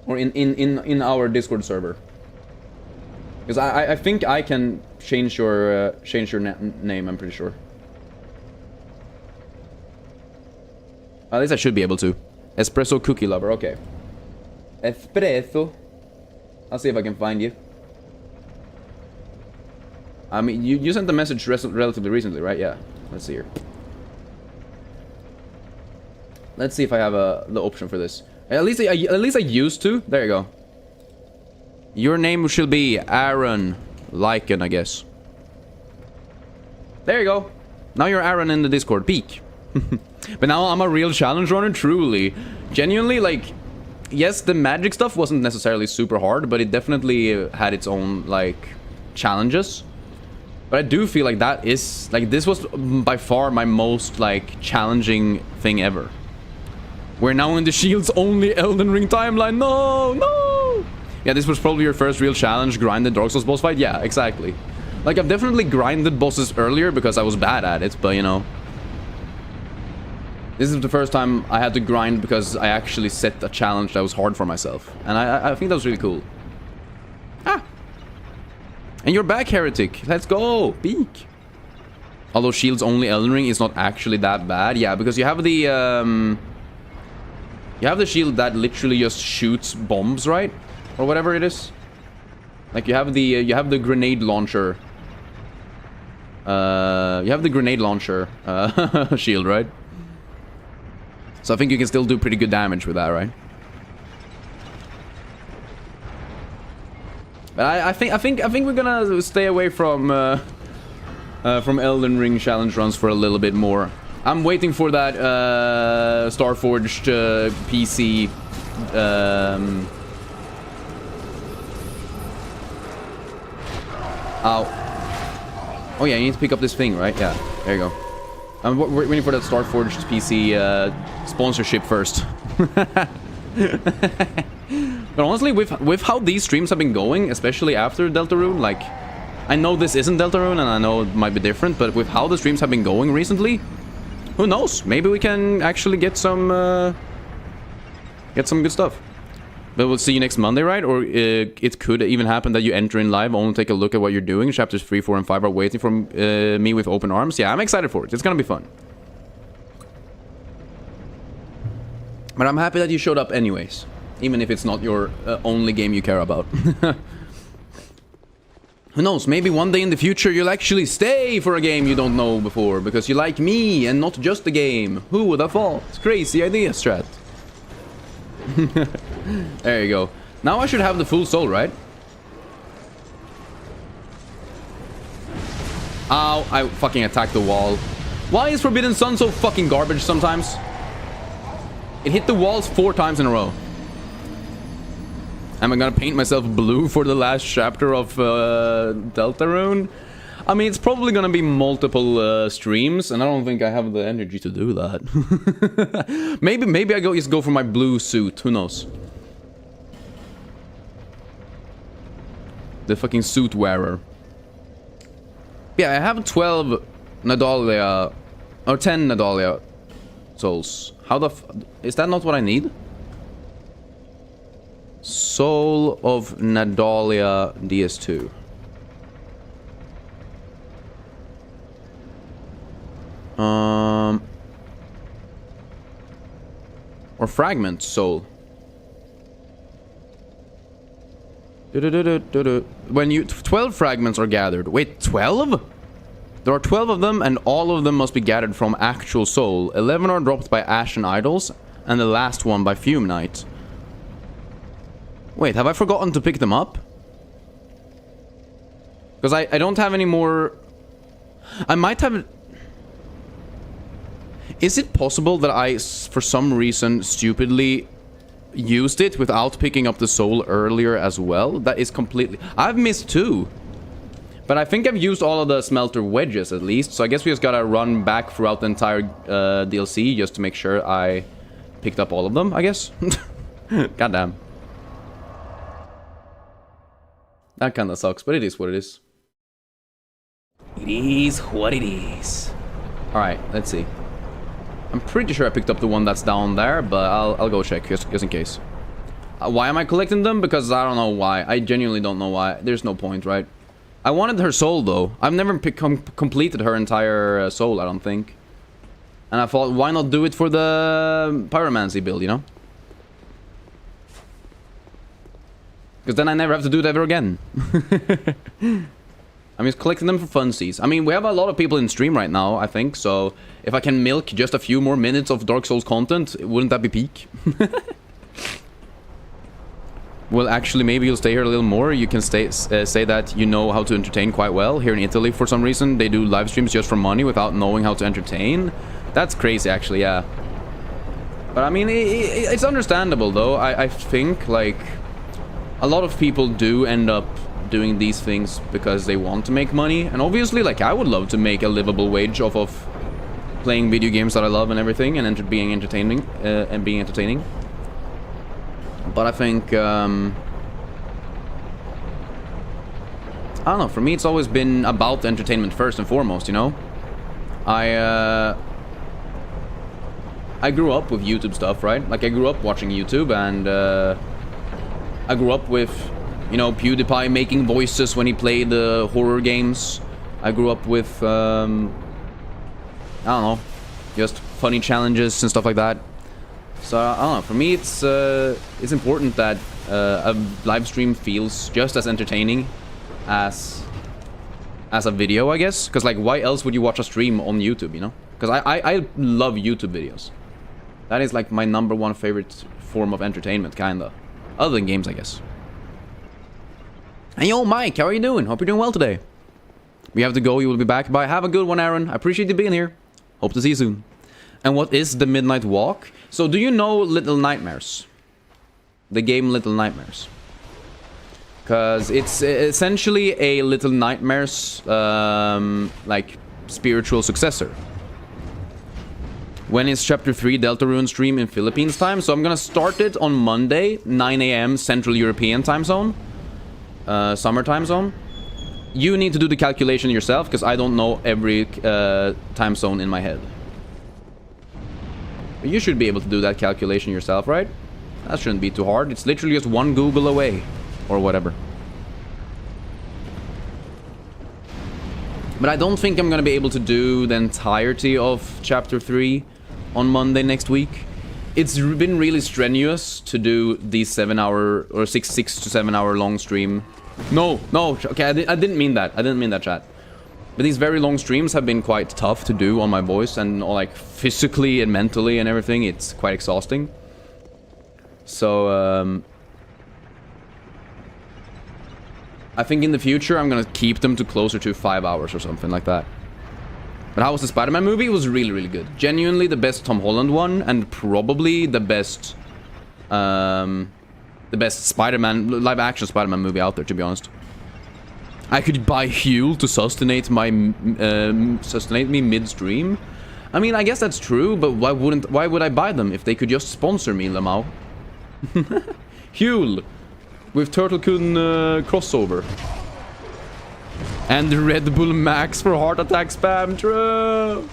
Or in our Discord server? Because I think I can change your name, I'm pretty sure. At least I should be able to. Espresso Cookie Lover, okay. Espresso. I'll see if I can find you. I mean, you sent the message relatively recently, right? Yeah. Let's see here. Let's see if I have the option for this. At least I used to. There you go. Your name should be Aaron Lycan, I guess. There you go. Now you're Aaron in the Discord. Peak. But now I'm a real challenge runner, truly. Genuinely, like, yes, the magic stuff wasn't necessarily super hard, but it definitely had its own, like, challenges. But I do feel like that is, like, this was by far my most, like, challenging thing ever. We're now in the Shield's only Elden Ring timeline. No, no! Yeah, this was probably your first real challenge, grinded Dark Souls boss fight. Yeah, exactly. Like, I've definitely grinded bosses earlier because I was bad at it, but, you know. This is the first time I had to grind because I actually set a challenge that was hard for myself. And I think that was really cool. Ah! And you're back, Heretic. Let's go! Peek! Although shields only Elden Ring is not actually that bad. Yeah, because you have the... you have the shield that literally just shoots bombs, right? Or whatever it is. Like, you have the grenade launcher. You have the grenade launcher shield, right? So I think you can still do pretty good damage with that, right? But I think we're gonna stay away from Elden Ring challenge runs for a little bit more. I'm waiting for that Starforged PC. Ow. Oh yeah, you need to pick up this thing, right? Yeah, there you go. I'm waiting for that Starforged PC sponsorship first. But honestly, with how these streams have been going, especially after Deltarune, like, I know this isn't Deltarune and I know it might be different, but with how the streams have been going recently, who knows? Maybe we can actually get some good stuff. But we'll see you next Monday, right? Or it could even happen that you enter in live, only take a look at what you're doing. Chapters 3, 4, and 5 are waiting for me with open arms. Yeah, I'm excited for it. It's gonna be fun. But I'm happy that you showed up anyways. Even if it's not your only game you care about. Who knows? Maybe one day in the future you'll actually stay for a game you don't know before. Because you like me and not just the game. Who would have thought? It's crazy idea, Strat. There you go. Now I should have the full soul, right? Ow, I fucking attacked the wall. Why is Forbidden Sun so fucking garbage sometimes? It hit the walls 4 times in a row. Am I gonna paint myself blue for the last chapter of Deltarune? I mean, it's probably gonna be multiple streams, and I don't think I have the energy to do that. maybe I just go for my blue suit. Who knows? The fucking suit wearer. Yeah, I have 12 Nadalia, or 10 Nadalia souls. How the is that not what I need? Soul of Nadalia DS2. Or fragment soul. When you 12 fragments are gathered. Wait, 12? There are 12 of them, and all of them must be gathered from actual soul. 11 are dropped by Ashen Idols, and the last one by Fume Knight. Wait, have I forgotten to pick them up? Because I don't have any more... I might have... Is it possible that I, for some reason, stupidly used it without picking up the soul earlier as well? That is completely... I've missed 2. But I think I've used all of the smelter wedges at least, so I guess we just gotta run back throughout the entire DLC just to make sure I picked up all of them, I guess. Goddamn. That kinda sucks, but it is what it is. It is what it is. Alright, let's see. I'm pretty sure I picked up the one that's down there, but I'll go check just in case. Why am I collecting them? Because I don't know why. I genuinely don't know why. There's no point, right? I wanted her soul, though. I've never completed her entire soul, I don't think. And I thought, why not do it for the Pyromancy build, you know? Because then I never have to do it ever again. I'm just collecting them for funsies. I mean, we have a lot of people in stream right now, I think. So, if I can milk just a few more minutes of Dark Souls content, wouldn't that be peak? Well, actually, maybe you'll stay here a little more. You can say that you know how to entertain quite well. Here in Italy, for some reason, they do live streams just for money without knowing how to entertain. That's crazy, actually, yeah. But, I mean, it's understandable, though. I think, like, a lot of people do end up doing these things because they want to make money. And obviously, like, I would love to make a livable wage off of playing video games that I love and everything, and being entertaining. But I think, I don't know, for me it's always been about entertainment first and foremost, you know? I grew up with YouTube stuff, right? Like, I grew up watching YouTube, and I grew up with, you know, PewDiePie making voices when he played horror games. I grew up with, I don't know, just funny challenges and stuff like that. So, I don't know, for me it's important that a live stream feels just as entertaining as a video, I guess. Because, like, why else would you watch a stream on YouTube, you know? Because I love YouTube videos. That is, like, my #1 favorite form of entertainment, kinda. Other than games, I guess. Hey, yo, Mike, how are you doing? Hope you're doing well today. We have to go, you will be back. Bye, have a good one, Aaron. I appreciate you being here. Hope to see you soon. And what is the Midnight Walk? So, do you know Little Nightmares? The game Little Nightmares. Because it's essentially a Little Nightmares, like, spiritual successor. When is Chapter 3 Deltarune stream in Philippines time? So I'm gonna start it on Monday, 9 AM Central European time zone. Summer time zone. You need to do the calculation yourself, because I don't know every time zone in my head. But you should be able to do that calculation yourself, right? That shouldn't be too hard. It's literally just one Google away. Or whatever. But I don't think I'm gonna be able to do the entirety of Chapter 3 on Monday next week. It's been really strenuous to do these 7-hour or 6 to 7 hour long stream. No, okay, I didn't mean that. I didn't mean that, chat. But these very long streams have been quite tough to do on my voice, and like physically and mentally and everything. It's quite exhausting. So, I think in the future I'm gonna keep them to closer to 5 hours or something like that. But how was the Spider-Man movie? It was really, really good. Genuinely the best Tom Holland one, and probably the best Spider-Man, live-action Spider-Man movie out there, to be honest. I could buy Huel to sustainate me mid-stream. I mean, I guess that's true, but why would I buy them if they could just sponsor me, Lamau? Huel with Turtle-kun crossover. And the Red Bull Max for heart attack spam. True.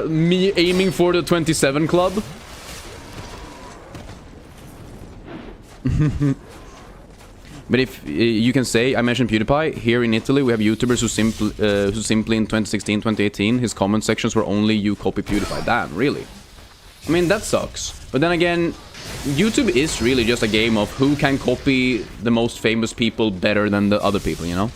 Me aiming for the 27 club. But if you can say, I mentioned PewDiePie, here in Italy we have YouTubers who simply in 2016, 2018, his comment sections were only you copy PewDiePie. Damn, really? I mean, that sucks. But then again, YouTube is really just a game of who can copy the most famous people better than the other people, you know?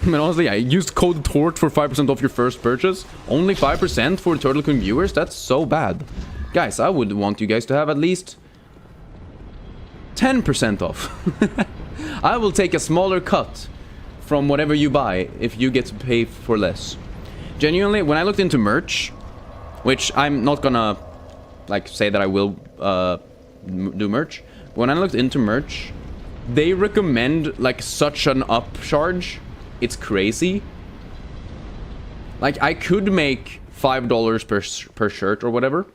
I mean, honestly, I used code TORT for 5% off your first purchase. Only 5% for Turtle-kun viewers? That's so bad. Guys, I would want you guys to have at least 10% off. I will take a smaller cut from whatever you buy if you get to pay for less. Genuinely, when I looked into merch, which I'm not gonna like say that I will do merch. When I looked into merch, they recommend like such an upcharge. It's crazy. Like, I could make $5 per shirt or whatever,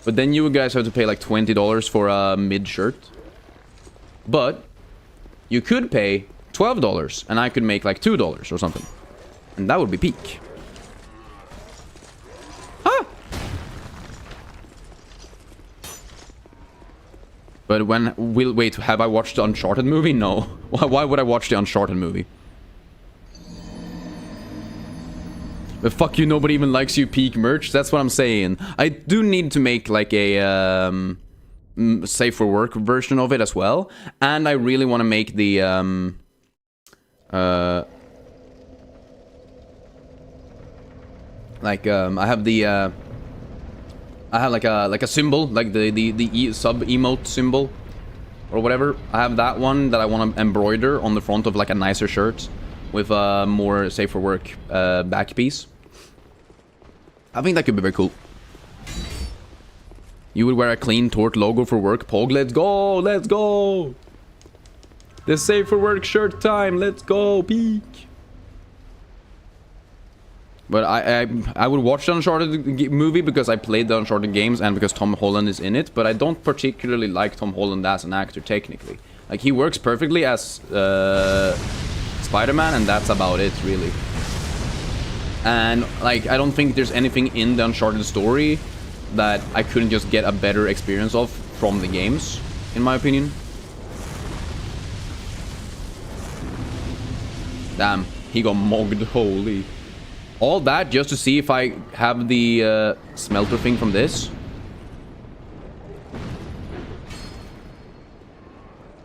but then you guys have to pay like $20 for a mid shirt. But you could pay $12 and I could make like $2 or something, and that would be peak. But wait, have I watched the Uncharted movie? No. Why would I watch the Uncharted movie? But fuck you, nobody even likes you peak merch. That's what I'm saying. I do need to make like a safe for work version of it as well. And I really want to make the I have like a symbol, like the sub emote symbol or whatever. I have that one that I want to embroider on the front of like a nicer shirt with a more safe for work back piece. I think that could be very cool. You would wear a clean Tort logo for work, Pog. Let's go, let's go. The safe for work shirt time. Let's go, peak. But I would watch the Uncharted movie because I played the Uncharted games and because Tom Holland is in it. But I don't particularly like Tom Holland as an actor, technically. Like, he works perfectly as Spider-Man, and that's about it, really. And, like, I don't think there's anything in the Uncharted story that I couldn't just get a better experience of from the games, in my opinion. Damn, he got mogged, holy. All that just to see if I have the smelter thing from this.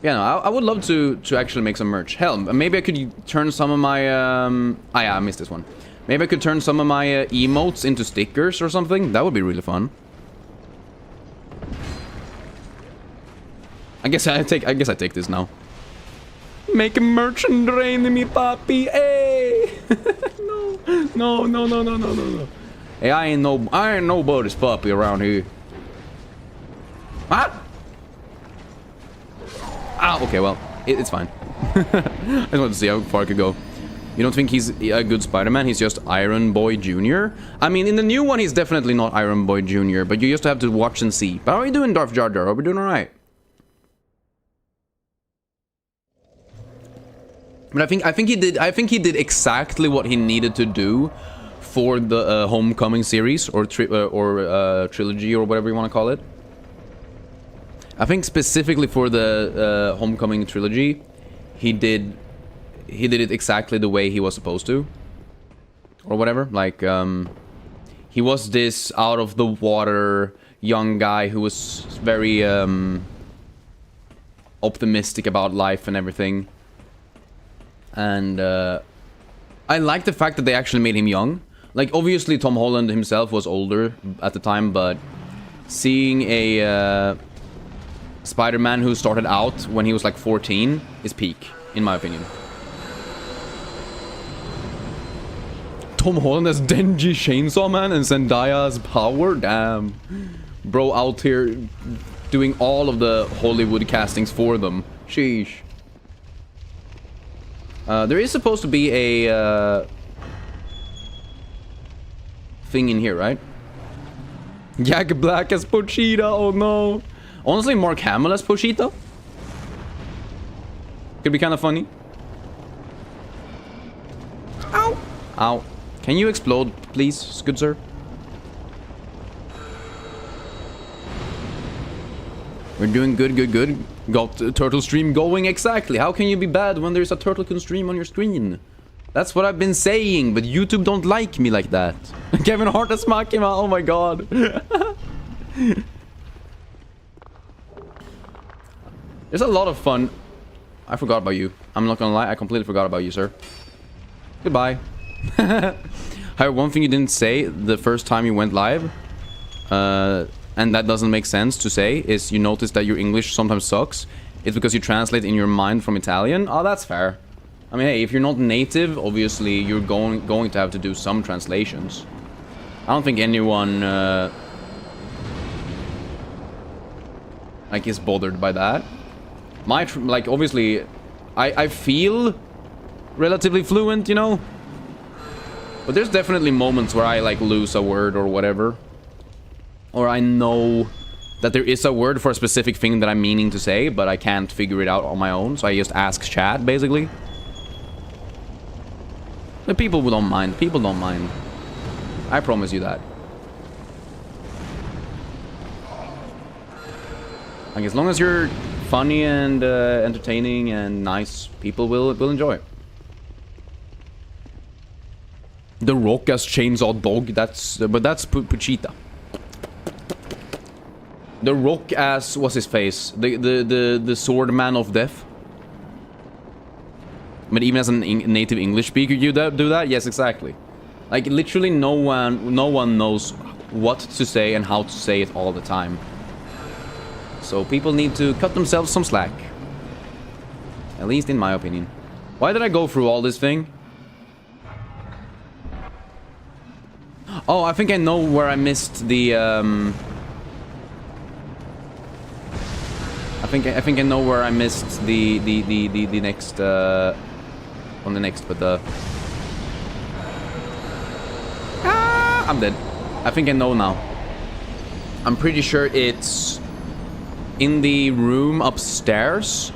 Yeah, no, I would love to actually make some merch. Hell, maybe I could turn some of my... Ah, yeah, I missed this one. Maybe I could turn some of my emotes into stickers or something. That would be really fun. I guess I take this now. Make a merchant drain me, papi. Hey! No. Hey, I ain't nobody's puppy around here. What? Ah, okay, well, it's fine. I just wanted to see how far I could go. You don't think he's a good Spider-Man? He's just Iron Boy Jr.? I mean, in the new one, he's definitely not Iron Boy Jr., but you just have to watch and see. But how are we doing, Darth Jar Jar? Are we doing alright? But I think he did exactly what he needed to do for the Homecoming series or trilogy or whatever you want to call it. I think specifically for the Homecoming trilogy, he did it exactly the way he was supposed to, or whatever. Like he was this out of the water young guy who was very optimistic about life and everything. And I like the fact that they actually made him young. Like, obviously Tom Holland himself was older at the time, but seeing a Spider-Man who started out when he was like 14 is peak, in my opinion. Tom Holland as Denji Chainsaw Man and Zendaya as Power? Damn. Bro out here doing all of the Hollywood castings for them. Sheesh. There is supposed to be a thing in here, right? Jack Black as Pochita, oh no. Honestly, Mark Hamill as Pochita could be kind of funny. Ow! Ow. Can you explode, please, good sir? We're doing good. Got a turtle stream going, exactly. How can you be bad when there's a turtle stream on your screen? That's what I've been saying, but YouTube don't like me like that. Kevin Hart as Makima, oh my god. There's a lot of fun. I forgot about you. I'm not gonna lie, I completely forgot about you, sir. Goodbye. However, one thing you didn't say the first time you went live, and that doesn't make sense to say, is you notice that your English sometimes sucks. It's because you translate in your mind from Italian. Oh, that's fair. I mean, hey, if you're not native, obviously you're going to have to do some translations. I don't think anyone like is bothered by that. Like, obviously, I feel relatively fluent, you know? But there's definitely moments where I, like, lose a word or whatever. Or I know that there is a word for a specific thing that I'm meaning to say, but I can't figure it out on my own, so I just ask chat, basically. The people don't mind. People don't mind. I promise you that. Like, as long as you're funny and entertaining and nice, people will enjoy it. The Rock as Chainsaw Dog, but that's Pochita. The Rock as, what's his face? The Sword Man of Death. But even as a native English speaker, you do that? Yes, exactly. Like, literally no one knows what to say and how to say it all the time. So people need to cut themselves some slack. At least in my opinion. Why did I go through all this thing? Oh, I think I know where I missed the I think I know where I missed the next on the next, but I'm dead. I think I know now. I'm pretty sure it's in the room upstairs.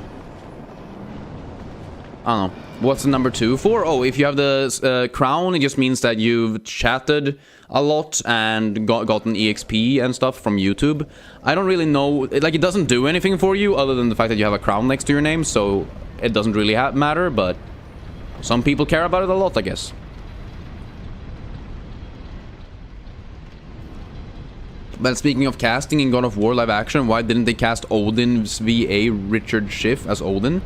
I don't know. What's the number 2 for? Oh, if you have the crown, it just means that you've chatted a lot and gotten EXP and stuff from YouTube. I don't really know, like, it doesn't do anything for you other than the fact that you have a crown next to your name, so it doesn't really matter, but some people care about it a lot, I guess. But speaking of casting in God of War live action, why didn't they cast Odin's VA Richard Schiff as Odin?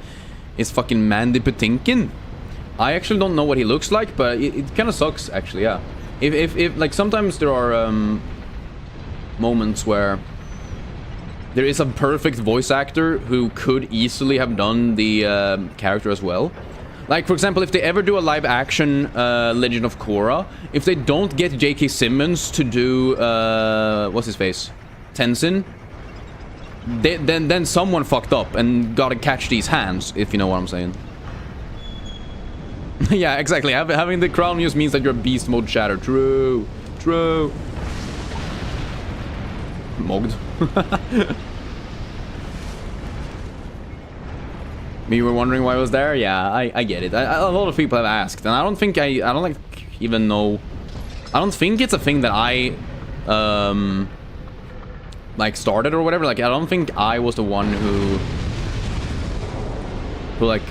It's fucking Mandy Patinkin. I actually don't know what he looks like, but it kind of sucks, actually, yeah. If like, sometimes there are moments where there is a perfect voice actor who could easily have done the character as well. Like, for example, if they ever do a live-action Legend of Korra, if they don't get J.K. Simmons to do, what's his face? Tenzin, then someone fucked up and gotta catch these hands, if you know what I'm saying. Yeah, exactly. Having the crown just means that you're beast mode shatter. True. True. Mogged. You were wondering why I was there? Yeah, I get it. A lot of people have asked, and I don't think I don't like even know. I don't think it's a thing that I like started or whatever. Like, I don't think I was the one who like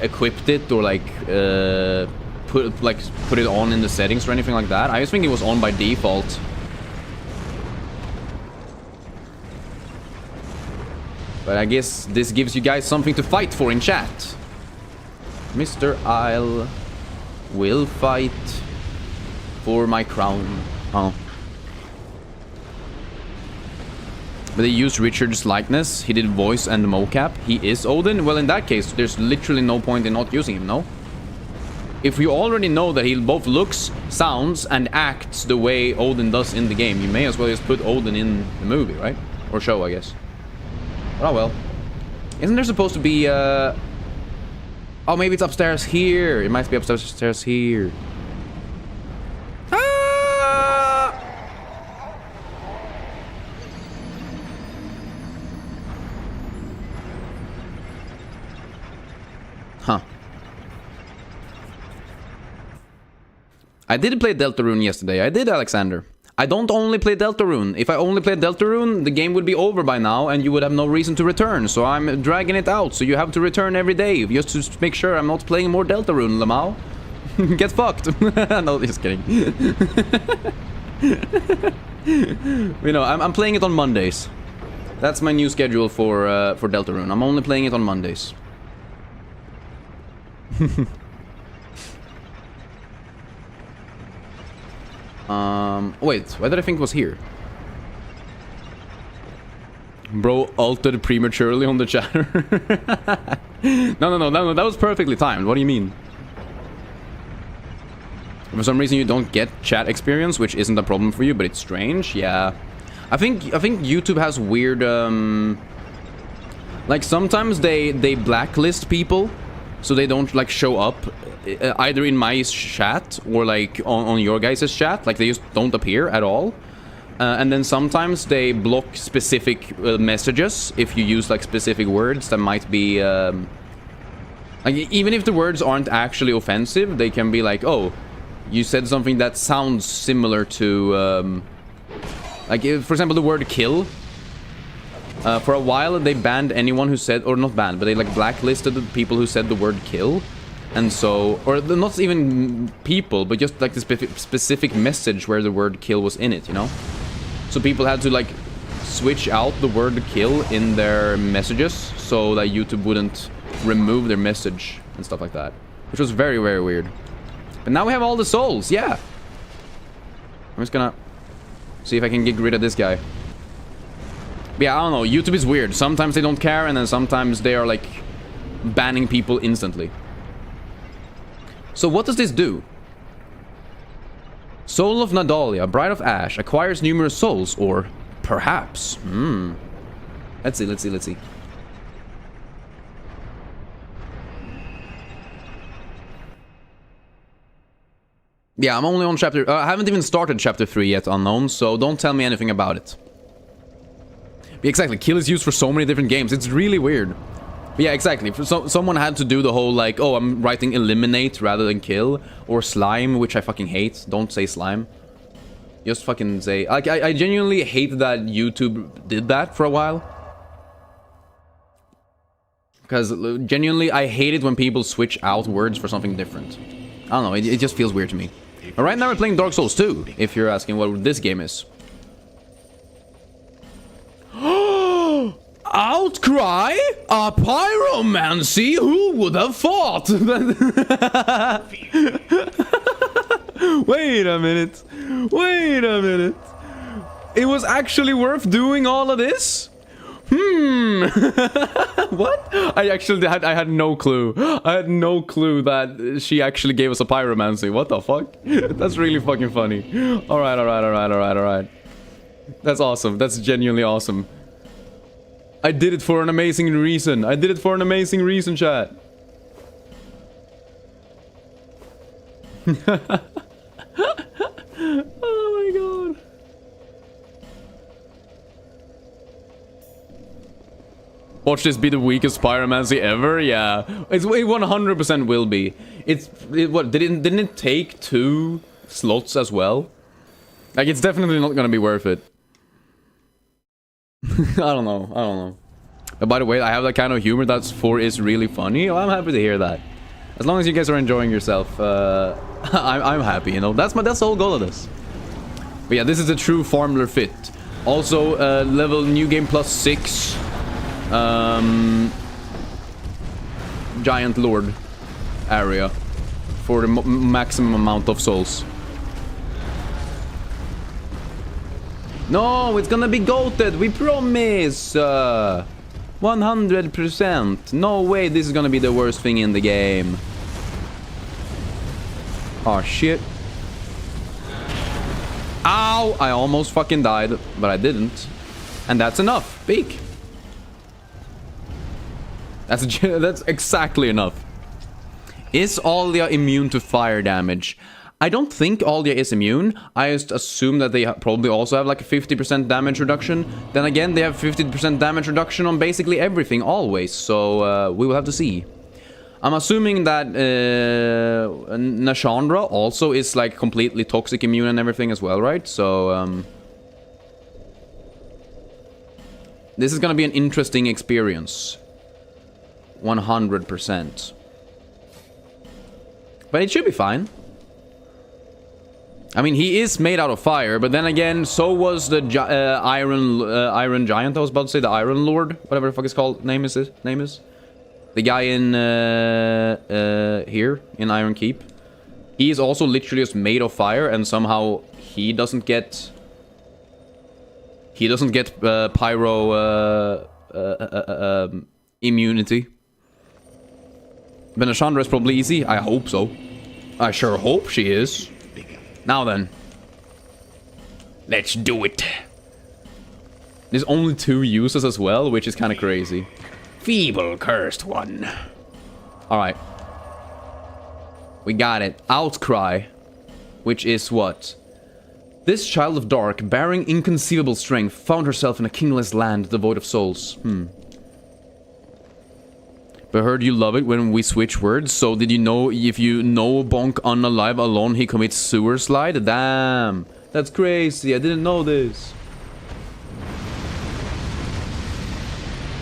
equipped it or like put it on in the settings or anything like that. I just think it was on by default. But I guess this gives you guys something to fight for in chat. Mr. Isle will fight for my crown. Oh. But they used Richard's likeness. He did voice and mocap. He is Odin. Well, in that case, there's literally no point in not using him, no? If you already know that he both looks, sounds, and acts the way Odin does in the game, you may as well just put Odin in the movie, right? Or show, I guess. Oh well. Isn't there supposed to be oh, maybe it's upstairs here. It might be upstairs here. Ah! Huh. I did play Deltarune yesterday. I did, Alexander. I don't only play Deltarune. If I only played Deltarune, the game would be over by now and you would have no reason to return. So I'm dragging it out. So you have to return every day just to make sure I'm not playing more Deltarune, Lamau. Get fucked. No, just kidding. You know, I'm playing it on Mondays. That's my new schedule for Deltarune. I'm only playing it on Mondays. Wait, why did I think it was here? Bro altered prematurely on the chatter. No, that was perfectly timed. What do you mean? For some reason you don't get chat experience, which isn't a problem for you, but it's strange. Yeah. I think YouTube has weird, like, sometimes they blacklist people, so they don't, like, show up either in my chat or like on your guys' chat. Like, they just don't appear at all. And then sometimes they block specific messages if you use like specific words that might be like, even if the words aren't actually offensive, they can be like, oh, you said something that sounds similar to like, if, for example, the word kill. For a while they banned anyone who said, or not banned, but they like blacklisted the people who said the word kill. And so, or not even people, but just like the specific message where the word kill was in it, you know? So people had to like switch out the word kill in their messages so that YouTube wouldn't remove their message and stuff like that. Which was very, very weird. But now we have all the souls, yeah! I'm just gonna see if I can get rid of this guy. But yeah, I don't know, YouTube is weird. Sometimes they don't care, and then sometimes they are like banning people instantly. So what does this do? Soul of Nadalia, Bride of Ash, acquires numerous souls, or perhaps. Let's see. Yeah, I'm only on chapter... I haven't even started chapter 3 yet, Unknown, so don't tell me anything about it. Exactly, kill is used for so many different games. It's really weird. But yeah, exactly. Someone had to do the whole, like, oh, I'm writing eliminate rather than kill. Or slime, which I fucking hate. Don't say slime. Just fucking say... Like, I genuinely hate that YouTube did that for a while. Because, genuinely, I hate it when people switch out words for something different. I don't know, it just feels weird to me. But right now we're playing Dark Souls 2, if you're asking what this game is. Outcry? A pyromancy? Who would have thought? Wait a minute. Wait a minute. It was actually worth doing all of this? What? I had no clue. I had no clue that she actually gave us a pyromancy. What the fuck? That's really fucking funny. Alright. That's awesome. That's genuinely awesome. I did it for an amazing reason. I did it for an amazing reason, chat. Oh my god. Watch this be the weakest pyromancy ever? Yeah. It 100% will be. What, didn't it take 2 slots as well? Like, it's definitely not gonna be worth it. I don't know. By the way, I have that kind of humor that's is really funny. Well, I'm happy to hear that. As long as you guys are enjoying yourself, I'm happy, you know. That's the whole goal of this. But yeah, this is a true farmer fit. Also, level new game plus 6. Giant Lord area for the maximum amount of souls. No, it's gonna be goated. We promise. 100%. No way this is gonna be the worst thing in the game. Oh shit. Ow! I almost fucking died, but I didn't. And that's enough. Peek. That's exactly enough. Is Aldia immune to fire damage? I don't think Aldia is immune. I just assume that they probably also have like a 50% damage reduction. Then again, they have 50% damage reduction on basically everything, always. So, we will have to see. I'm assuming that Nashandra also is like completely toxic immune and everything as well, right? So, this is gonna be an interesting experience. 100%. But it should be fine. I mean, he is made out of fire, but then again, so was the Iron Giant. I was about to say the Iron Lord, whatever the fuck his name is. The guy in here in Iron Keep. He is also literally just made of fire, and somehow he doesn't get pyro immunity. But Nashandra is probably easy. I hope so. I sure hope she is. Now then. Let's do it. There's only 2 uses as well, which is kind of crazy. Feeble cursed one. Alright. We got it. Outcry. Which is what? This child of dark, bearing inconceivable strength, found herself in a kingless land devoid of souls. But I heard you love it when we switch words, so did you know if you know Bonk unalive alone he commits sewer slide? Damn, that's crazy, I didn't know this.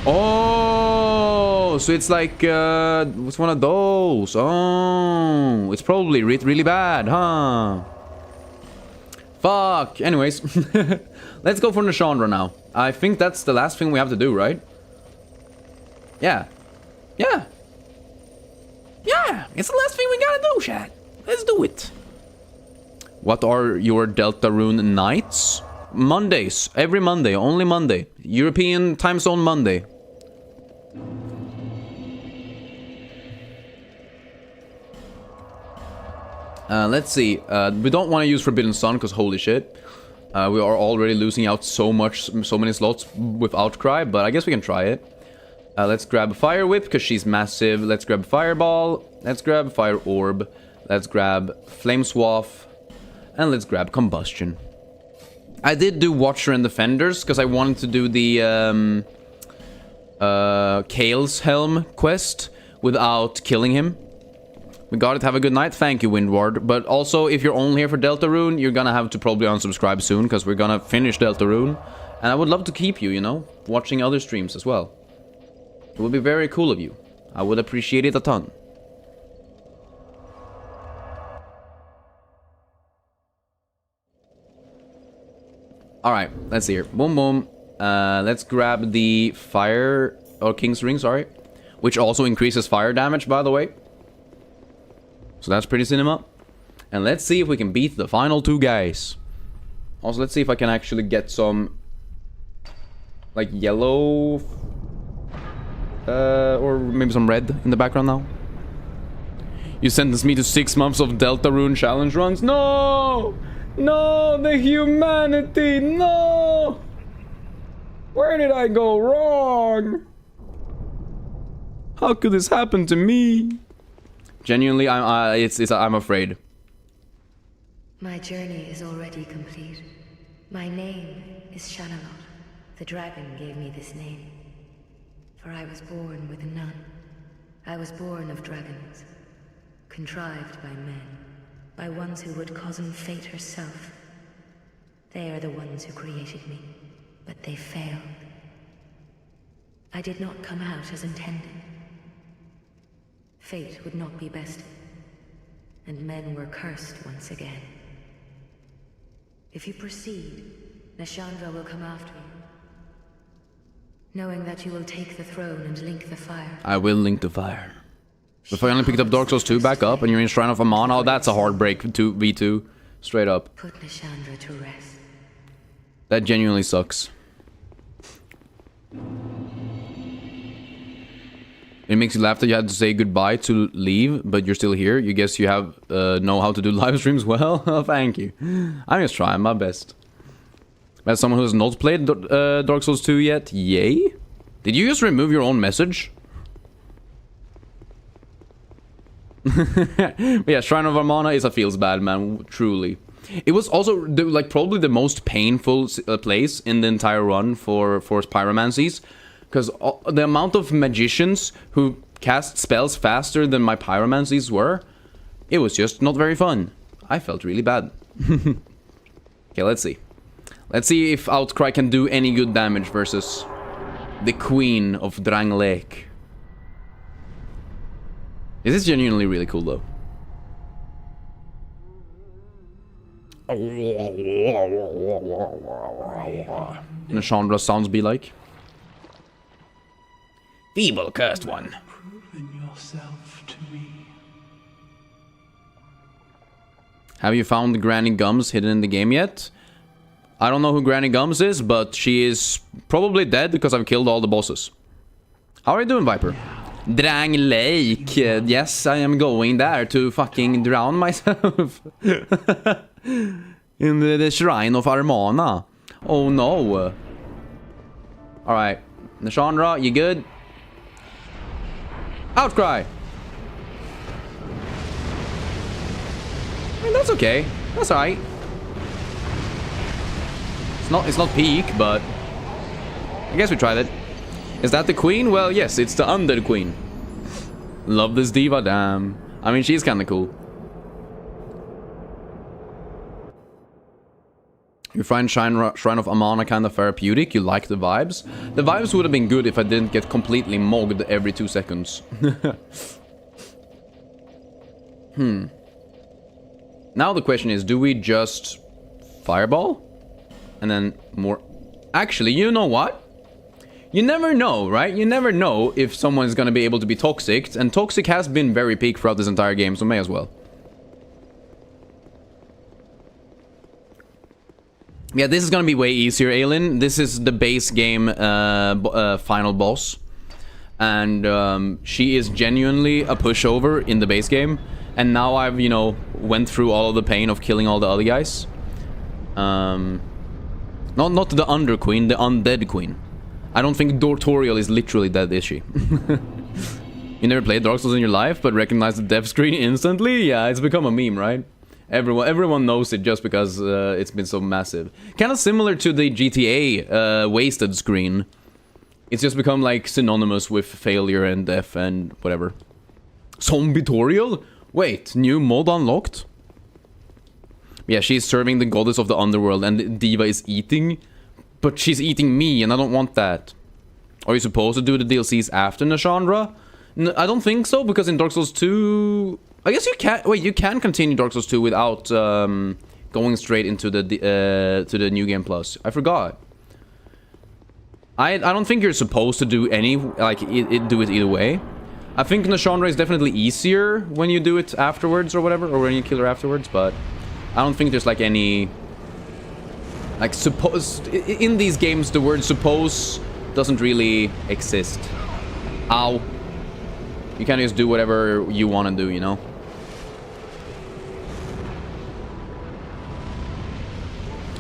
Oh, so it's like, it's one of those. Oh, it's probably really bad, huh? Fuck, anyways. Let's go for Nashandra now. I think that's the last thing we have to do, right? Yeah. Yeah. Yeah, it's the last thing we gotta do, chat. Let's do it. What are your Deltarune nights? Mondays. Every Monday. Only Monday. European time zone Monday. Let's see. We don't want to use Forbidden Sun because holy shit. We are already losing out so many slots with Outcry, but I guess we can try it. Let's grab a Fire Whip, because she's massive. Let's grab a Fireball. Let's grab Fire Orb. Let's grab Flame Swath. And let's grab Combustion. I did do Watcher and Defenders, because I wanted to do the Kale's Helm quest without killing him. We got it. Have a good night. Thank you, Windward. But also, if you're only here for Deltarune, you're gonna have to probably unsubscribe soon, because we're gonna finish Deltarune. And I would love to keep you, you know, watching other streams as well. It would be very cool of you. I would appreciate it a ton. Alright, let's see here. Boom, boom. Let's grab the fire... or King's Ring, sorry. Which also increases fire damage, by the way. So that's pretty cinema. And let's see if we can beat the final two guys. Also, let's see if I can actually get some... like, yellow... or maybe some red in the background now. You sentenced me to 6 months of Deltarune challenge runs. No! No! The humanity! No! Where did I go wrong? How could this happen to me? Genuinely, I'm afraid. My journey is already complete. My name is Shanalot. The dragon gave me this name. For I was born with none. I was born of dragons. Contrived by men. By ones who would cozen fate herself. They are the ones who created me. But they failed. I did not come out as intended. Fate would not be bested. And men were cursed once again. If you proceed, Nashandra will come after you. Knowing that you will take the throne and link the fire. I will link the fire. If I only picked up Dark Souls 2 back up and you're in Shrine of Amana, oh, that's a hard break to V2. Straight up. Put Nashandra to rest. That genuinely sucks. It makes you laugh that you had to say goodbye to leave, but you're still here. You guess you have know how to do live streams well? Thank you. I'm just trying my best. As someone who has not played Dark Souls 2 yet, yay? Did you just remove your own message? Yeah, Shrine of Amana is a feels bad, man, truly. It was also, like, probably the most painful place in the entire run for Pyromancies. Because the amount of magicians who cast spells faster than my Pyromancies were, it was just not very fun. I felt really bad. Okay, let's see. Let's see if Outcry can do any good damage versus the Queen of Drangleic. This is genuinely really cool, though. Nashandra sounds be like. Feeble cursed one. Proven yourself to me. Have you found Granny Gums hidden in the game yet? I don't know who Granny Gums is, but she is probably dead because I've killed all the bosses. How are you doing, Viper? Drangleic. Yes, I am going there to fucking drown myself. In the Shrine of Amana. Oh no. Alright. Nashandra, you good? Outcry! I mean, that's okay. That's alright. It's not peak, but I guess we tried it. Is that the queen? Well, yes, it's the undead queen. Love this diva, damn. I mean, she's kinda cool. You find Shrine of Amana kinda therapeutic, you like the vibes. The vibes would have been good if I didn't get completely mogged every 2 seconds. Now the question is, do we just fireball? And then more... Actually, you know what? You never know, right? You never know if someone's gonna be able to be toxic, and toxic has been very peak throughout this entire game, so may as well. Yeah, this is gonna be way easier, Aelin. This is the base game final boss. And she is genuinely a pushover in the base game. And now I've, you know, went through all of the pain of killing all the other guys. Not the Under Queen, the Undead Queen. I don't think Dortorial is literally dead, is she? You never played Dark Souls in your life, but recognize the death screen instantly? Yeah, it's become a meme, right? Everyone knows it just because it's been so massive. Kind of similar to the GTA wasted screen It's just become like synonymous with failure and death and whatever. Zombitorial? Wait, new mod unlocked? Yeah, she's serving the goddess of the underworld and Diva is eating. But she's eating me and I don't want that. Are you supposed to do the DLCs after Nashandra? I don't think so, because in Dark Souls 2... I guess you can... Wait, you can continue Dark Souls 2 without going straight into the to the New Game Plus. I forgot. I don't think you're supposed to do any... Like, do it either way. I think Nashandra is definitely easier when you do it afterwards or whatever, or when you kill her afterwards, but... I don't think there's like any... Like, suppose... In these games, the word suppose doesn't really exist. Ow. You can just do whatever you want to do, you know?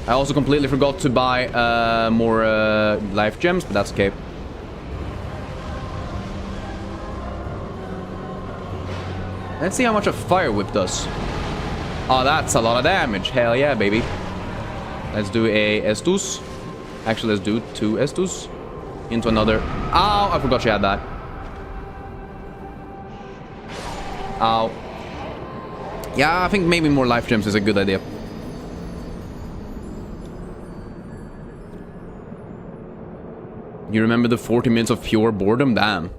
I also completely forgot to buy more life gems, but that's okay. Let's see how much a fire whip does. Oh, that's a lot of damage. Hell yeah, baby. Let's do a Estus. Actually, let's do 2 Estus. Into another... Ow! I forgot she had that. Ow. Yeah, I think maybe more life gems is a good idea. You remember the 40 minutes of pure boredom? Damn.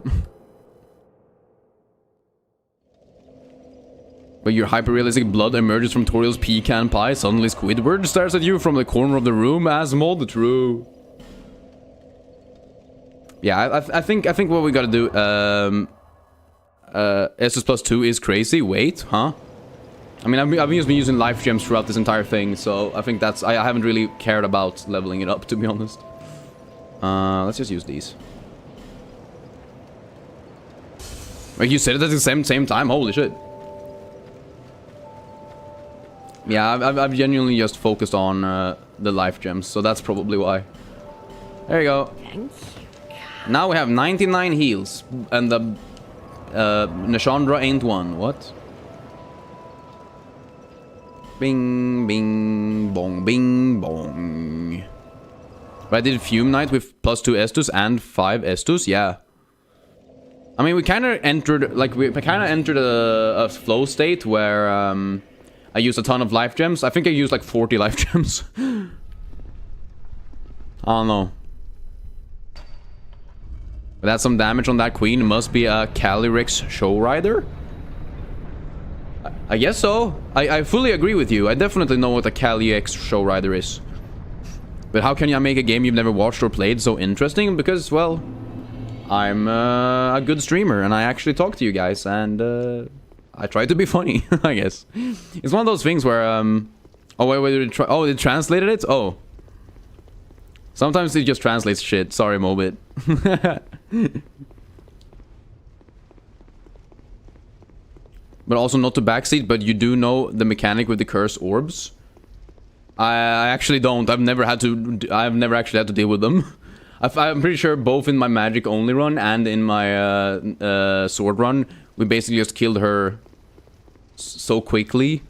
But your hyper-realistic blood emerges from Toriel's pecan pie. Suddenly Squidward stares at you from the corner of the room. Asmod, true. Yeah, I think what we gotta do... SS plus 2 is crazy. Wait, huh? I mean, I've just been using life gems throughout this entire thing, so I think that's... I haven't really cared about leveling it up, to be honest. Let's just use these. Like, you said it at the same time? Holy shit. Yeah, I've genuinely just focused on the life gems, so that's probably why. There you go. Now we have 99 heals, and the Nashandra ain't one. What? Bing, bing, bong, bing, bong. But I did Fume Knight with plus 2 Estus and 5 Estus, yeah. I mean, we kind of entered, like, a flow state where, I used a ton of life gems. I think I used like 40 life gems. I don't know. But that's some damage on that queen. It must be a Calyrex show rider. I guess so. I fully agree with you. I definitely know what a Calyrex show rider is. But how can you make a game you've never watched or played so interesting? Because, well, I'm a good streamer and I actually talk to you guys and I try to be funny, I guess. It's one of those things where, oh, wait, oh, it translated it? Oh. Sometimes it just translates shit. Sorry, Mobit. But also not to backseat, but you do know the mechanic with the cursed orbs. I actually don't. I've never actually had to deal with them. I'm pretty sure both in my magic only run and in my sword run, we basically just killed her so quickly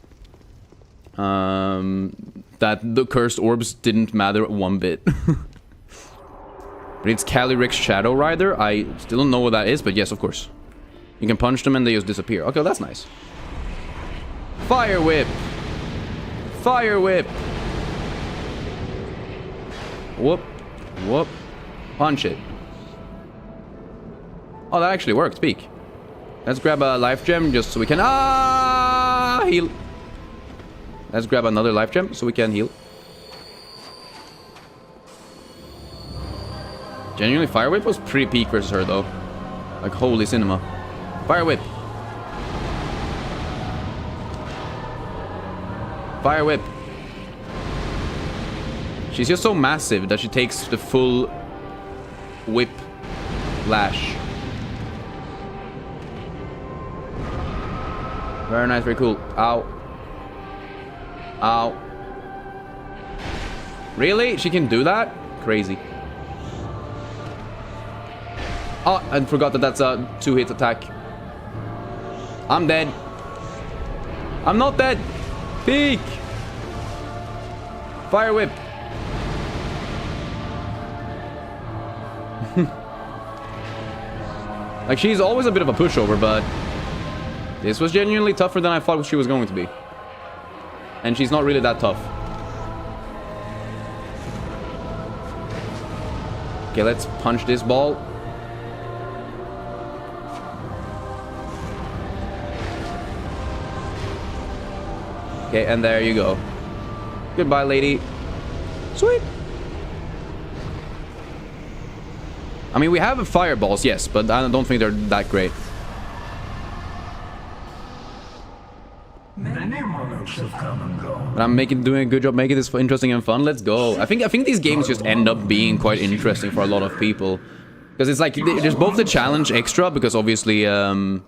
that the cursed orbs didn't matter one bit. But it's Calyrex Shadow Rider. I still don't know what that is, but yes, of course. You can punch them and they just disappear. Okay, that's nice. Fire Whip! Fire Whip! Whoop. Whoop. Punch it. Oh, that actually worked. Peek. Let's grab a life gem just so we can... heal. Let's grab another life gem so we can heal. Genuinely, Fire Whip was pretty peak versus her, though. Like, holy cinema. Fire Whip. Fire Whip. She's just so massive that she takes the full whip lash. Very nice, very cool. Ow. Ow. Really? She can do that? Crazy. Oh, I forgot that that's a 2-hit attack. I'm dead. I'm not dead. Peek. Fire Whip. Like, she's always a bit of a pushover, but this was genuinely tougher than I thought she was going to be. And she's not really that tough. Okay, let's punch this ball. Okay, and there you go. Goodbye, lady. Sweet. I mean, we have fireballs, yes, but I don't think they're that great. Many monarchs have come and gone. But I'm doing a good job making this interesting and fun. Let's go. I think these games just end up being quite interesting for a lot of people, because it's like there's both the challenge extra, because obviously I'm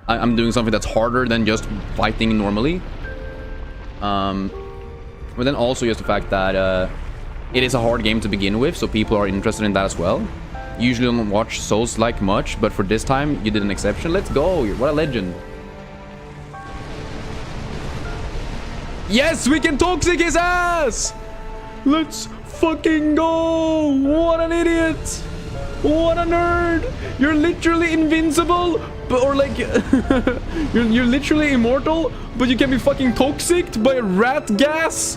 doing something that's harder than just fighting normally. But then also just the fact that it is a hard game to begin with, so people are interested in that as well. Usually don't watch Souls like much, but for this time you did an exception. Let's go. What a legend. Yes, we can toxic his ass. Let's fucking go. What an idiot. What a nerd. You're literally invincible, but, or like you're literally immortal, but you can be fucking toxic by rat gas.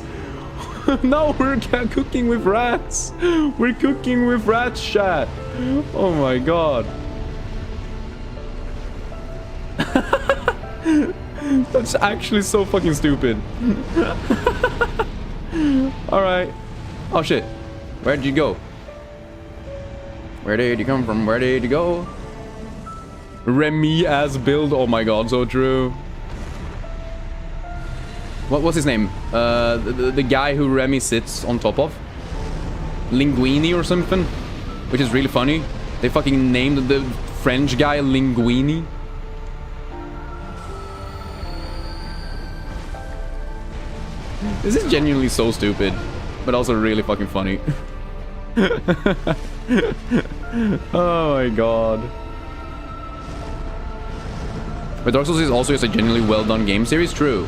Now we're cooking with rats. We're cooking with rats, chat. Oh my god. That's actually so fucking stupid. Alright. Oh shit. Where did you go? Where did you come from? Where did you go? Remy as build. Oh my god, so true. What's his name? The guy who Remy sits on top of? Linguini or something? Which is really funny. They fucking named the French guy Linguini. This is genuinely so stupid, but also really fucking funny. Oh my god. But Dark Souls is also just a genuinely well done game series, true.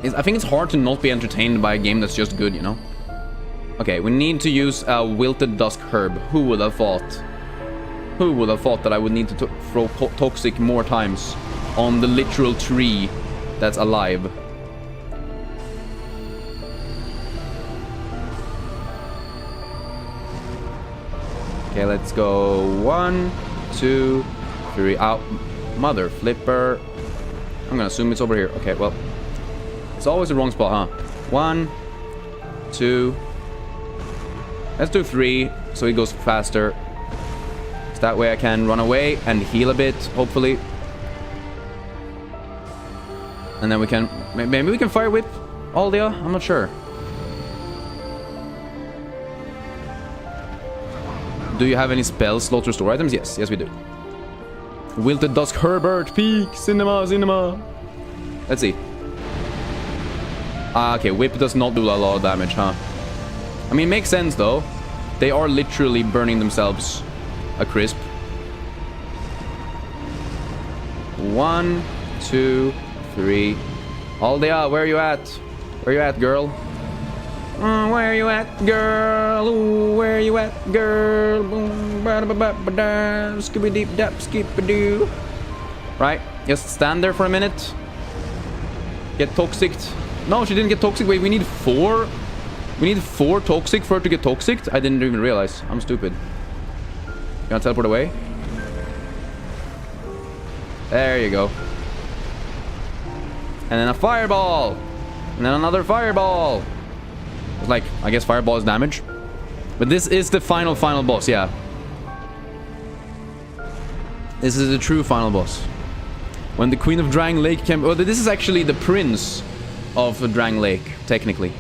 I think it's hard to not be entertained by a game that's just good, you know? Okay, we need to use a wilted dusk herb. Who would have thought? Who would have thought that I would need to throw toxic more times on the literal tree that's alive? Okay, let's go. 1, 2, 3. Out. Mother flipper. I'm gonna assume it's over here. Okay, well. It's always the wrong spot, huh? 1, 2. Let's do 3, so it goes faster. So that way I can run away and heal a bit, hopefully. And then we can... Maybe we can fire whip Aldia? I'm not sure. Do you have any spell slot restore items? Yes, yes we do. Wilted Dusk Herbert, Peak, Cinema. Let's see. Okay, whip does not do a lot of damage, huh? I mean, makes sense though. They are literally burning themselves a crisp. 1, 2, 3. Aldia, where are you at? Where are you at, girl? Where are you at, girl? Ooh, where are you at, girl? Skibby-deep-dap, skip-a-doo. Right, just stand there for a minute. Get toxic. No, she didn't get toxic. Wait, we need 4. We need 4 toxic for her to get toxic. I didn't even realize. I'm stupid. You gonna teleport away? There you go. And then a fireball. And then another fireball. It's like, I guess fireball is damage. But this is the final boss, yeah. This is the true final boss. When the Queen of Drangleic came... Oh, this is actually the prince of Drangleic, technically.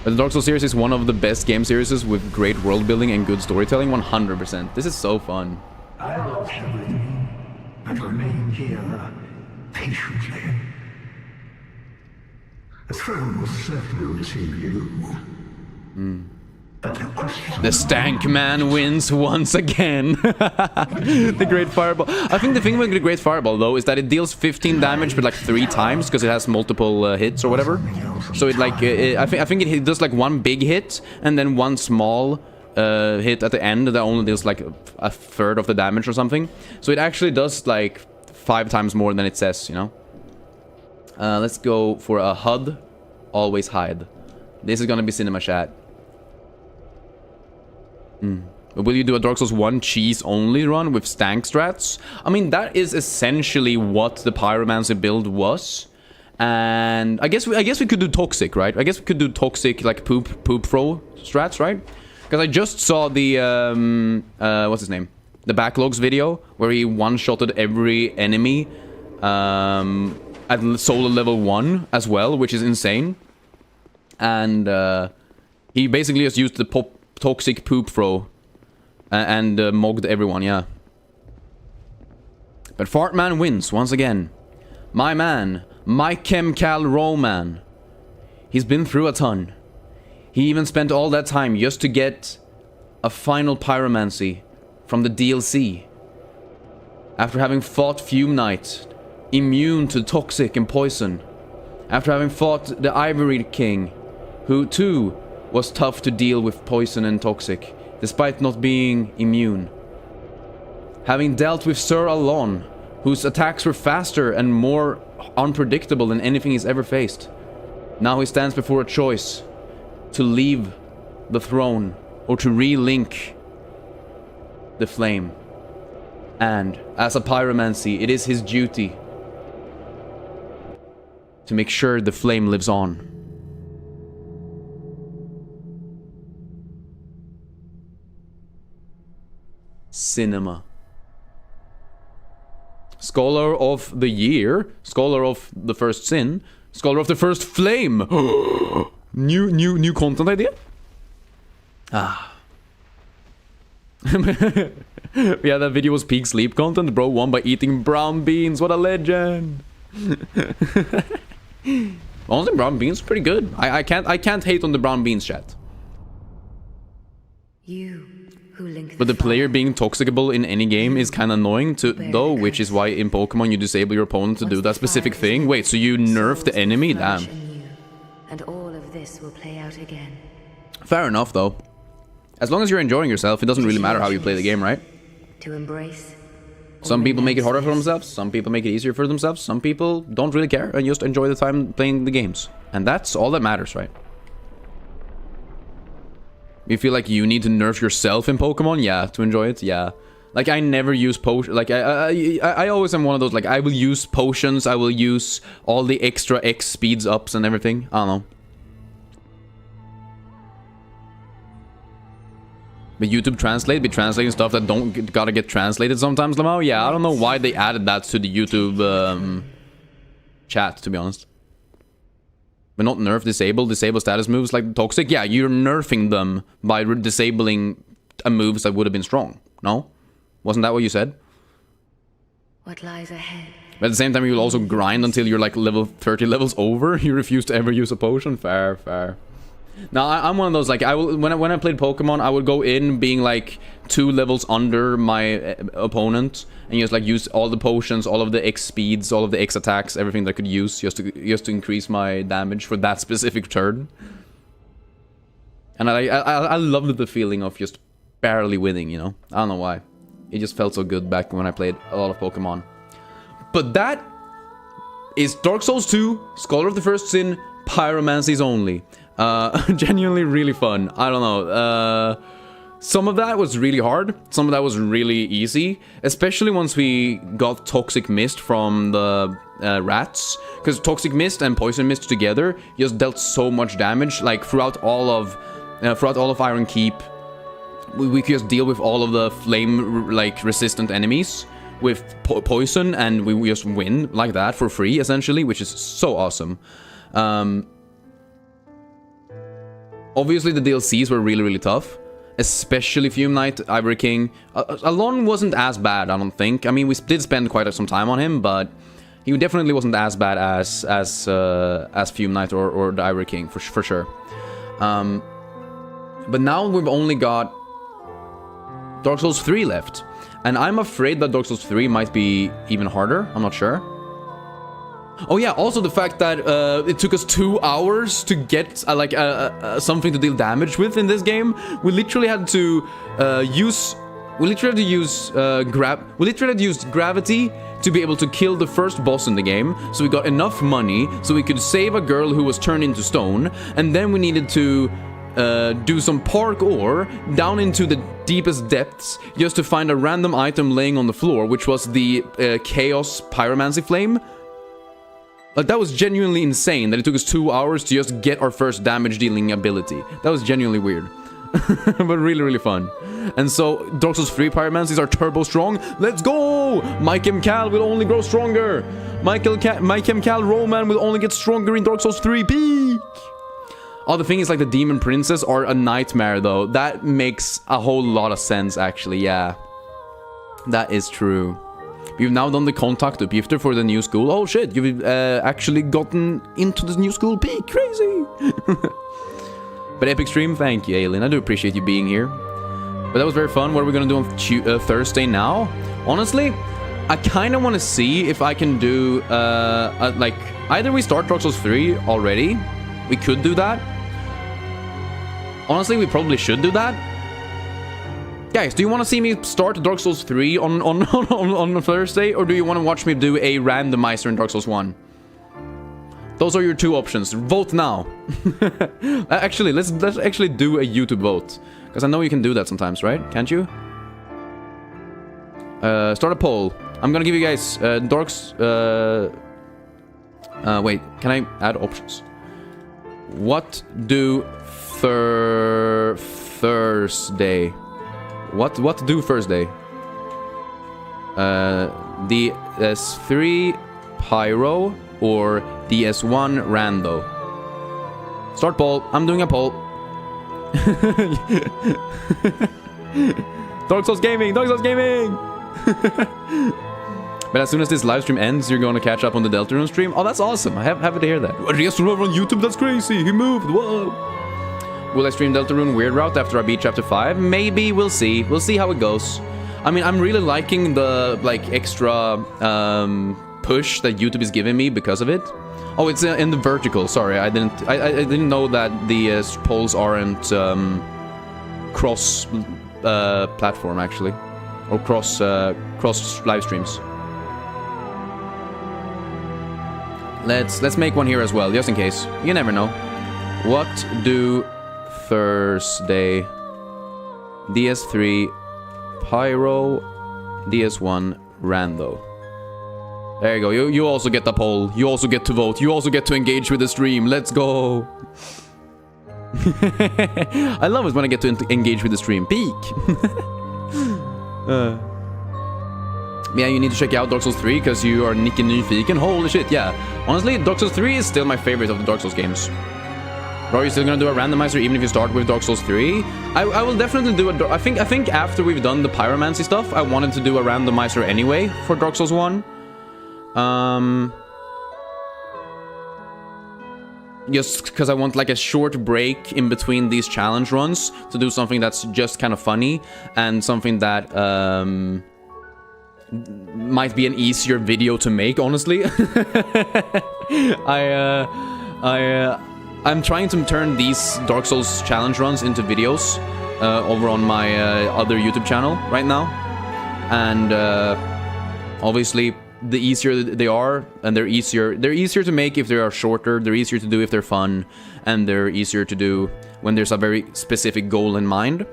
But the Dark Souls series is one of the best game series with great world building and good storytelling, 100%. This is so fun. I lost everything, but remain here, patiently. The throne will certainly receive you. But the question... The Stank Man wins once again. The Great Fireball. I think the thing with the Great Fireball, though, is that it deals 15 damage, but like 3 times, because it has multiple hits or whatever. So it like, I think it does like 1 big hit, and then 1 small hit at the end that only deals like a third of the damage or something. So it actually does like 5 times more than it says, you know. Let's go for a HUD. Always hide. This is gonna be cinema chat. Will you do a Dark Souls 1 cheese only run with stank strats? I mean, that is essentially what the Pyromancy build was. And I guess we could do toxic, right? I guess we could do toxic like poop throw strats, right? Because I just saw the what's his name? The Backlogs video where he one-shotted every enemy at solo level 1 as well, which is insane. And he basically just used the toxic poop throw and mogged everyone, yeah. But Fartman wins once again. My man, Michemcal Roman. He's been through a ton. He even spent all that time just to get a final pyromancy from the DLC. After having fought Fume Knight, immune to toxic and poison. After having fought the Ivory King, who too was tough to deal with poison and toxic, despite not being immune. Having dealt with Sir Alon, whose attacks were faster and more unpredictable than anything he's ever faced. Now he stands before a choice. To leave the throne or to re-link the flame. And as a pyromancy, it is his duty to make sure the flame lives on. Cinema. Scholar of the Year, Scholar of the First Sin, Scholar of the First Flame. New content idea? Ah. Yeah, that video was peak sleep content. Bro won by eating brown beans. What a legend. Honestly, brown beans are pretty good. I can't hate on the brown beans chat. You who link But the player being toxicable in any game is kind of annoying though, which is why in Pokemon you disable your opponent to do that specific thing. Wait, so you nerf the enemy? Damn. And all of this will play out again. Fair enough though. As long as you're enjoying yourself, it doesn't really matter how you play the game, right? To embrace. Some people make it harder for themselves, some people make it easier for themselves, some people don't really care and just enjoy the time playing the games. And that's all that matters, right? You feel like you need to nerf yourself in Pokemon? Yeah, to enjoy it? Yeah. Like, I never use potions. Like, I always am one of those, like, I will use potions, I will use all the extra X speeds ups and everything. I don't know. But YouTube Translate be translating stuff that don't gotta get translated sometimes, Lamau? Yeah, I don't know why they added that to the YouTube chat, to be honest. But not nerf, disable status moves like Toxic. Yeah, you're nerfing them by disabling moves that would have been strong. No? Wasn't that what you said? What lies ahead? But at the same time, you'll also grind until you're like level 30 levels over. You refuse to ever use a potion. Fair, fair. Now, I'm one of those, like, when I played Pokemon, I would go in being like 2 levels under my opponent and just like use all the potions, all of the X speeds, all of the X attacks, everything that I could use just to increase my damage for that specific turn. And I loved the feeling of just barely winning, you know? I don't know why. It just felt so good back when I played a lot of Pokemon. But that is Dark Souls 2, Scholar of the First Sin, Pyromancies only. Genuinely really fun. I don't know. Some of that was really hard. Some of that was really easy. Especially once we got Toxic Mist from the rats. Because Toxic Mist and Poison Mist together just dealt so much damage. Like throughout all of Iron Keep, we could just deal with all of the flame like resistant enemies with poison, and we just win like that for free essentially, which is so awesome. Obviously, the DLCs were really, really tough. Especially Fume Knight, Ivory King. Alon wasn't as bad, I don't think. I mean, we did spend quite some time on him, but he definitely wasn't as bad as Fume Knight or the Ivory King, for sure. But now we've only got Dark Souls 3 left. And I'm afraid that Dark Souls 3 might be even harder. I'm not sure. Oh yeah, also the fact that it took us 2 hours to get something to deal damage with in this game. We literally had to use gravity to be able to kill the first boss in the game. So we got enough money so we could save a girl who was turned into stone, and then we needed to do some parkour down into the deepest depths just to find a random item laying on the floor, which was the Chaos Pyromancy Flame. Like, that was genuinely insane that it took us 2 hours to just get our first damage dealing ability. That was genuinely weird. But really, really fun. And so, Dark Souls 3 Pyromancies are turbo strong. Let's go! Michemcal will only grow stronger. Michemcal Roman will only get stronger in Dark Souls 3. Peak! Oh, the thing is, like, the Demon Princess are a nightmare, though. That makes a whole lot of sense, actually, yeah. That is true. We've now done the contact uppgifter for the new school. Oh shit, you've actually gotten into this new school. Peak, crazy! But epic stream, thank you, Ailin. I do appreciate you being here. But that was very fun. What are we gonna do on Thursday now? Honestly, I kind of want to see if I can do, like, either we start Dark Souls 3 already. We could do that. Honestly, we probably should do that. Guys, do you want to see me start Dark Souls 3 on Thursday, or do you want to watch me do a randomizer in Dark Souls 1? Those are your two options. Vote now. Actually, let's actually do a YouTube vote, because I know you can do that sometimes, right? Can't you? Start a poll. I'm gonna give you guys wait, can I add options? What do Thursday? What do Thursday? DS3 Pyro or DS1 Rando? Start poll. I'm doing a poll. Dark Souls Gaming! Dark Souls Gaming! But as soon as this live stream ends, you're going to catch up on the Deltarune stream. Oh, that's awesome. I happy to hear that. Reason over on YouTube, that's crazy. He moved. Whoa. Will I stream Deltarune Weird Route after I beat Chapter 5? Maybe. We'll see. We'll see how it goes. I mean, I'm really liking the, like, extra push that YouTube is giving me because of it. Oh, it's in the vertical. Sorry, I didn't know that the polls aren't cross platform, actually. Or cross live streams. Let's make one here as well, just in case. You never know. What do Thursday DS3 Pyro DS1 Rando? There you go. You also get the poll. You also get to vote. You also get to engage with the stream. Let's go. I love it when I get to engage with the stream. Peak. Yeah, you need to check out Dark Souls 3 because you are Nicky Nyfiken. Holy shit, yeah. Honestly, Dark Souls 3 is still my favorite of the Dark Souls games. Bro, are you still gonna do a randomizer even if you start with Dark Souls 3? I will definitely do a... I think after we've done the Pyromancy stuff, I wanted to do a randomizer anyway for Dark Souls 1. Just because I want like a short break in between these challenge runs to do something that's just kind of funny and something that might be an easier video to make, honestly. I'm trying to turn these Dark Souls challenge runs into videos over on my other YouTube channel right now, and obviously the easier they are, and they're easier to make if they are shorter, they're easier to do if they're fun, and they're easier to do when there's a very specific goal in mind.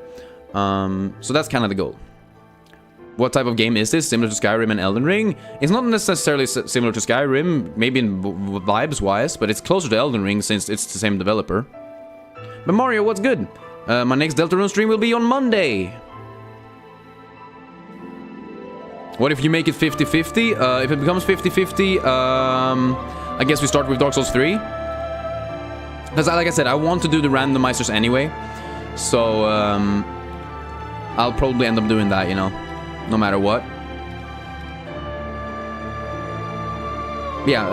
So that's kind of the goal. What type of game is this? Similar to Skyrim and Elden Ring? It's not necessarily similar to Skyrim, maybe in vibes-wise, but it's closer to Elden Ring since it's the same developer. But Mario, what's good? My next Deltarune stream will be on Monday. What if you make it 50-50? If it becomes 50-50, I guess we start with Dark Souls 3. Because, like I said, I want to do the randomizers anyway. So, I'll probably end up doing that, you know. No matter what. Yeah,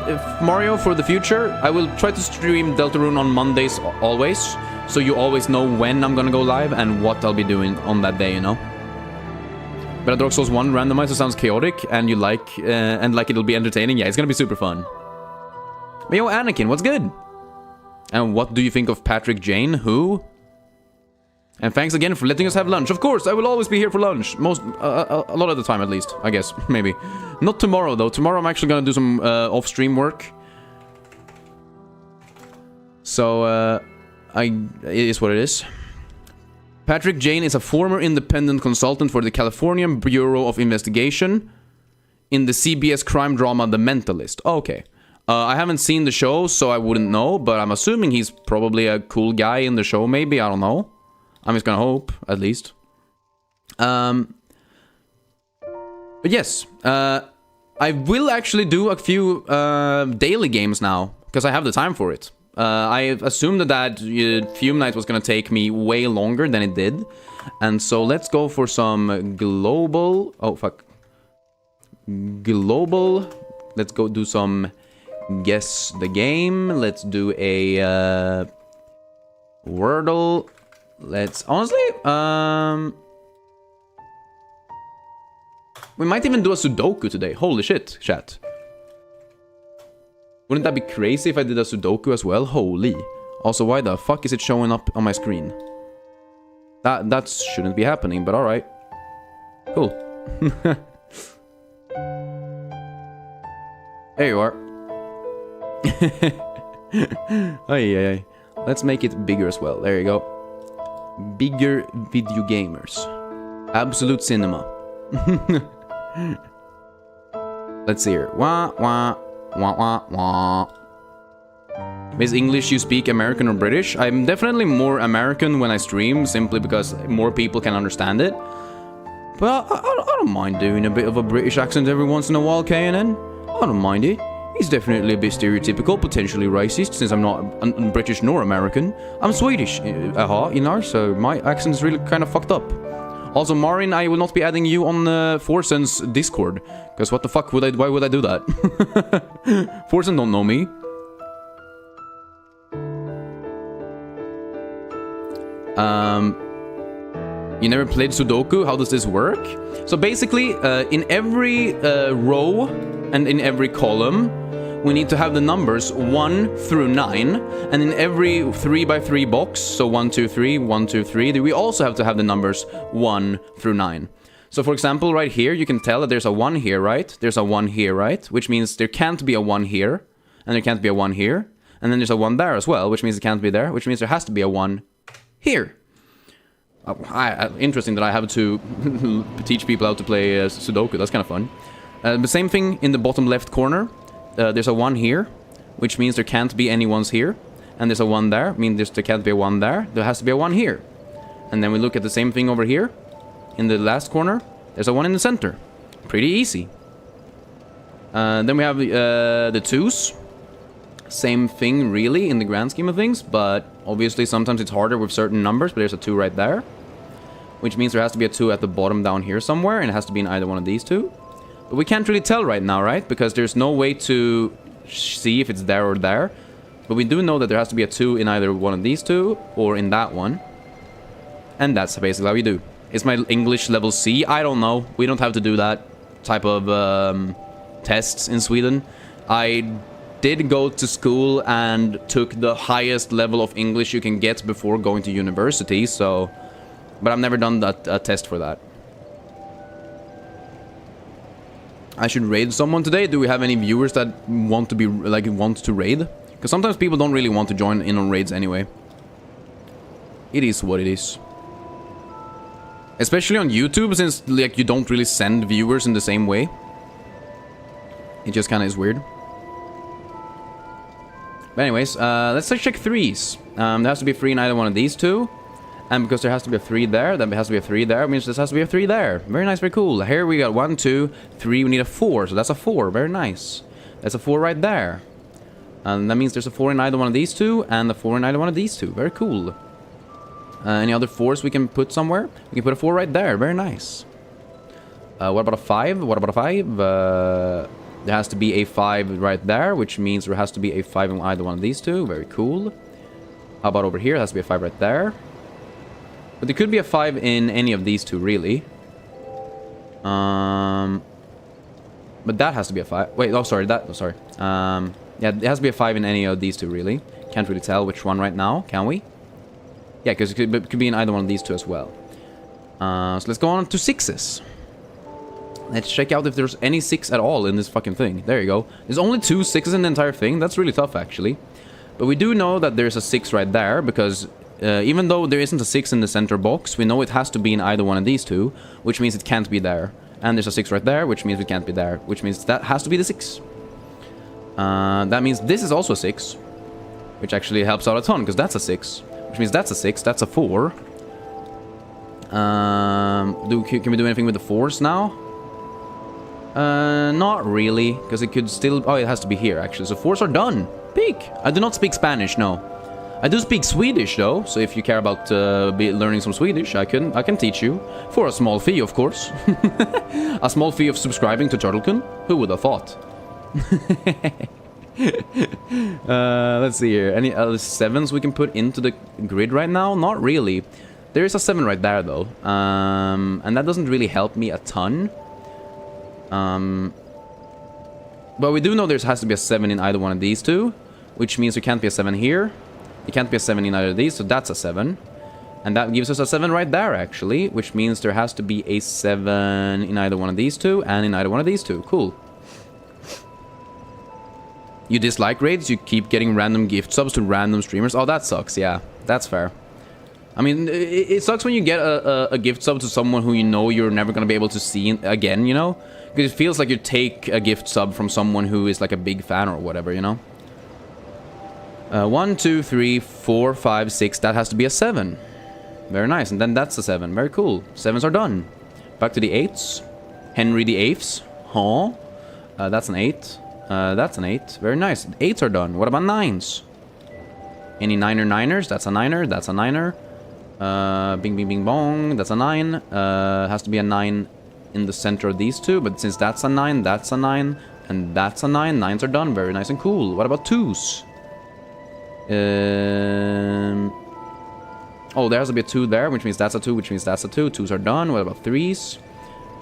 if Mario, for the future, I will try to stream Deltarune on Mondays always. So you always know when I'm gonna go live and what I'll be doing on that day, you know. But a Dark Souls 1 randomizer sounds chaotic, and you like, and like it'll be entertaining. Yeah, it's gonna be super fun. But yo, Anakin, what's good? And what do you think of Patrick Jane? Who? And thanks again for letting us have lunch. Of course, I will always be here for lunch. Most, a lot of the time at least, I guess, maybe. Not tomorrow though. Tomorrow I'm actually gonna do some off-stream work. So, it is what it is. Patrick Jane is a former independent consultant for the California Bureau of Investigation in the CBS crime drama The Mentalist. Okay. I haven't seen the show, so I wouldn't know, but I'm assuming he's probably a cool guy in the show, maybe. I don't know. I'm just gonna hope, at least. But yes, I will actually do a few daily games now, because I have the time for it. I assumed that Fume Night was gonna take me way longer than it did. And so let's go for some global... Oh, fuck. Global. Let's go do some guess the game. Let's do a Wordle. Let's... Honestly, we might even do a Sudoku today. Holy shit, chat. Wouldn't that be crazy if I did a Sudoku as well? Holy. Also, why the fuck is it showing up on my screen? That shouldn't be happening, but alright. Cool. There you are. Ay. Let's make it bigger as well. There you go. Bigger video gamers. Absolute cinema. Let's see here. Wah, wah. Wah, wah, wah. Is English you speak American or British? I'm definitely more American when I stream, simply because more people can understand it. But I don't mind doing a bit of a British accent every once in a while, KNN. I don't mind it. It's definitely a bit stereotypical, potentially racist, since I'm not British nor American. I'm Swedish, you know, so my accent is really kind of fucked up. Also, Marin, I will not be adding you on Forsen's Discord. Because what the fuck would why would I do that? Forsen don't know me. You never played Sudoku? How does this work? So basically, in every row and in every column, we need to have the numbers 1 through 9, and in every 3x3 box, so 1, 2, 3, 1, 2, 3, we also have to have the numbers 1 through 9. So for example, right here, you can tell that there's a 1 here, right? There's a 1 here, right? Which means there can't be a 1 here, and there can't be a 1 here, and then there's a 1 there as well, which means it can't be there, which means there has to be a 1 here. Interesting that I have to teach people how to play Sudoku, that's kind of fun. The same thing in the bottom left corner. There's a 1 here, which means there can't be any 1s here. And there's a 1 there, means there can't be a 1 there. There has to be a 1 here. And then we look at the same thing over here. In the last corner, there's a 1 in the center. Pretty easy. Then we have the 2s. Same thing, really, in the grand scheme of things. But obviously, sometimes it's harder with certain numbers. But there's a 2 right there. Which means there has to be a 2 at the bottom down here somewhere. And it has to be in either one of these two. But we can't really tell right now, right? Because there's no way to see if it's there or there. But we do know that there has to be a 2 in either one of these two, or in that one. And that's basically how we do. Is my English level C? I don't know. We don't have to do that type of tests in Sweden. I did go to school and took the highest level of English you can get before going to university, so... But I've never done that test for that. I should raid someone today. Do we have any viewers that want to be want to raid? Because sometimes people don't really want to join in on raids anyway. It is what it is. Especially on YouTube, since like you don't really send viewers in the same way. It just kind of is weird. But anyways, let's check 3s. There has to be a 3 in either one of these two. And because there has to be a 3 there, then there has to be a 3 there, means there has to be a 3 there. Very nice, very cool. Here we got 1, 2, 3, we need a 4, so that's a 4, very nice. That's a 4 right there. And that means there's a 4 in either one of these two, and a 4 in either one of these two, very cool. Any other 4s we can put somewhere? We can put a 4 right there, very nice. What about a 5? What about a 5? There has to be a 5 right there, which means there has to be a 5 in either one of these two, very cool. How about over here? There has to be a 5 right there. But there could be a 5 in any of these two, really. But that has to be a 5. Wait, oh, sorry, sorry. Yeah, it has to be a 5 in any of these two, really. Can't really tell which one right now, can we? Yeah, because it could be in either one of these two as well. So let's go on to 6s. Let's check out if there's any 6 at all in this fucking thing. There you go. There's only 2 6s in the entire thing. That's really tough, actually. But we do know that there's a 6 right there, because even though there isn't a 6 in the center box, we know it has to be in either one of these two, which means it can't be there. And there's a 6 right there, which means it can't be there, which means that has to be the 6. That means this is also a 6, which actually helps out a ton, because that's a 6. Which means that's a 6, that's a 4. Can we do anything with the 4s now? Not really, because it could still... Oh, it has to be here, actually. So 4s are done. Peak. I do not speak Spanish, no. I do speak Swedish, though, so if you care about learning some Swedish, I can teach you. For a small fee, of course. A small fee of subscribing to Turtlecon? Who would have thought? Let's see here. Any other 7s we can put into the grid right now? Not really. There is a 7 right there, though. And that doesn't really help me a ton. But we do know there has to be a 7 in either one of these two, which means there can't be a 7 here. It can't be a 7 in either of these, so that's a 7. And that gives us a 7 right there, actually, which means there has to be a 7 in either one of these two and in either one of these two. Cool. You dislike raids, you keep getting random gift subs to random streamers. Oh, that sucks, yeah. That's fair. I mean, it sucks when you get a gift sub to someone who you know you're never going to be able to see again, you know? Because it feels like you take a gift sub from someone who is like a big fan or whatever, you know? 1, 2, 3, 4, 5, 6. That has to be a 7. Very nice. And then that's a 7. Very cool. 7s are done. Back to the 8s. Henry the 8s. Huh? That's an 8. That's an 8. Very nice. 8s are done. What about 9s? Any 9ers? That's a 9er. That's a 9er. Bing, bing, bing, bong. That's a 9. Has to be a 9 in the center of these two. But since that's a 9, that's a 9. And that's a 9. 9s are done. Very nice and cool. What about 2s? Oh, there has to be a 2 there, which means that's a 2, which means that's a 2. 2s are done. What about 3s?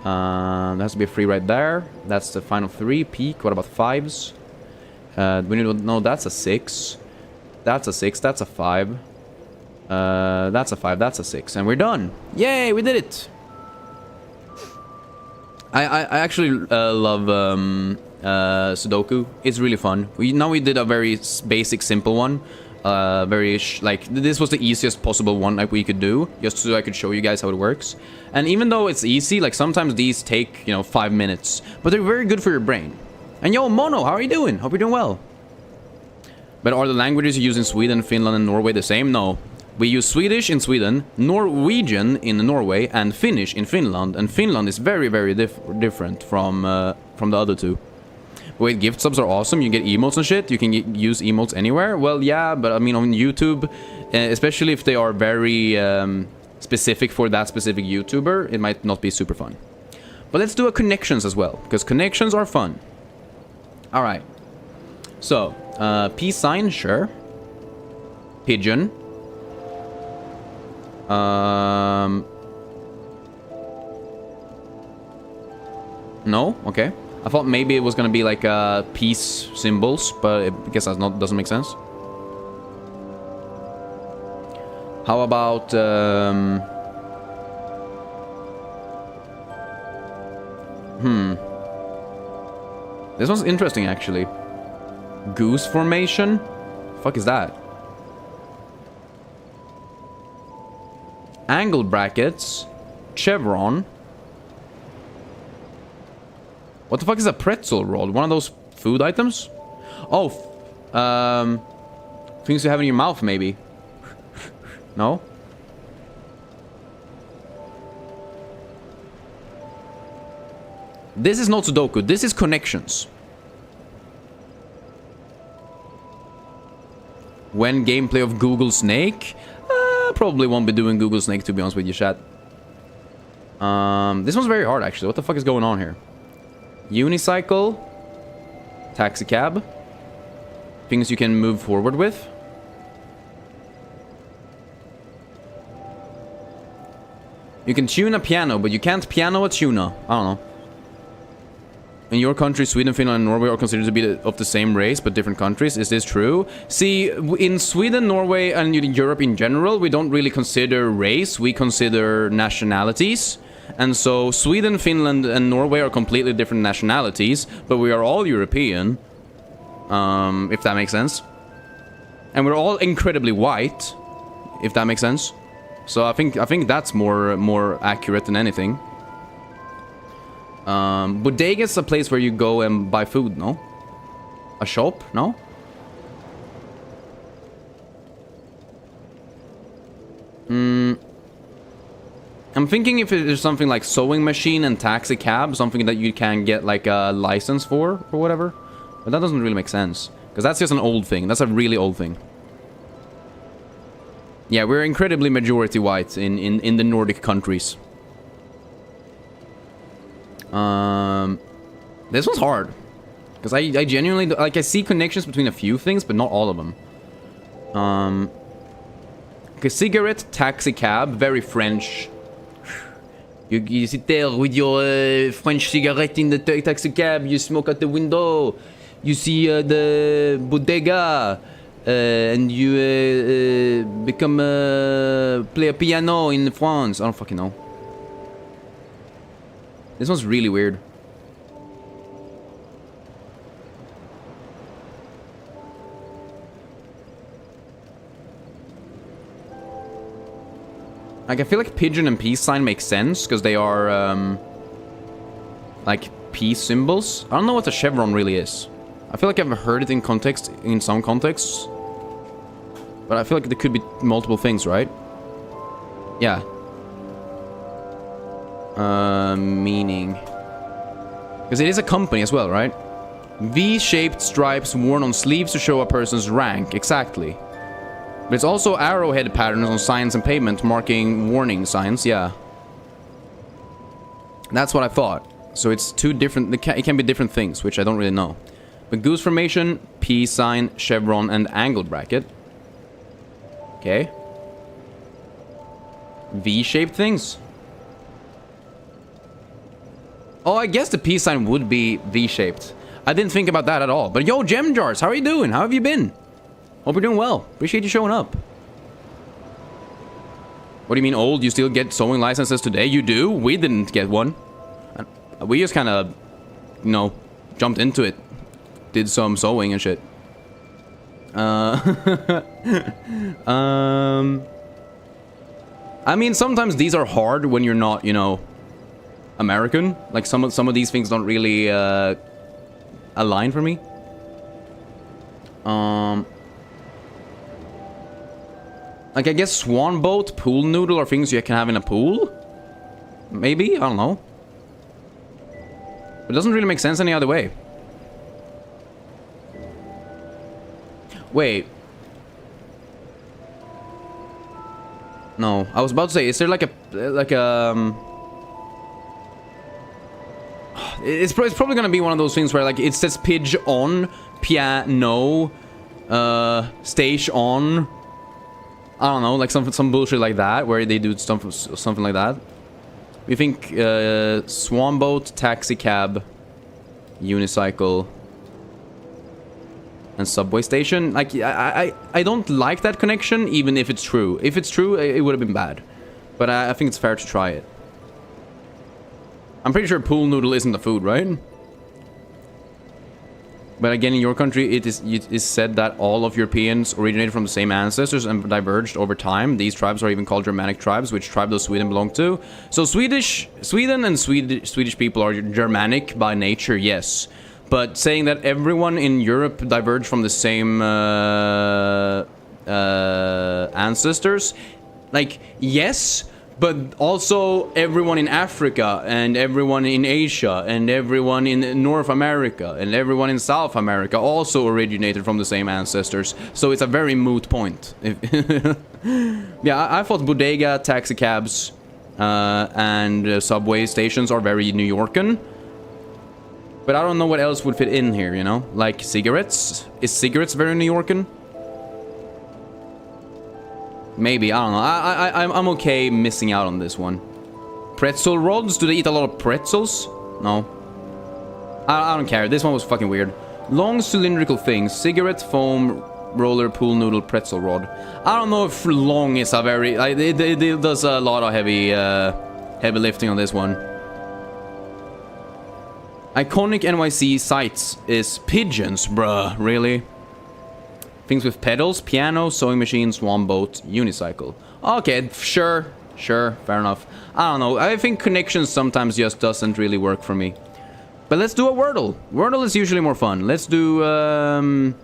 There has to be a 3 right there. That's the final 3. Peak. What about 5s? We need to know that's a 6. That's a 6. That's a 5. That's a 5. That's a 6. And we're done. Yay, we did it. I actually love Sudoku. It's really fun. We did a very basic, simple one. This was the easiest possible one like we could do, just so I could show you guys how it works. And even though it's easy, like sometimes these take, 5 minutes, but they're very good for your brain. And yo, Mono, how are you doing? Hope you're doing well. But are the languages you use in Sweden, Finland, and Norway the same? No. We use Swedish in Sweden, Norwegian in Norway, and Finnish in Finland. And Finland is very, very different from the other two. Wait, gift subs are awesome. You get emotes and shit. You can use emotes anywhere. Well, yeah, but I mean on YouTube, especially if they are very specific for that specific YouTuber, it might not be super fun. But let's do a connections as well, because connections are fun. All right. So, peace sign, sure. Pigeon. No? Okay. I thought maybe it was gonna be like peace symbols, but I guess that doesn't make sense. How about this one's interesting actually. Goose formation? Fuck is that? Angle brackets, chevron. What the fuck is a pretzel roll? One of those food items? Oh, things you have in your mouth, maybe. No? This is not Sudoku. This is connections. When gameplay of Google Snake? Probably won't be doing Google Snake, to be honest with you, chat. This one's very hard, actually. What the fuck is going on here? Unicycle. Taxicab. Things you can move forward with. You can tune a piano, but you can't piano a tuna. I don't know. In your country, Sweden, Finland, and Norway are considered to be of the same race, but different countries. Is this true? See, in Sweden, Norway, and in Europe in general, we don't really consider race. We consider nationalities. And so Sweden, Finland, and Norway are completely different nationalities, but we are all European. If that makes sense. And we're all incredibly white, if that makes sense. So I think that's more accurate than anything. Bodega is a place where you go and buy food, no? A shop, no? I'm thinking if there's something like sewing machine and taxi cab, something that you can get like a license for or whatever. But that doesn't really make sense. Because that's just an old thing. That's a really old thing. Yeah, we're incredibly majority white in the Nordic countries. This one's hard. Because I genuinely... Like, I see connections between a few things, but not all of them. Okay, cigarette, taxi cab, very French. You sit there with your French cigarette in the taxi cab, you smoke out the window, you see the bodega, and you become play a piano in France. I don't fucking know. This one's really weird. Like, I feel like pigeon and peace sign makes sense, because they are, like, peace symbols. I don't know what a chevron really is. I feel like I've heard it in context, in some contexts. But I feel like there could be multiple things, right? Yeah. Meaning... Because it is a company as well, right? V-shaped stripes worn on sleeves to show a person's rank. Exactly. But it's also arrowhead patterns on signs and pavement marking warning signs, yeah. That's what I thought. So it's two different... It can be different things, which I don't really know. But goose formation, P sign, chevron, and angle bracket. Okay. V-shaped things. Oh, I guess the P sign would be V-shaped. I didn't think about that at all. But yo, Gem Jars, how are you doing? How have you been? Hope you're doing well. Appreciate you showing up. What do you mean old? You still get sewing licenses today? You do? We didn't get one. We just kind of, you know, jumped into it. Did some sewing and shit. I mean, sometimes these are hard when you're not, you know, American. Like, some of these things don't really align for me. Like, I guess swan boat, pool noodle are things you can have in a pool? Maybe? I don't know. It doesn't really make sense any other way. Wait. No, I was about to say, is there like a... It's probably gonna be one of those things where, like, it says pidge on, piano, stage on... I don't know, like some bullshit like that, where they do something like that. We think swan boat, taxi cab, unicycle, and subway station. Like, I don't like that connection, even if it's true. If it's true, it would have been bad. But I think it's fair to try it. I'm pretty sure pool noodle isn't a food, right? But again, in your country, it is said that all of Europeans originated from the same ancestors and diverged over time. These tribes are even called Germanic tribes, which tribe does Sweden belong to? So Sweden and Swedish people are Germanic by nature, yes. But saying that everyone in Europe diverged from the same ancestors, like, yes. But also everyone in Africa, and everyone in Asia, and everyone in North America, and everyone in South America also originated from the same ancestors. So it's a very moot point. Yeah, I thought bodega, taxi cabs, and subway stations are very New Yorkan. But I don't know what else would fit in here, you know? Like cigarettes? Is cigarettes very New Yorkan? Maybe, I don't know. I'm okay missing out on this one. Pretzel rods? Do they eat a lot of pretzels? No. I don't care. This one was fucking weird. Long cylindrical things. Cigarette, foam, roller, pool noodle, pretzel rod. I don't know if long is a very... it does a lot of heavy lifting on this one. Iconic NYC sights is pigeons, bruh. Really? Things with pedals, piano, sewing machine, swan boat, unicycle. Okay, sure. Sure, fair enough. I don't know. I think connections sometimes just doesn't really work for me. But let's do a Wordle. Wordle is usually more fun. Let's do, not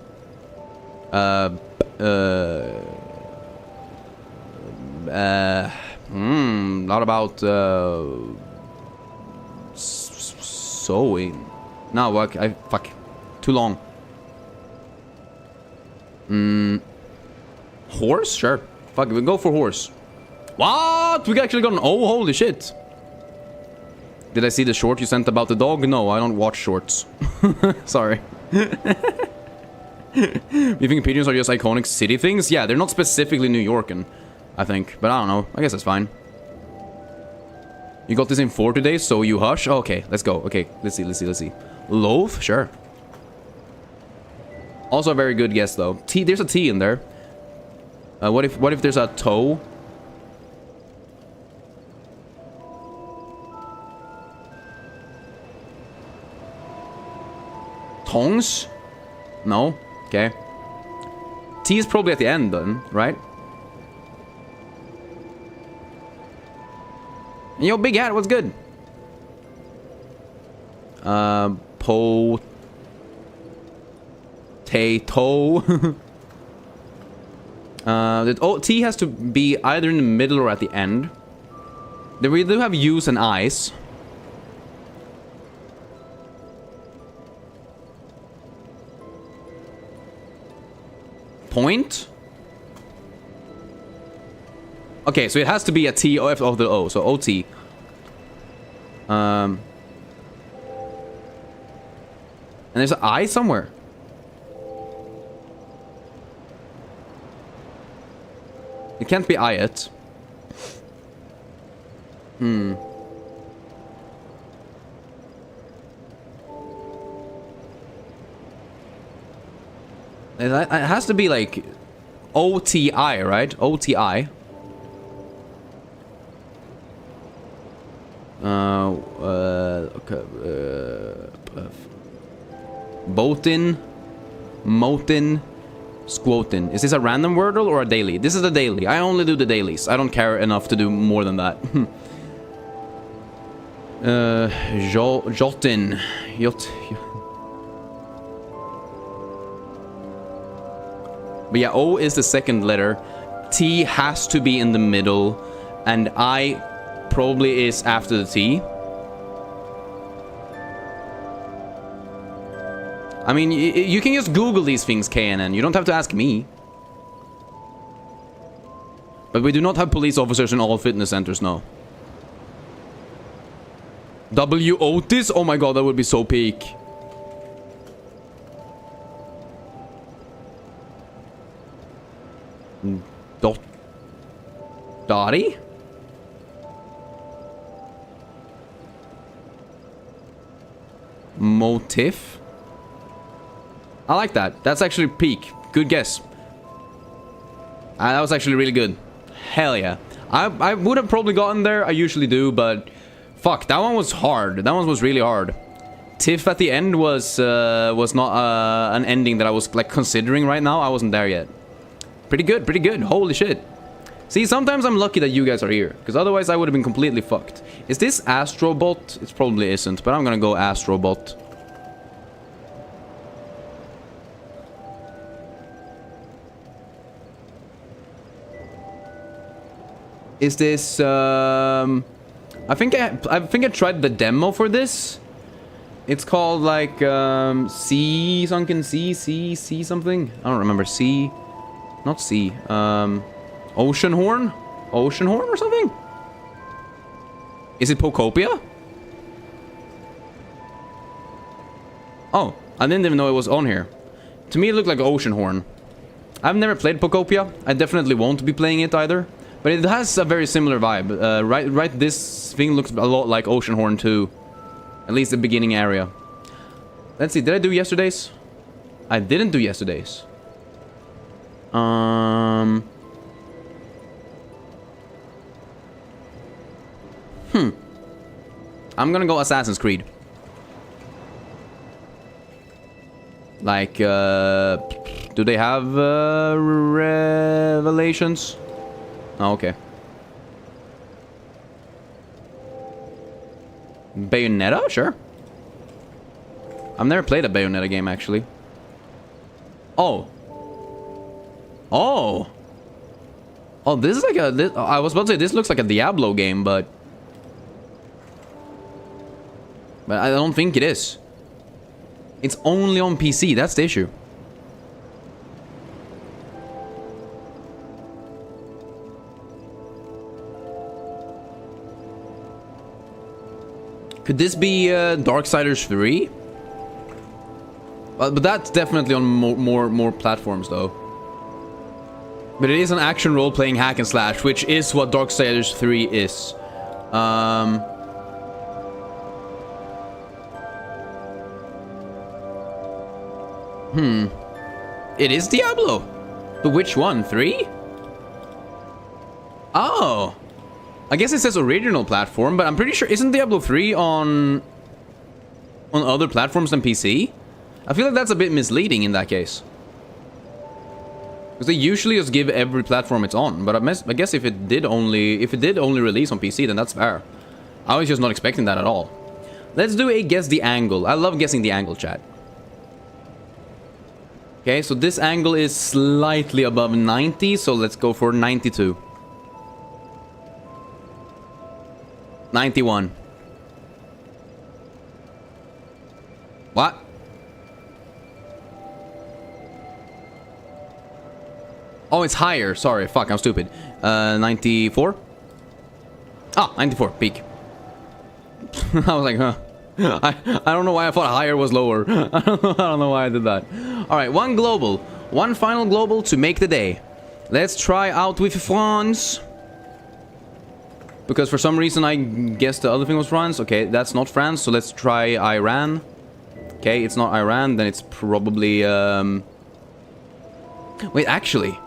about, sewing. No, what? Fuck. Too long. Horse? Sure. Fuck it, we'll go for horse. What? We actually got an O? Holy shit. Did I see the short you sent about the dog? No, I don't watch shorts. Sorry. You think pigeons are just iconic city things? Yeah, they're not specifically New Yorkan, I think. But I don't know. I guess that's fine. You got this in 4 today, so you hush? Oh, okay, let's go. Okay, let's see. Loaf? Sure. Also a very good guess, though. T, there's a T in there. What if there's a toe? Tongs? No? Okay. T is probably at the end then, right? Yo, big hat, what's good? Potato. T has to be either in the middle or at the end. Then we do have U's and I's. Point? Okay, so it has to be a T of the O, so OT. And there's an I somewhere. It can't be I it. It has to be like OTI, right? OTI. Boatin, Motin, Squotin. Is this a random wordle or a daily? This is a daily. I only do the dailies. I don't care enough to do more than that. Jotin. But yeah, O is the second letter. T has to be in the middle. And I probably is after the T. I mean, you can just Google these things, KNN. You don't have to ask me. But we do not have police officers in all fitness centers, no. W. Otis? Oh my god, that would be so peak. Dottie? Motif? I like that. That's actually peak. Good guess. That was actually really good. Hell yeah. I would have probably gotten there. I usually do, but fuck, that one was hard. That one was really hard. Tiff at the end was not an ending that I was like considering right now. I wasn't there yet. Pretty good, pretty good. Holy shit. See, sometimes I'm lucky that you guys are here, because otherwise I would have been completely fucked. Is this Astrobot? It probably isn't, but I'm gonna go Astrobot. Is this, I think I tried the demo for this. It's called like, C something. I don't remember. C, not C. Ocean Horn or something? Is it Pocopia? Oh, I didn't even know it was on here. To me, it looked like Ocean Horn. I've never played Pocopia. I definitely won't be playing it either. But it has a very similar vibe. Right, this thing looks a lot like Oceanhorn 2. At least the beginning area. Let's see, did I do yesterday's? I didn't do yesterday's. I'm gonna go Assassin's Creed. Like, do they have Revelations? Oh, okay. Bayonetta? Sure. I've never played a Bayonetta game, actually. Oh. Oh. Oh, this is like a... I was about to say, this looks like a Diablo game, but... But I don't think it is. It's only on PC, that's the issue. Could this be Darksiders 3? But that's definitely on more platforms, though. But it is an action role-playing hack and slash, which is what Darksiders 3 is. It is Diablo. But which one? 3? Oh. I guess it says original platform, but I'm pretty sure... Isn't Diablo 3 on other platforms than PC? I feel like that's a bit misleading in that case. Because they usually just give every platform it's on. But I guess if it did only release on PC, then that's fair. I was just not expecting that at all. Let's do a guess the angle. I love guessing the angle, chat. Okay, so this angle is slightly above 90, so let's go for 92. 91. What? Oh, it's higher. Sorry, fuck, I'm stupid. 94? Ah, 94, peak. I was like, huh. I don't know why I thought higher was lower. I don't know why I did that. Alright, one global. One final global to make the day. Let's try out with France. Because for some reason I guessed the other thing was France. Okay, that's not France, so let's try Iran. Okay, it's not Iran, then it's probably... Wait, actually...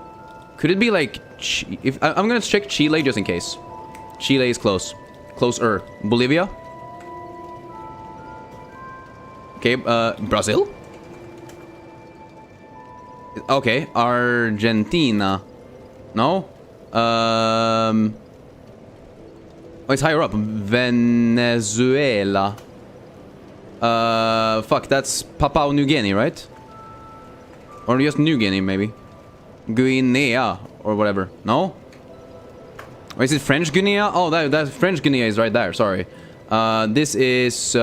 Could it be like... If I'm gonna check Chile just in case. Chile is close. Closer. Bolivia? Okay, Brazil? Okay, Argentina. No? Oh, it's higher up. Venezuela. Fuck, that's Papua New Guinea, right? Or just New Guinea, maybe. Guinea, or whatever. No? Or is it French Guinea? Oh, that French Guinea is right there, sorry. This is,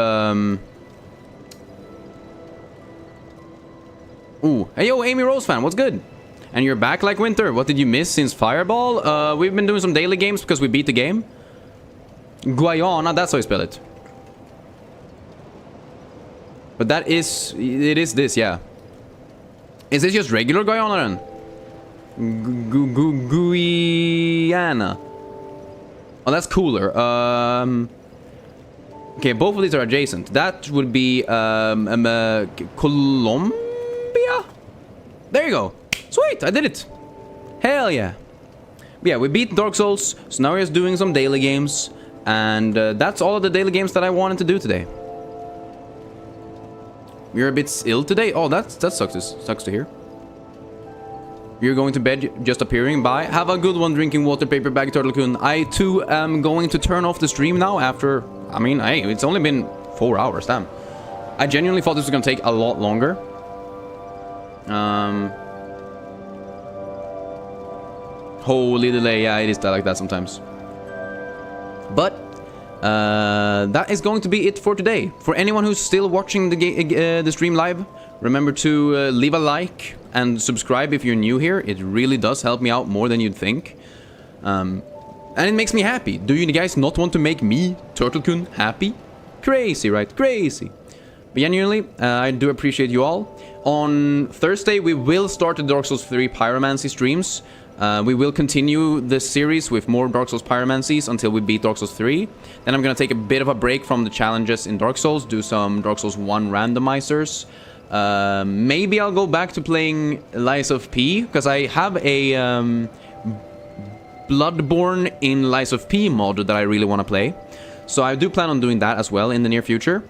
Ooh. Hey, yo, Amy Rose fan, what's good? And you're back like winter. What did you miss since Fireball? We've been doing some daily games because we beat the game. Guyana, that's how you spell it. But that is... It is this, yeah. Is this just regular Guyana then? Guyana. Oh, that's cooler. Okay, both of these are adjacent. That would be Colombia? There you go. Sweet, I did it. Hell yeah. But yeah, we beat Dark Souls, so now we're just doing some daily games. And that's all of the daily games that I wanted to do today. You're a bit ill today? Oh, that sucks to hear. You're going to bed, just appearing. Bye. Have a good one drinking water, paper bag, Turtle-kun. I too am going to turn off the stream now after... I mean, hey, it's only been 4 hours, damn. I genuinely thought this was going to take a lot longer. Holy delay, yeah, it is like that sometimes. But that is going to be it for today. For anyone who's still watching the stream live, remember to leave a like and subscribe if you're new here. It really does help me out more than you'd think. And it makes me happy. Do you guys not want to make me, Turtle-kun, happy? Crazy, right? Crazy. But genuinely, I do appreciate you all. On Thursday, we will start the Dark Souls 3 Pyromancy streams. We will continue this series with more Dark Souls Pyromancies until we beat Dark Souls 3. Then I'm going to take a bit of a break from the challenges in Dark Souls, do some Dark Souls 1 randomizers. Maybe I'll go back to playing Lies of P, because I have a Bloodborne in Lies of P mod that I really want to play. So I do plan on doing that as well in the near future.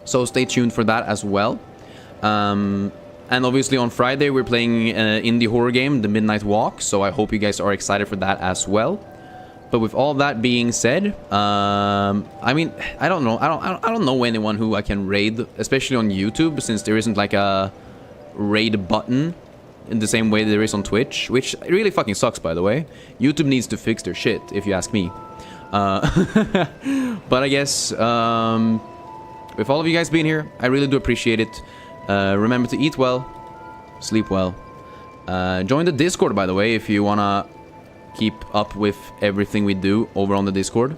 So stay tuned for that as well. And obviously on Friday we're playing an indie horror game, The Midnight Walk. So I hope you guys are excited for that as well. But with all that being said, I mean, I don't know. I don't know anyone who I can raid, especially on YouTube, since there isn't like a raid button in the same way there is on Twitch, which really fucking sucks, by the way. YouTube needs to fix their shit, if you ask me. But I guess with all of you guys being here, I really do appreciate it. Remember to eat well, sleep well. Join the Discord, by the way, if you wanna keep up with everything we do over on the Discord.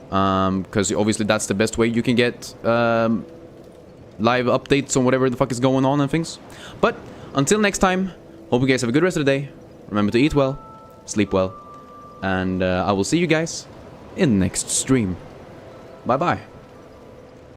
Because obviously that's the best way you can get live updates on whatever the fuck is going on and things. But until next time, hope you guys have a good rest of the day. Remember to eat well, sleep well, and I will see you guys in the next stream. Bye bye.